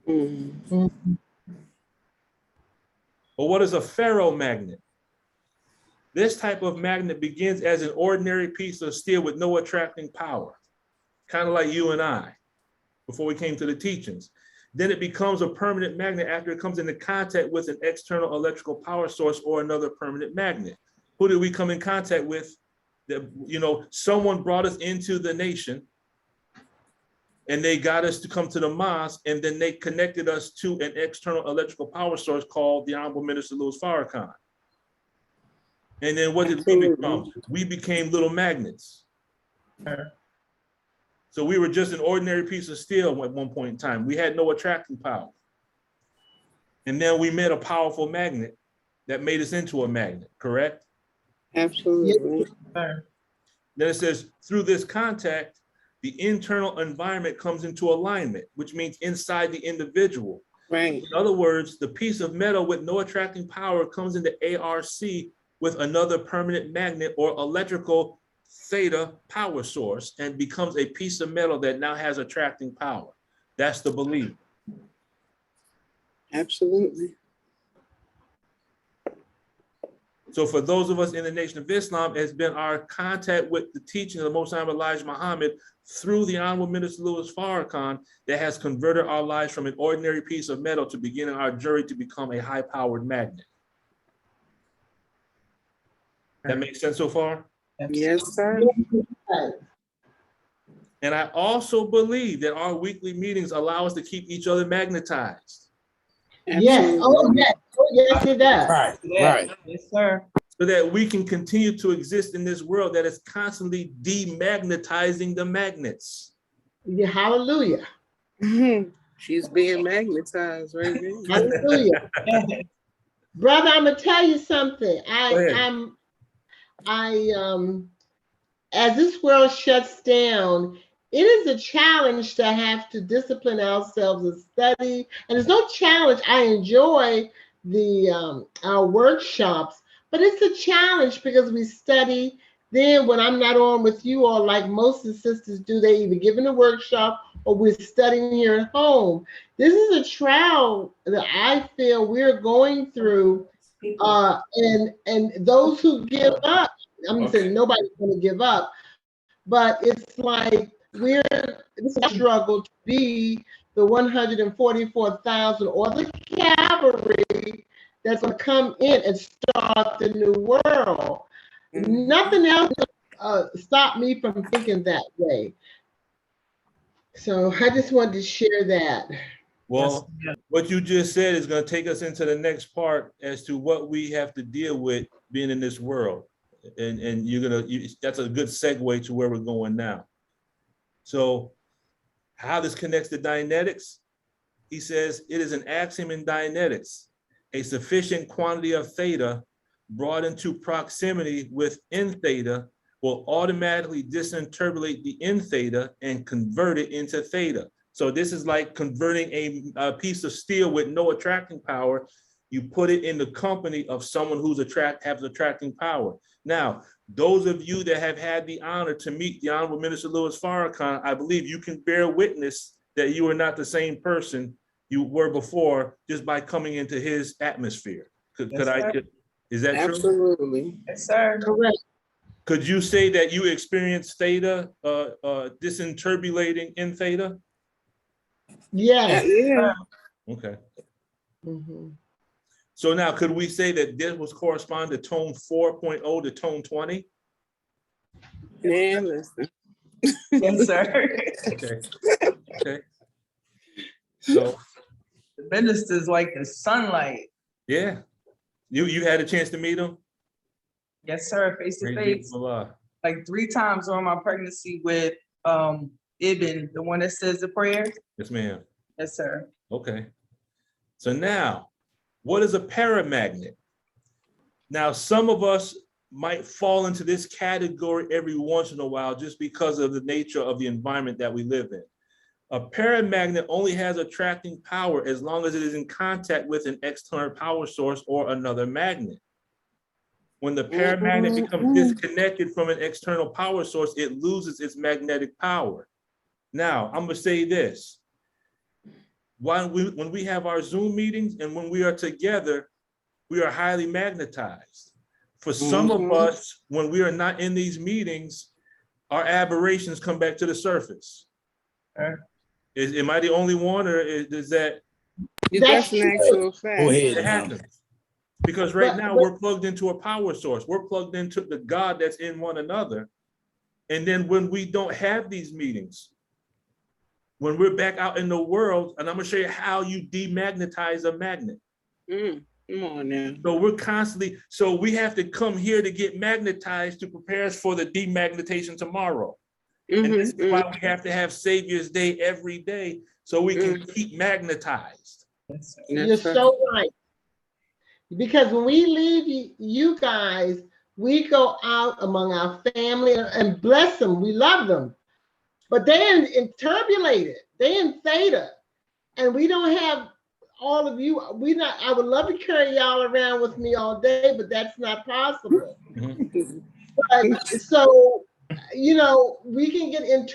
Mm-hmm. But what is a ferromagnet? This type of magnet begins as an ordinary piece of steel with no attracting power, kind of like you and I, before we came to the teachings. Then it becomes a permanent magnet after it comes into contact with an external electrical power source or another permanent magnet. Who did we come in contact with? Someone brought us into the nation, and they got us to come to the mosque, and then they connected us to an external electrical power source called the Honorable Minister Louis Farrakhan. And then what did we become? We became little magnets. So we were just an ordinary piece of steel at one point in time. We had no attracting power. And then we met a powerful magnet that made us into a magnet, correct? Absolutely. Then it says, through this contact, the internal environment comes into alignment, which means inside the individual. Right. In other words, the piece of metal with no attracting power comes into ARC with another permanent magnet or electrical theta power source and becomes a piece of metal that now has attracting power. That's the belief. Absolutely. So for those of us in the Nation of Islam, it has been our contact with the teaching of the Most High Elijah Muhammad through the Honorable Minister Louis Farrakhan that has converted our lives from an ordinary piece of metal to beginning our journey to become a high-powered magnet. That makes sense so far? Yes, sir. And I also believe that our weekly meetings allow us to keep each other magnetized. Yes. Oh, yes. Oh, yes, it does. Right. Yes. Yes, sir. So that we can continue to exist in this world that is constantly demagnetizing the magnets. Yeah, hallelujah. She's being magnetized right there. Hallelujah. Brother, I'm gonna tell you something. As this world shuts down, it is a challenge to have to discipline ourselves and study. And it's no challenge. I enjoy our workshops, but it's a challenge because we study. Then when I'm not on with you all, like most of the sisters do, they either give in a workshop or we're studying here at home. This is a trial that I feel we're going through. And those who give up, I'm saying nobody's going to give up, but it's like this is a struggle to be the 144,000 or the cavalry that's going to come in and start the new world. Nothing else stop me from thinking that way. So I just wanted to share that. Well, what you just said is going to take us into the next part as to what we have to deal with being in this world. And that's a good segue to where we're going now. So how this connects to Dianetics, he says, it is an axiom in Dianetics. A sufficient quantity of theta brought into proximity with N theta will automatically disinterpolate the N theta and convert it into theta. So this is like converting a piece of steel with no attracting power. You put it in the company of someone who's has attracting power. Now, those of you that have had the honor to meet the Honorable Minister Louis Farrakhan, I believe you can bear witness that you are not the same person you were before just by coming into his atmosphere. Is that true? Absolutely. Yes, sir. Correct. Could you say that you experienced theta disinterpolating in theta? Yes. Yeah. Okay. Mm-hmm. So now could we say that this was correspond to tone 4.0 to tone 20? Yeah, listen. Yes, sir. Okay. Okay. So the minister's like the sunlight. yeah. You had a chance to meet him? Yes, sir, face to face. Like 3 times during my pregnancy with Ibn, the one that says the prayers. Yes, ma'am. Yes, sir. Okay. So now, what is a paramagnet? Now, some of us might fall into this category every once in a while just because of the nature of the environment that we live in. A paramagnet only has attracting power as long as it is in contact with an external power source or another magnet. When the paramagnet becomes disconnected from an external power source, it loses its magnetic power. Now, I'm gonna say this. When we have our Zoom meetings and when we are together, we are highly magnetized. For some of us, when we are not in these meetings, our aberrations come back to the surface. Am I the only one, or is that? That's an actual fact. Go ahead. It happens. Because right now we're plugged into a power source. We're plugged into the God that's in one another. And then when we don't have these meetings, when we're back out in the world, and I'm gonna show you how you demagnetize a magnet. Come on now. So we're constantly, so we have to come here to get magnetized to prepare us for the demagnetization tomorrow. And this is why we have to have Savior's Day every day so we can keep magnetized. You're so right. Because when we leave you guys, we go out among our family and bless them. We love them. But they're in turbulated, they're in theta. And we don't have all of you. I would love to carry y'all around with me all day, but that's not possible. But so, we can get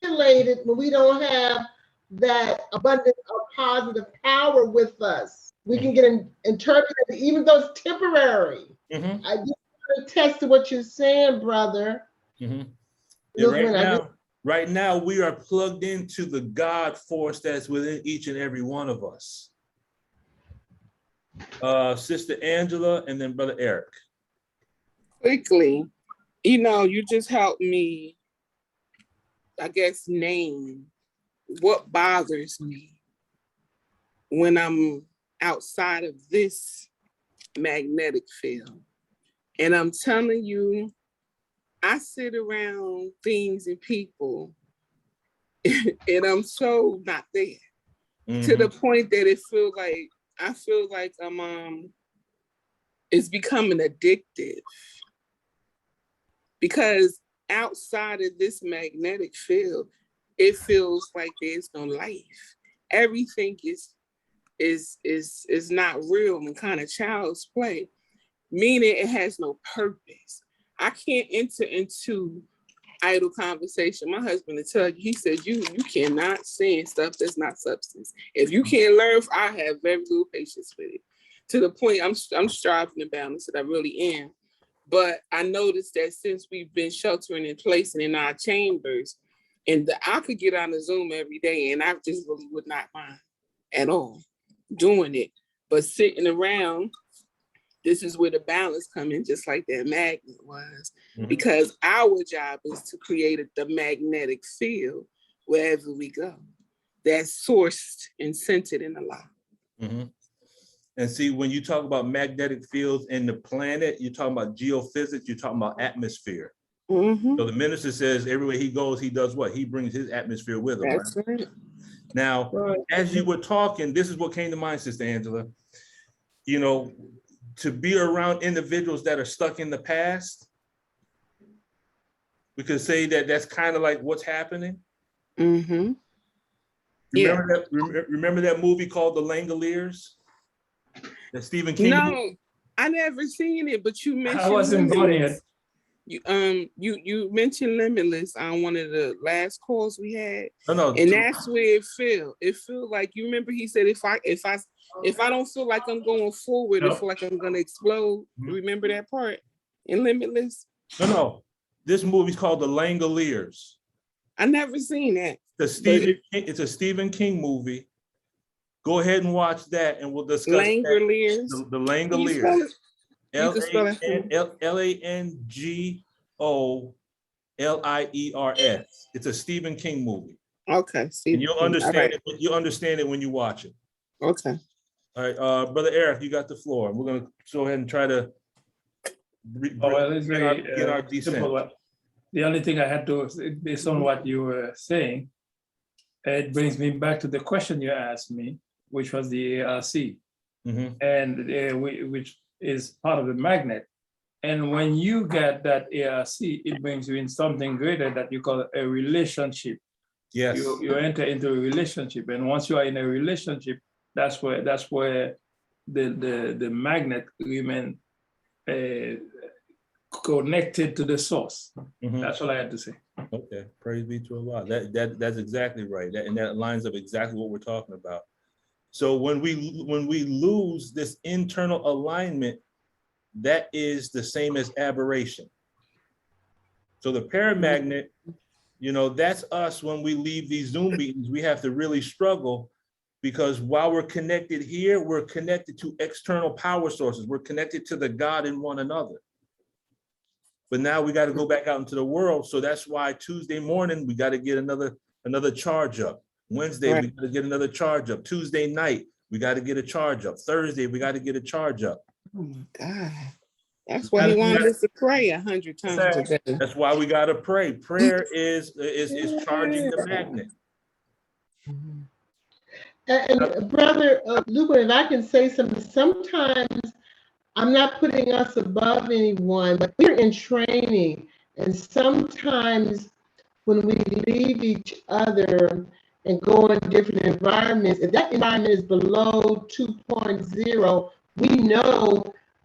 turbulated when we don't have that abundance of positive power with us. We can get turbulated, even though it's temporary. I just want to attest to what you're saying, brother. Yeah, right now, we are plugged into the God force that's within each and every one of us. Sister Angela, and then Brother Eric. Quickly, you just helped me, I guess, name what bothers me when I'm outside of this magnetic field. And I'm telling you, I sit around things and people and I'm so not there to the point that I feel like it's becoming addictive, because outside of this magnetic field, it feels like there's no life. Everything is not real and kind of child's play, meaning it has no purpose. I can't enter into idle conversation. My husband will tell you, he said, you cannot say stuff that's not substance. If you can't learn, I have very little patience with it. To the point I'm striving to balance it, I really am. But I noticed that since we've been sheltering in place and in our chambers, and I could get on a Zoom every day and I just really would not mind at all doing it. But sitting around, this is where the balance comes in, just like that magnet was, because our job is to create the magnetic field wherever we go that's sourced and centered in Allah. And see, when you talk about magnetic fields in the planet, you're talking about geophysics, you're talking about atmosphere. So the minister says everywhere he goes, he does what? He brings his atmosphere with him. That's right. Now, as you were talking, this is what came to mind, Sister Angela. To be around individuals that are stuck in the past, we could say that that's kind of like what's happening. Remember that movie called The Langoliers? That Stephen King No, movie? I never seen it, but you mentioned I wasn't born yet. You mentioned Limitless on one of the last calls we had. No. And that's where it feel. It feel like, you remember he said, if I don't feel like I'm going forward, I feel like I'm gonna explode. You remember that part in Limitless? No. This movie's called The Langoliers. I never seen that. It's a Stephen King movie. Go ahead and watch that, and we'll discuss Langoliers. The Langoliers. Langoliers. It's a Stephen King movie. Okay. And you'll understand it. You'll understand it when you watch it. Okay. All right, Brother Eric, you got the floor. We're gonna go ahead and try to It's very get our descent. simple. The only thing I had to, based on what you were saying, it brings me back to the question you asked me, which was the ARC, and which is part of the magnet. And when you get that ARC, it brings you in something greater that you call a relationship. Yes. You enter into a relationship, and once you are in a relationship, that's where the magnet remain connected to the source. That's all I had to say. Okay, praise be to Allah. That's exactly right. And that lines up exactly what we're talking about. So when we lose this internal alignment, that is the same as aberration. So the paramagnet, you know, that's us when we leave these Zoom meetings. We have to really struggle, because while we're connected here, we're connected to external power sources. We're connected to the God in one another. But now we got to go back out into the world. So that's why Tuesday morning, we got to get another charge up. Wednesday, we got to get another charge up. Tuesday night, we got to get a charge up. Thursday, we got to get a charge up. Oh my God. That's why he wanted us to pray 100 times a day. That's why we got to pray. Prayer is charging the magnet. And Brother Luke, if I can say something, sometimes I'm not putting us above anyone, but we're in training. And sometimes when we leave each other and go in different environments, if that environment is below 2.0, we know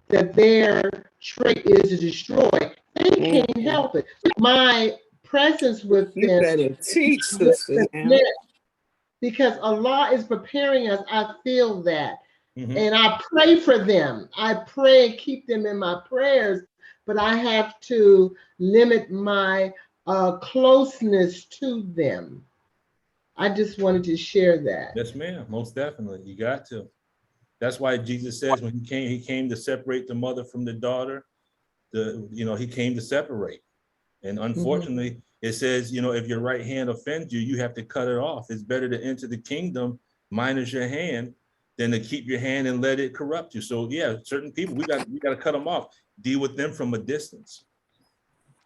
that their trait is to destroy. They can't help it. My presence with them. You better teach, sister. Because Allah is preparing us. I feel that. And I pray for them. I pray and keep them in my prayers, but I have to limit my closeness to them. I just wanted to share that. Yes, ma'am. Most definitely. You got to. That's why Jesus says when he came to separate the mother from the daughter. He came to separate. And unfortunately, it says, if your right hand offends you, you have to cut it off. It's better to enter the kingdom minus your hand than to keep your hand and let it corrupt you. So yeah, certain people, we got to cut them off, deal with them from a distance.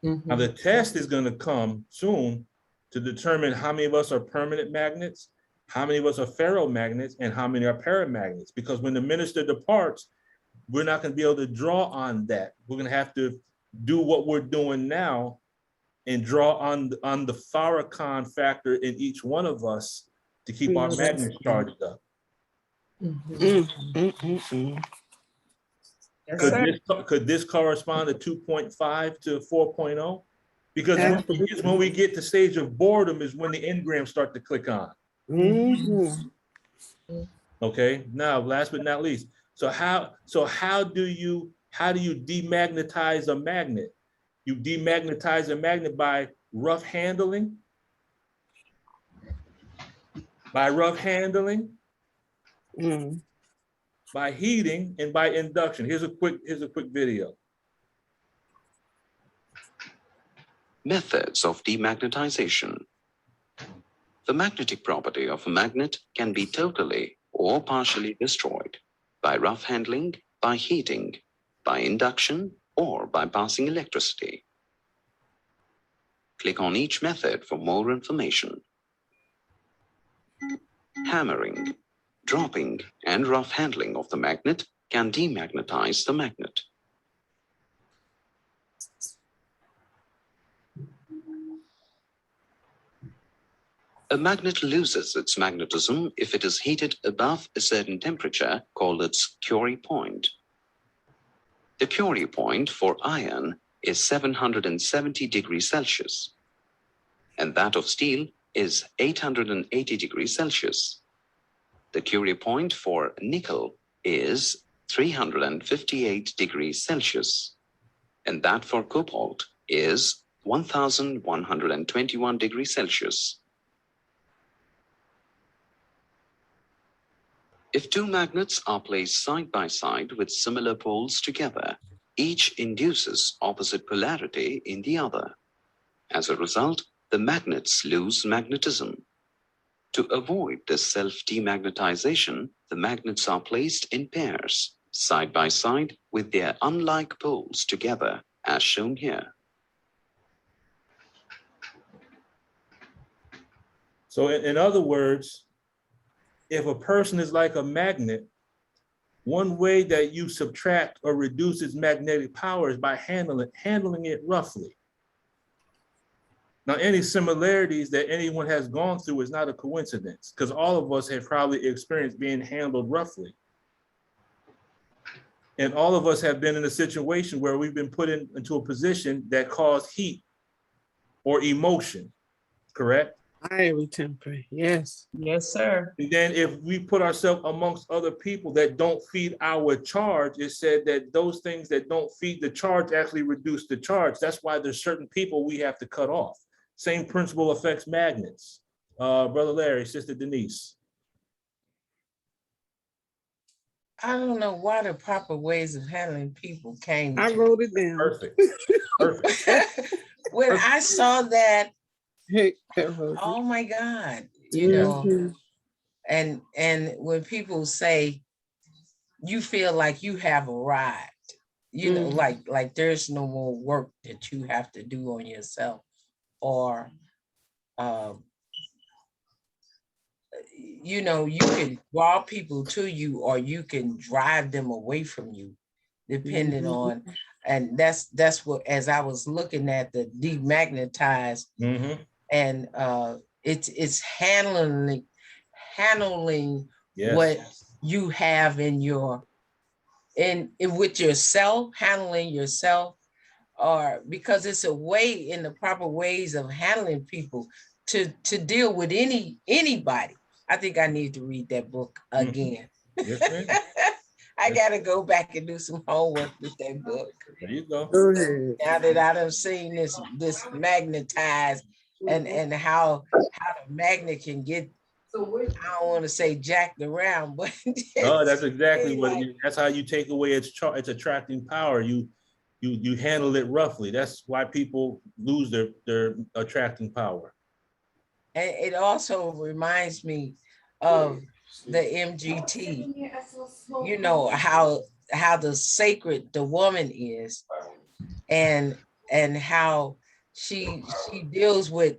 Now the test is going to come soon to determine how many of us are permanent magnets, how many of us are ferromagnets, and how many are paramagnets. Because when the minister departs, we're not going to be able to draw on that. We're going to have to do what we're doing now and draw on the Farrakhan factor in each one of us to keep our magnets charged up. Could this correspond to 2.5 to 4.0? Because when we get to stage of boredom is when the engrams start to click on. Okay. Now, last but not least, so how do you demagnetize a magnet? You demagnetize a magnet by rough handling. By heating, and by induction. Here's a quick video. Methods of demagnetization. The magnetic property of a magnet can be totally or partially destroyed by rough handling, by heating, by induction, or by passing electricity. Click on each method for more information. Hammering, dropping, and rough handling of the magnet can demagnetize the magnet. A magnet loses its magnetism if it is heated above a certain temperature called its Curie point. The Curie point for iron is 770 degrees Celsius, and that of steel is 880 degrees Celsius. The Curie point for nickel is 358 degrees Celsius, and that for cobalt is 1121 degrees Celsius. If two magnets are placed side by side with similar poles together, each induces opposite polarity in the other. As a result, the magnets lose magnetism. To avoid this self-demagnetization, The magnets are placed in pairs, side by side, with their unlike poles together, as shown here. So in other words, if a person is like a magnet, one way that you subtract or reduce its magnetic power is by handling it roughly. Now, any similarities that anyone has gone through is not a coincidence, because all of us have probably experienced being handled roughly. And all of us have been in a situation where we've been put into a position that caused heat or emotion, correct? Fiery temper, yes. Yes, sir. And then if we put ourselves amongst other people that don't feed our charge, it said that those things that don't feed the charge actually reduce the charge. That's why there's certain people we have to cut off. Same principle affects magnets. Brother Larry, Sister Denise. I don't know why the proper ways of handling people came. I wrote it down. Perfect. Perfect. When I saw that, hey, oh my God, you know, and when people say you feel like you have arrived, you know, like there's no more work that you have to do on yourself, or you know, you can draw people to you or you can drive them away from you, depending on, and that's what, as I was looking at the demagnetized, and it's handling yes. what you have in your with yourself, handling yourself, or because it's a way, in the proper ways of handling people to deal with anybody. I think I need to read that book again. Yes, ma'am. I gotta go back and do some homework with that book. There you go. Now that I done seen this magnetized and how the magnet can get, I don't want to say jacked around, but Oh, that's exactly what that's how you take away its attracting power. You handle it roughly. That's why people lose their attracting power. And it also reminds me of the MGT, you know, how the sacred the woman is, and how she deals with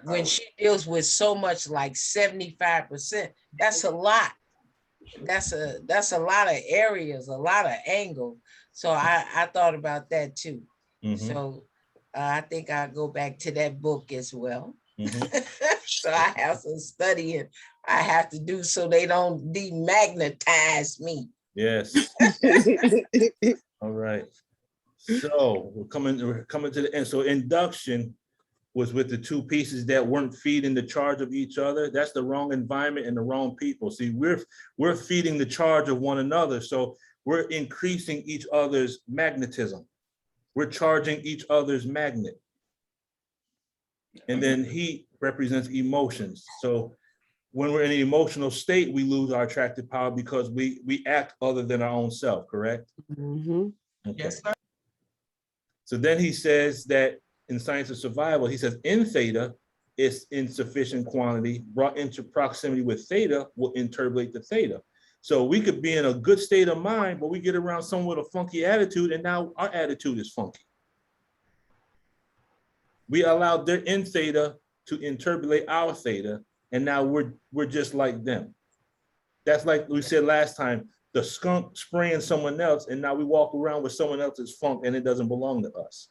when she deals with so much, like 75%, that's a lot. That's a lot of areas, a lot of angle. So I thought about that too. So I think I'll go back to that book as well. So I have some studying I have to do so they don't demagnetize me. Yes. All right. So we're coming to the end. So induction was with the two pieces that weren't feeding the charge of each other. That's the wrong environment and the wrong people. See, we're feeding the charge of one another. So we're increasing each other's magnetism. We're charging each other's magnet. And then heat represents emotions. So when we're in an emotional state, we lose our attractive power because we act other than our own self, correct? Okay. Yes, sir. So then he says that in Science of Survival, he says in theta, it's insufficient quantity brought into proximity with theta will interpolate the theta. So we could be in a good state of mind, but we get around someone with a funky attitude, and now our attitude is funky. We allowed their in theta to interpolate our theta, and now we're just like them. That's like we said last time, the skunk spraying someone else, and now we walk around with someone else's funk, and it doesn't belong to us.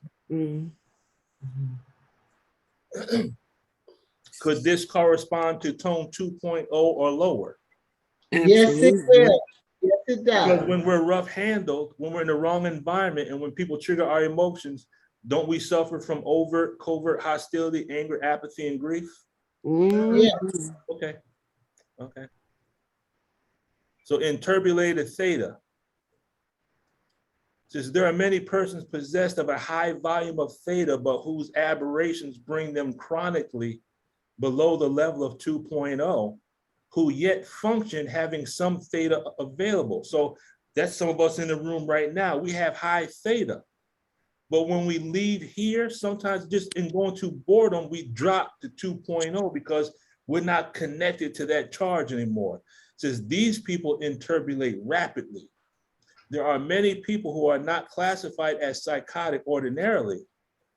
Could this correspond to tone 2.0 or lower? Yes, it will. Yes, it does. Because when we're rough handled, when we're in the wrong environment, and when people trigger our emotions, don't we suffer from overt, covert hostility, anger, apathy, and grief? Yes. Okay. Okay. So in turbulated theta, says there are many persons possessed of a high volume of theta, but whose aberrations bring them chronically below the level of 2.0, who yet function having some theta available. So that's some of us in the room right now. We have high theta. But when we leave here, sometimes just in going to boredom, we drop to 2.0 because We're not connected to that charge anymore. It says these people interbulate rapidly. There are many people who are not classified as psychotic ordinarily,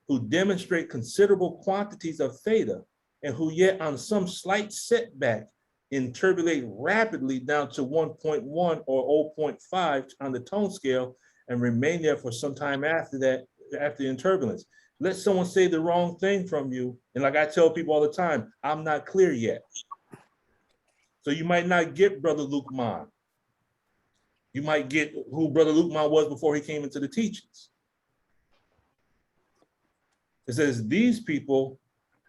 who demonstrate considerable quantities of theta, and who yet on some slight setback interbulate rapidly down to 1.1 or 0.5 on the tone scale and remain there for some time after that, after the turbulence. Let someone say the wrong thing from you, and like I tell people all the time, I'm not clear yet. So you might not get Brother Luke Mon. You might get who Brother Luke Mon was before he came into the teachings. It says these people,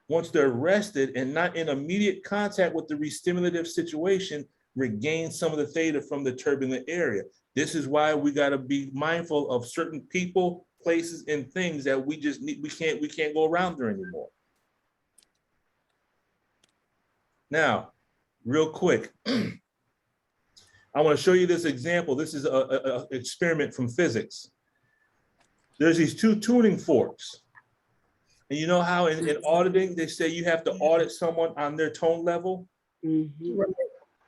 once they're rested and not in immediate contact with the re-stimulative situation, regain some of the theta from the turbulent area. This is why we got to be mindful of certain people, places, and things that we just need. We can't go around there anymore. Now, real quick, I want to show you this example. This is an experiment from physics. There's these two tuning forks. And you know how in auditing, they say you have to audit someone on their tone level? Mm-hmm.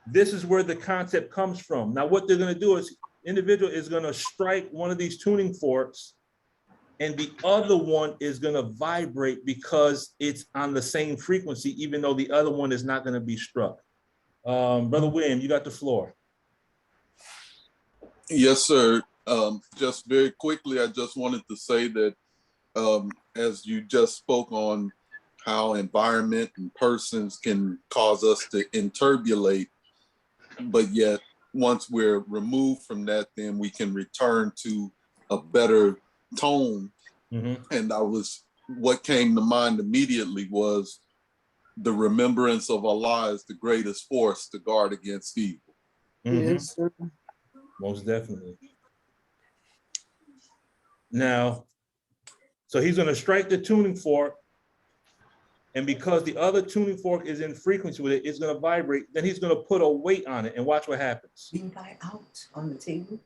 This is where the concept comes from. Now, what they're going to do is individual is going to strike one of these tuning forks, and the other one is going to vibrate because it's on the same frequency, even though the other one is not going to be struck. Brother William, you got the floor. Yes, sir. Just very quickly, I just wanted to say that as you just spoke on how environment and persons can cause us to interbulate, but yet once we're removed from that, then we can return to a better tone. Mm-hmm. And what came to mind immediately was the remembrance of Allah is the greatest force to guard against evil. Mm-hmm. Yes, sir. Most definitely. Now, so he's going to strike the tuning fork, and because the other tuning fork is in frequency with it, it's going to vibrate. Then he's going to put a weight on it, and watch what happens. Being guy out on the table.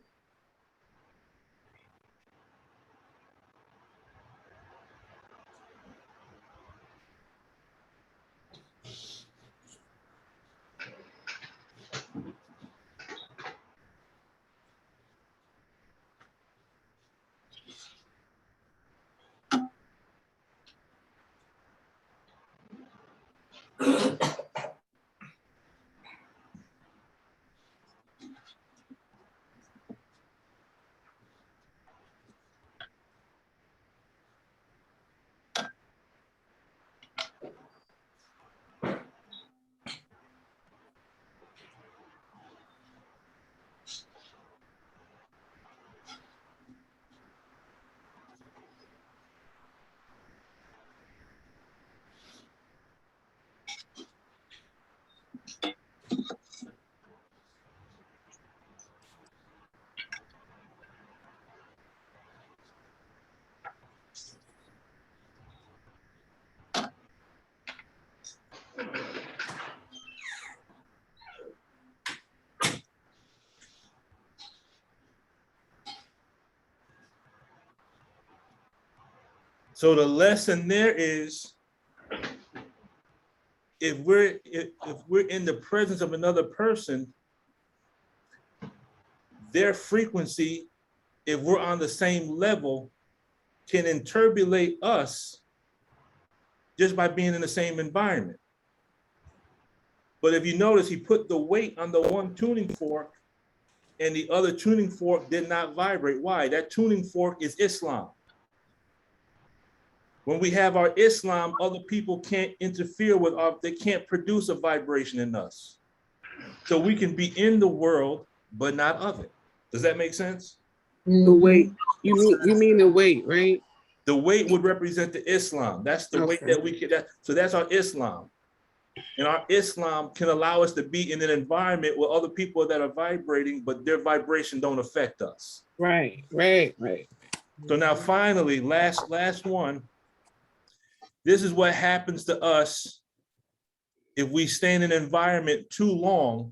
So the lesson there is, if we're in the presence of another person, their frequency, if we're on the same level, can interbulate us just by being in the same environment. But if you notice, he put the weight on the one tuning fork and the other tuning fork did not vibrate. Why? That tuning fork is Islam. When we have our Islam, other people can't interfere with they can't produce a vibration in us. So we can be in the world, but not of it. Does that make sense? The weight. You mean the weight, right? The weight would represent the Islam. That's the weight that we can, so that's our Islam. And our Islam can allow us to be in an environment with other people that are vibrating, but their vibration don't affect us. Right. So now finally, last one. This is what happens to us if we stay in an environment too long,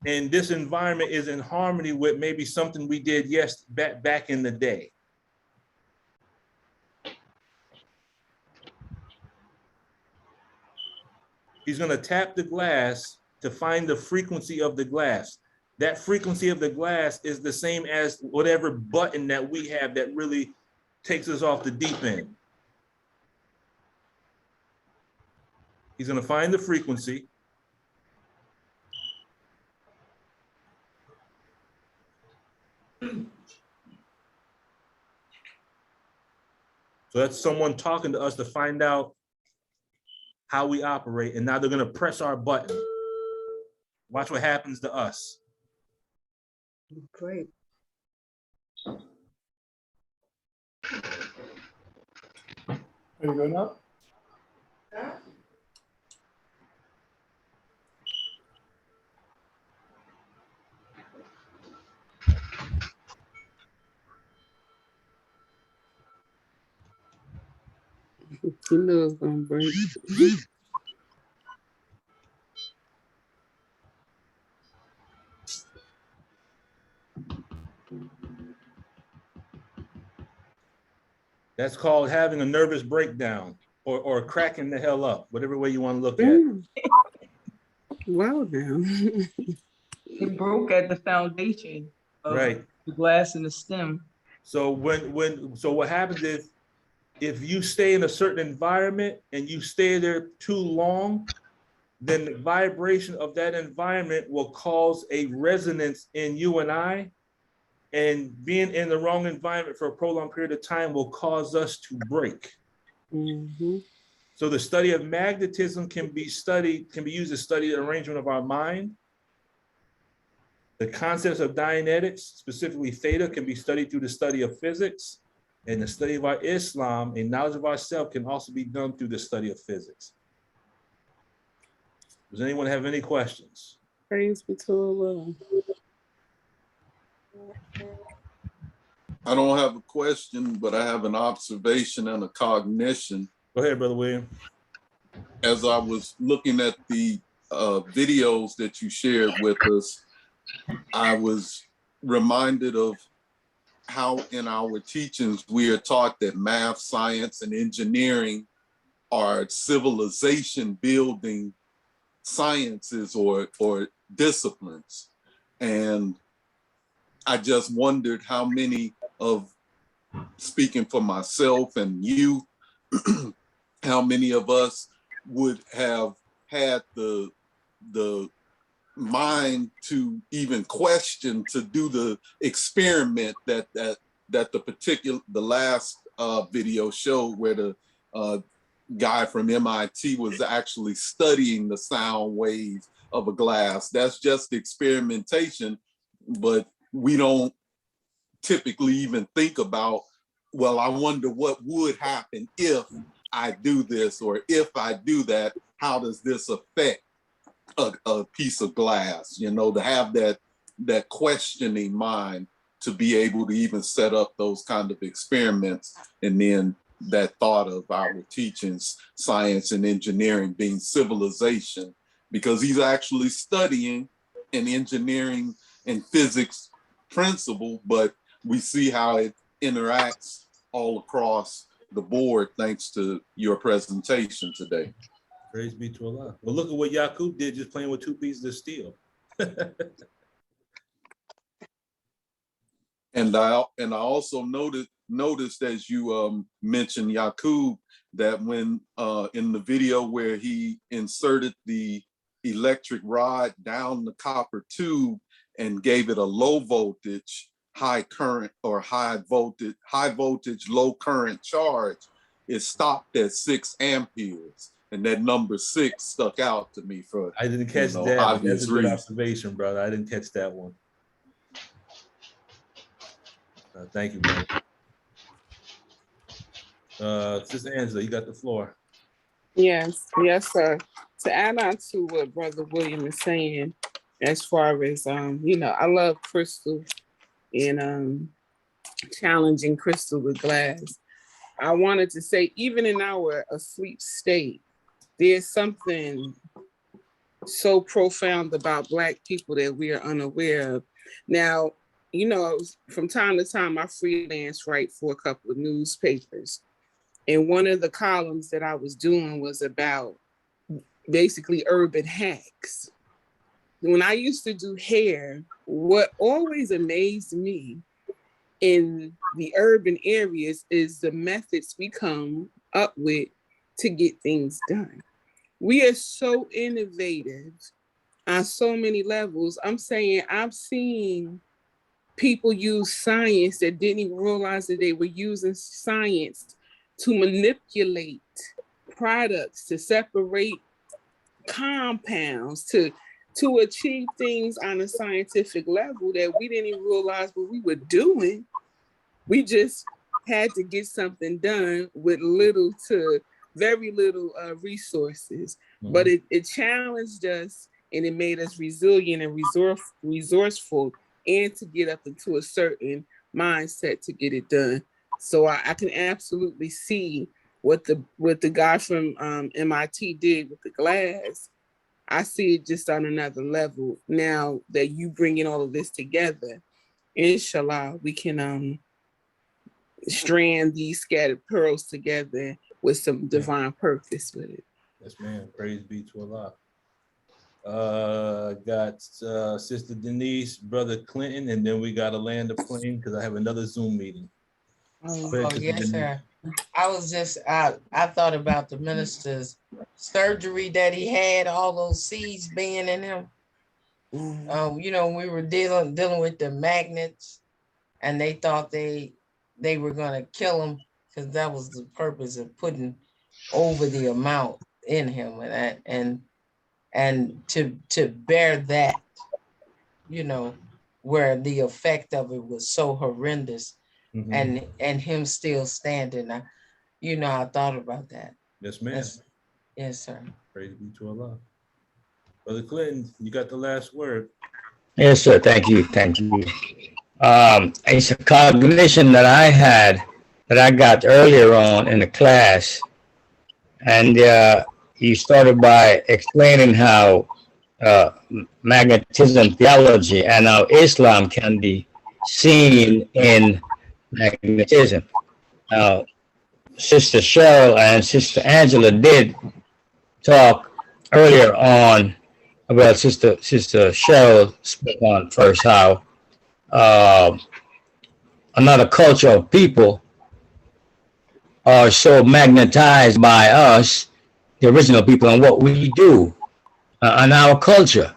and this environment is in harmony with maybe something we did back in the day. He's going to tap the glass to find the frequency of the glass. That frequency of the glass is the same as whatever button that we have that really takes us off the deep end. He's going to find the frequency. So that's someone talking to us to find out how we operate. And now they're going to press our button. Watch what happens to us. Great. Are you going up? You know it's gonna break. That's called having a nervous breakdown or cracking the hell up, whatever way you want to look at it. Well, now. It broke at the foundation of Right. the glass and the stem. So so what happens is if you stay in a certain environment and you stay there too long, then the vibration of that environment will cause a resonance in you and I. And being in the wrong environment for a prolonged period of time will cause us to break. Mm-hmm. So the study of magnetism can be used to study the arrangement of our mind. The concepts of Dianetics, specifically theta, can be studied through the study of physics. And the study of our Islam, a knowledge of ourselves, can also be done through the study of physics. Does anyone have any questions? Praise be to Allah. I don't have a question, but I have an observation and a cognition. Go ahead, Brother William. As I was looking at the videos that you shared with us, I was reminded of how in our teachings we are taught that math, science, and engineering are civilization building sciences or disciplines. And I just wondered how many of, speaking for myself and you, how many of us would have had the mind to even question to do the experiment that the last video showed, where the guy from MIT was actually studying the sound waves of a glass. That's just experimentation, but we don't typically even think about, well, I wonder what would happen if I do this, or if I do that, how does this affect a piece of glass? You know, to have that questioning mind to be able to even set up those kind of experiments. And then that thought of our teachings, science and engineering being civilization, because he's actually studying an engineering and physics principle, but we see how it interacts all across the board thanks to your presentation today. Praise be to Allah. Well, look at what Yakob did, just playing with two pieces of steel. And I also noticed as you mentioned, Yakob, that when in the video where he inserted the electric rod down the copper tube and gave it a low voltage, high current, or high voltage, low current charge, it stopped at 6 amperes. And that number 6 stuck out to me for, I didn't catch that. obvious That's a good reasons. observation, brother. I didn't catch that one. Thank you, brother. Sister Angela, you got the floor. Yes, sir. To add on to what Brother William is saying, as far as I love crystal and challenging crystal with glass. I wanted to say, even in our asleep state, there's something so profound about Black people that we are unaware of. Now, from time to time, I freelance write for a couple of newspapers. And one of the columns that I was doing was about basically urban hacks. When I used to do hair, what always amazed me in the urban areas is the methods we come up with to get things done. We are so innovative on so many levels. I'm saying I've seen people use science that didn't even realize that they were using science to manipulate products, to separate compounds, to achieve things on a scientific level that we didn't even realize what we were doing. We just had to get something done with little to very little resources. But it challenged us, and it made us resilient and resourceful, and to get up into a certain mindset to get it done. So I can absolutely see what the guy from MIT did with the glass. I see it just on another level now that you bringing all of this together. Inshallah, we can strand these scattered pearls together with some divine purpose with it. Yes, ma'am. Praise be to Allah. Got Sister Denise, Brother Clinton, and then we got to land the plane because I have another Zoom meeting. Oh, yes, sir. I was just, I thought about the minister's surgery that he had, all those seeds being in him. You know, we were dealing with the magnets, and they thought they were going to kill him because that was the purpose of putting over the amount in him, and to bear that, you know, where the effect of it was so horrendous. And him still standing. You know, I thought about that. Yes, ma'am. Yes, sir. Praise be to Allah. Brother Clinton, you got the last word. Yes, sir. Thank you. Thank you. It's a cognition that I had that I got earlier on in the class. And he started by explaining how magnetism theology and how Islam can be seen in magnetism. Now, Sister Cheryl and Sister Angela did talk earlier on about Sister Cheryl spoke on first how another culture of people are so magnetized by us, the original people, and what we do and our culture.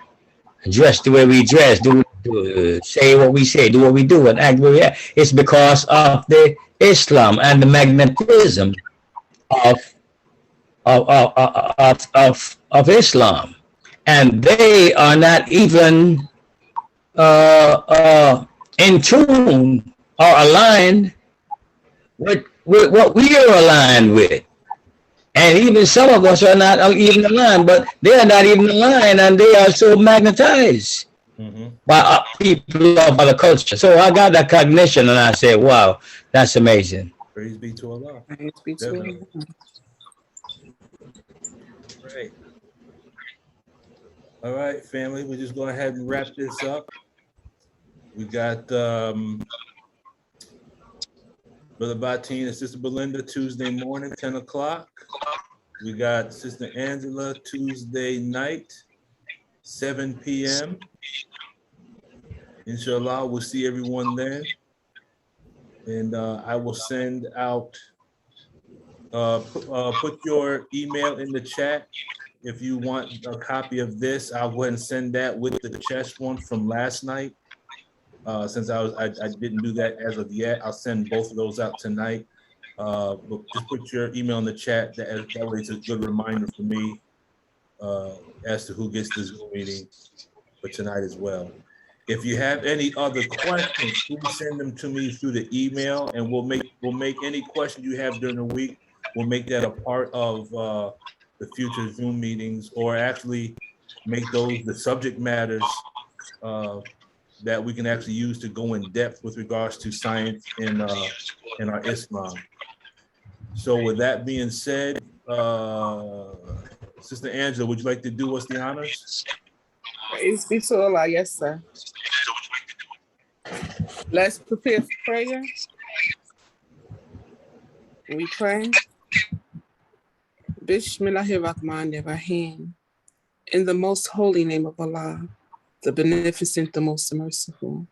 Dress the way we dress, say what we say, do what we do, and act the way we act. It's because of the Islam and the magnetism of Islam, and they are not even in tune or aligned with what we are aligned with. And even some of us are not even aligned, but they are not even aligned, and they are so magnetized by people of other culture. So I got that cognition, and I said, wow, that's amazing. Praise be to Allah. Praise be to Allah. Right. All right, family, we're just going ahead and wrap this up. We got Brother Batin and Sister Belinda Tuesday morning, 10 o'clock. We got Sister Angela Tuesday night, 7 p.m. Inshallah, we'll see everyone then. And I will send out, put your email in the chat if you want a copy of this. I'll go ahead and send that with the chess one from last night. Since I didn't do that as of yet, I'll send both of those out tonight. But just put your email in the chat. That way it's a good reminder for me as to who gets this Zoom meeting for tonight as well. If you have any other questions, please send them to me through the email, and we'll make any questions you have during the week. We'll make that a part of the future Zoom meetings, or actually make those the subject matters that we can actually use to go in depth with regards to science in our Islam. So with that being said, Sister Angela, would you like to do us the honors? Praise be to Allah, yes, sir. Let's prepare for prayer. We pray. Bismillahirrahmanirrahim. In the most holy name of Allah, the beneficent, the most merciful.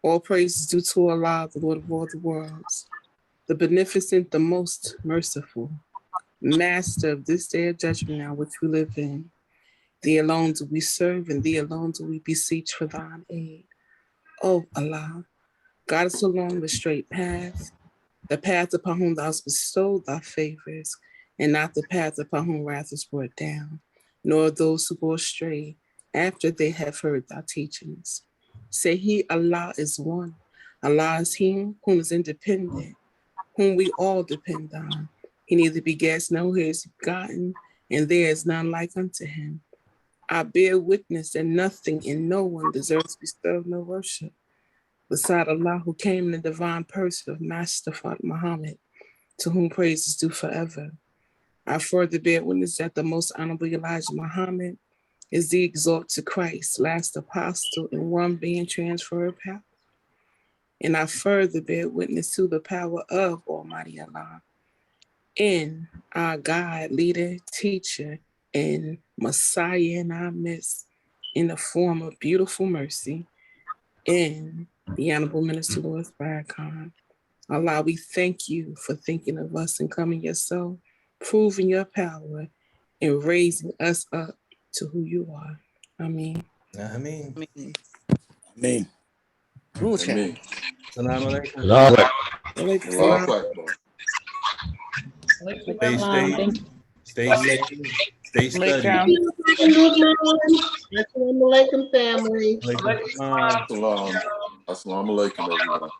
All praise is due to Allah, the Lord of all the worlds, the beneficent, the most merciful, master of this day of judgment now which we live in. Thee alone do we serve, and thee alone do we beseech for thine aid. O Allah, guide us along the straight path, the path upon whom thou hast bestowed thy favors, and not the path upon whom wrath is brought down, nor those who go astray after they have heard thy teachings. Say he, Allah is one. Allah is he whom is independent, whom we all depend on. He neither begets nor is begotten, and there is none like unto him. I bear witness that nothing and no one deserves to be served nor worship beside Allah, who came in the divine person of Master Muhammad, to whom praise is due forever. I further bear witness that the most honorable Elijah Muhammad is the exalted Christ, last apostle, and one being transferred power. And I further bear witness to the power of Almighty Allah in our God, leader, teacher, and Messiah in our midst, in the form of beautiful mercy, in the Honorable Minister Louis Farrakhan. Allah, we thank you for thinking of us and coming yourself, proving your power, and raising us up to who you are. Ameen. Ameen. Ameen. Ameen. Salam alaikum. Stay safe. Stay safe. Stay studied. Assalamu alaikum, family. Salam. Assalamu alaikum, everyone.